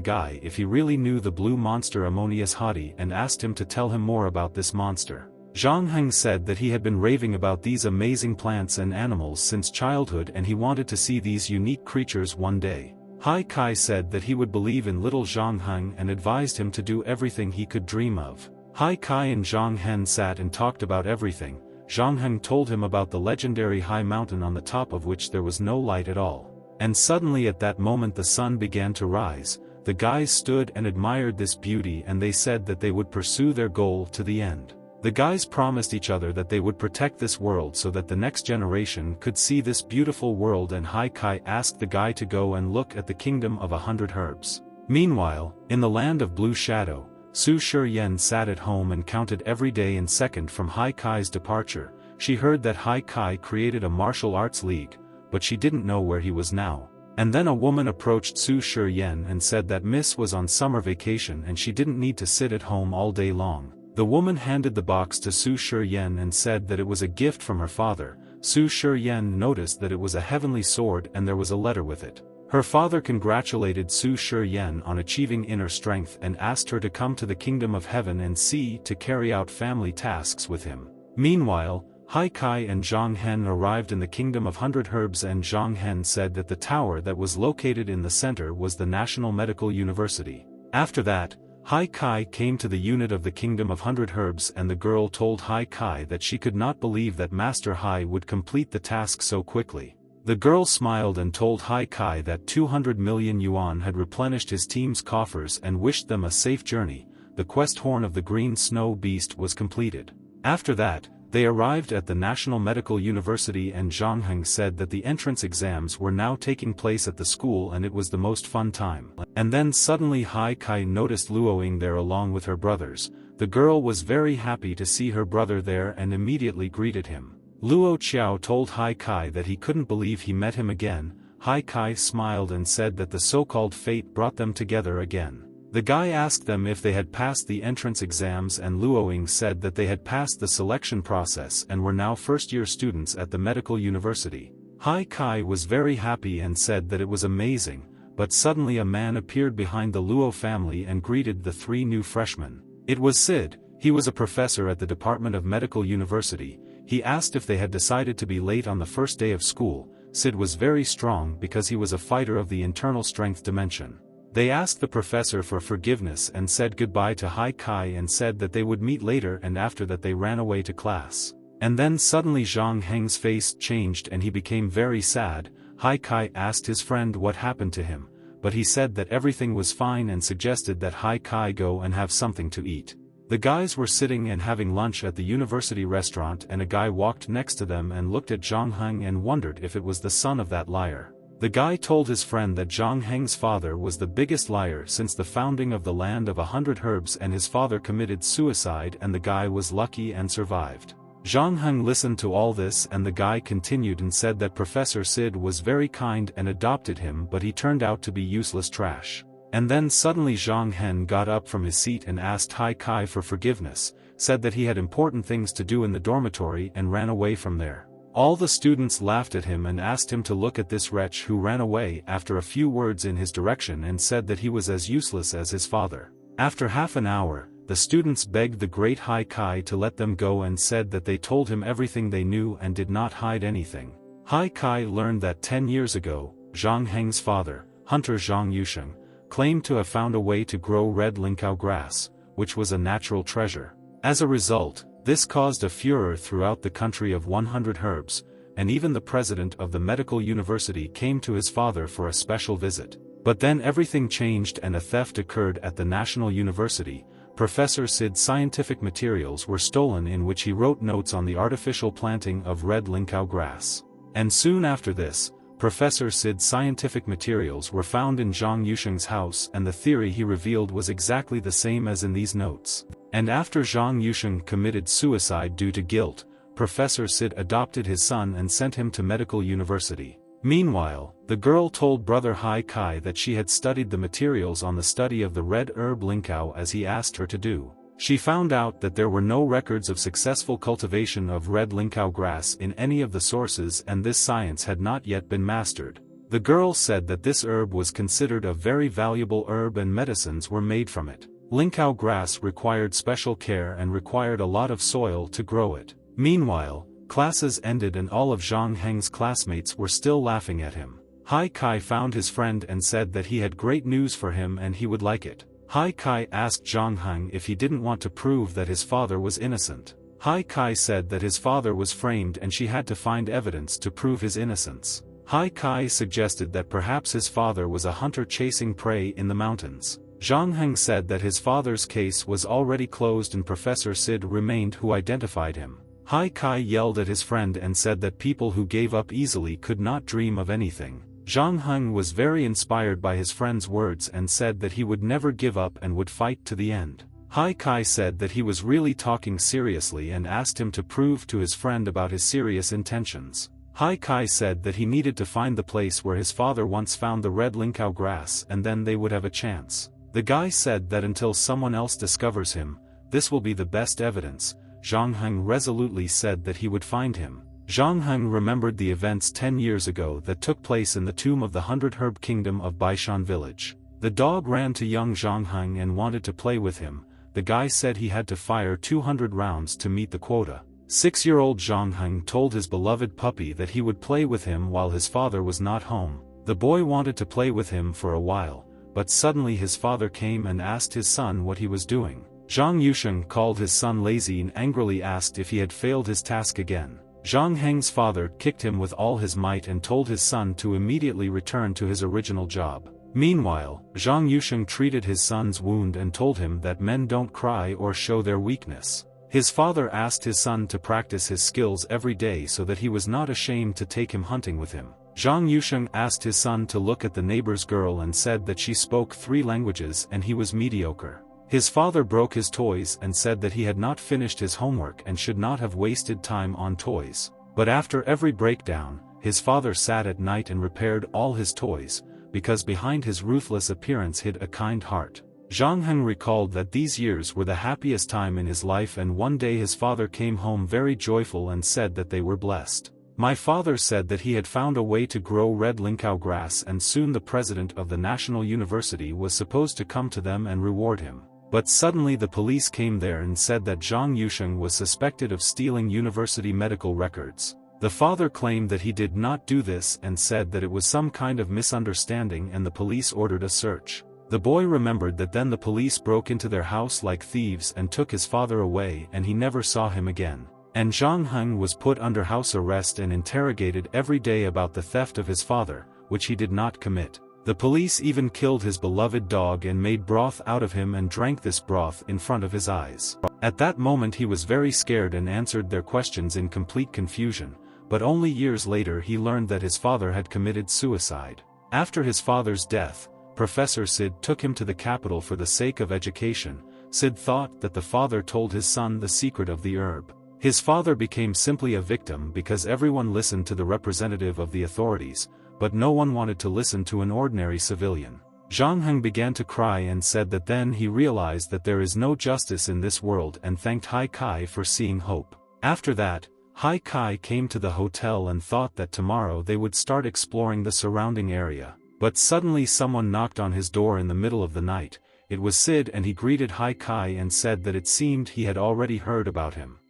guy if he really knew the blue monster Ammonius Hadi and asked him to tell him more about this monster. Zhang Heng said that he had been raving about these amazing plants and animals since childhood and he wanted to see these unique creatures one day. Hai Kai said that he would believe in little Zhang Heng and advised him to do everything he could dream of. Hai Kai and Zhang Hen sat and talked about everything. Zhang Heng told him about the legendary high mountain on the top of which there was no light at all. And suddenly at that moment the sun began to rise. The guys stood and admired this beauty and they said that they would pursue their goal to the end. The guys promised each other that they would protect this world so that the next generation could see this beautiful world and Hai Kai asked the guy to go and look at the kingdom of 100 herbs. Meanwhile, in the land of Blue Shadow, Su Shiyen sat at home and counted every day and second from Hai Kai's departure. She heard that Hai Kai created a martial arts league, but she didn't know where he was now. And then a woman approached Su Shiyen and said that Miss was on summer vacation and she didn't need to sit at home all day long. The woman handed the box to Su Shiyen and said that it was a gift from her father. Su Shiyen noticed that it was a heavenly sword and there was a letter with it. Her father congratulated Su Shiyen on achieving inner strength and asked her to come to the kingdom of heaven and see to carry out family tasks with him. Meanwhile, Hai Kai and Zhang Hen arrived in the Kingdom of 100 Herbs, and Zhang Hen said that the tower that was located in the center was the National Medical University. After that, Hai Kai came to the unit of the Kingdom of 100 Herbs, and the girl told Hai Kai that she could not believe that Master Hai would complete the task so quickly. The girl smiled and told Hai Kai that 200 million yuan had replenished his team's coffers and wished them a safe journey. The quest horn of the green snow beast was completed. After that, they arrived at the National Medical University, and Zhang Heng said that the entrance exams were now taking place at the school and it was the most fun time. And then suddenly Hai Kai noticed Luoying there along with her brothers. The girl was very happy to see her brother there and immediately greeted him. Luo Qiao told Hai Kai that he couldn't believe he met him again. Hai Kai smiled and said that the so-called fate brought them together again. The guy asked them if they had passed the entrance exams, and Luoying said that they had passed the selection process and were now first-year students at the medical university. Hai Kai was very happy and said that it was amazing, but suddenly a man appeared behind the Luo family and greeted the three new freshmen. It was Sid. He was a professor at the Department of Medical University. He asked if they had decided to be late on the first day of school. Sid was very strong because he was a fighter of the internal strength dimension. They asked the professor for forgiveness and said goodbye to Hai Kai and said that they would meet later, and after that they ran away to class. And then suddenly Zhang Heng's face changed and he became very sad. Hai Kai asked his friend what happened to him, but he said that everything was fine and suggested that Hai Kai go and have something to eat. The guys were sitting and having lunch at the university restaurant, and a guy walked next to them and looked at Zhang Heng and wondered if it was the son of that liar. The guy told his friend that Zhang Heng's father was the biggest liar since the founding of the land of 100 Herbs, and his father committed suicide and the guy was lucky and survived. Zhang Heng listened to all this, and the guy continued and said that Professor Sid was very kind and adopted him, but he turned out to be useless trash. And then suddenly Zhang Hen got up from his seat and asked Hai Kai for forgiveness, said that he had important things to do in the dormitory and ran away from there. All the students laughed at him and asked him to look at this wretch who ran away after a few words in his direction and said that he was as useless as his father. After half an hour, the students begged the great Hai Kai to let them go and said that they told him everything they knew and did not hide anything. Hai Kai learned that 10 years ago, Zhang Heng's father, Hunter Zhang Yusheng, claimed to have found a way to grow red linkao grass, which was a natural treasure. As a result, this caused a furor throughout the country of 100 Herbs, and even the president of the medical university came to his father for a special visit. But then everything changed and a theft occurred at the National University. Professor Sid's scientific materials were stolen, in which he wrote notes on the artificial planting of red linkao grass. And soon after this, Professor Sid's scientific materials were found in Zhang Yusheng's house, and the theory he revealed was exactly the same as in these notes. And after Zhang Yusheng committed suicide due to guilt, Professor Sid adopted his son and sent him to medical university. Meanwhile, the girl told brother Hai Kai that she had studied the materials on the study of the red herb linkao as he asked her to do. She found out that there were no records of successful cultivation of red linkao grass in any of the sources, and this science had not yet been mastered. The girl said that this herb was considered a very valuable herb and medicines were made from it. Linkao grass required special care and required a lot of soil to grow it. Meanwhile, classes ended and all of Zhang Heng's classmates were still laughing at him. Hai Kai found his friend and said that he had great news for him and he would like it. Hai Kai asked Zhang Heng if he didn't want to prove that his father was innocent. Hai Kai said that his father was framed and she had to find evidence to prove his innocence. Hai Kai suggested that perhaps his father was a hunter chasing prey in the mountains. Zhang Heng said that his father's case was already closed and Professor Sid remained who identified him. Hai Kai yelled at his friend and said that people who gave up easily could not dream of anything. Zhang Heng was very inspired by his friend's words and said that he would never give up and would fight to the end. Hai Kai said that he was really talking seriously and asked him to prove to his friend about his serious intentions. Hai Kai said that he needed to find the place where his father once found the red linkao grass and then they would have a chance. The guy said that until someone else discovers him, this will be the best evidence. Zhang Heng resolutely said that he would find him. Zhang Heng remembered the events 10 years ago that took place in the tomb of the 100 Herb Kingdom of Baishan village. The dog ran to young Zhang Heng and wanted to play with him. The guy said he had to fire 200 rounds to meet the quota. 6-year-old Zhang Heng told his beloved puppy that he would play with him while his father was not home. The boy wanted to play with him for a while, but suddenly his father came and asked his son what he was doing. Zhang Yusheng called his son lazy and angrily asked if he had failed his task again. Zhang Heng's father kicked him with all his might and told his son to immediately return to his original job. Meanwhile, Zhang Yusheng treated his son's wound and told him that men don't cry or show their weakness. His father asked his son to practice his skills every day so that he was not ashamed to take him hunting with him. Zhang Yusheng asked his son to look at the neighbor's girl and said that she spoke 3 languages and he was mediocre. His father broke his toys and said that he had not finished his homework and should not have wasted time on toys. But after every breakdown, his father sat at night and repaired all his toys, because behind his ruthless appearance hid a kind heart. Zhang Heng recalled that these years were the happiest time in his life, and one day his father came home very joyful and said that they were blessed. My father said that he had found a way to grow red linkao grass, and soon the president of the National University was supposed to come to them and reward him. But suddenly the police came there and said that Zhang Yusheng was suspected of stealing university medical records. The father claimed that he did not do this and said that it was some kind of misunderstanding, and the police ordered a search. The boy remembered that then the police broke into their house like thieves and took his father away, and he never saw him again. And Zhang Heng was put under house arrest and interrogated every day about the theft of his father, which he did not commit. The police even killed his beloved dog and made broth out of him and drank this broth in front of his eyes. At that moment he was very scared and answered their questions in complete confusion, but only years later he learned that his father had committed suicide. After his father's death, Professor Sid took him to the capital for the sake of education. Sid thought that the father told his son the secret of the herb. His father became simply a victim because everyone listened to the representative of the authorities, but no one wanted to listen to an ordinary civilian. Zhang Heng began to cry and said that then he realized that there is no justice in this world, and thanked Hai Kai for seeing hope. After that, Hai Kai came to the hotel and thought that tomorrow they would start exploring the surrounding area. But suddenly someone knocked on his door in the middle of the night. It was Sid, and he greeted Hai Kai and said that it seemed he had already heard about him.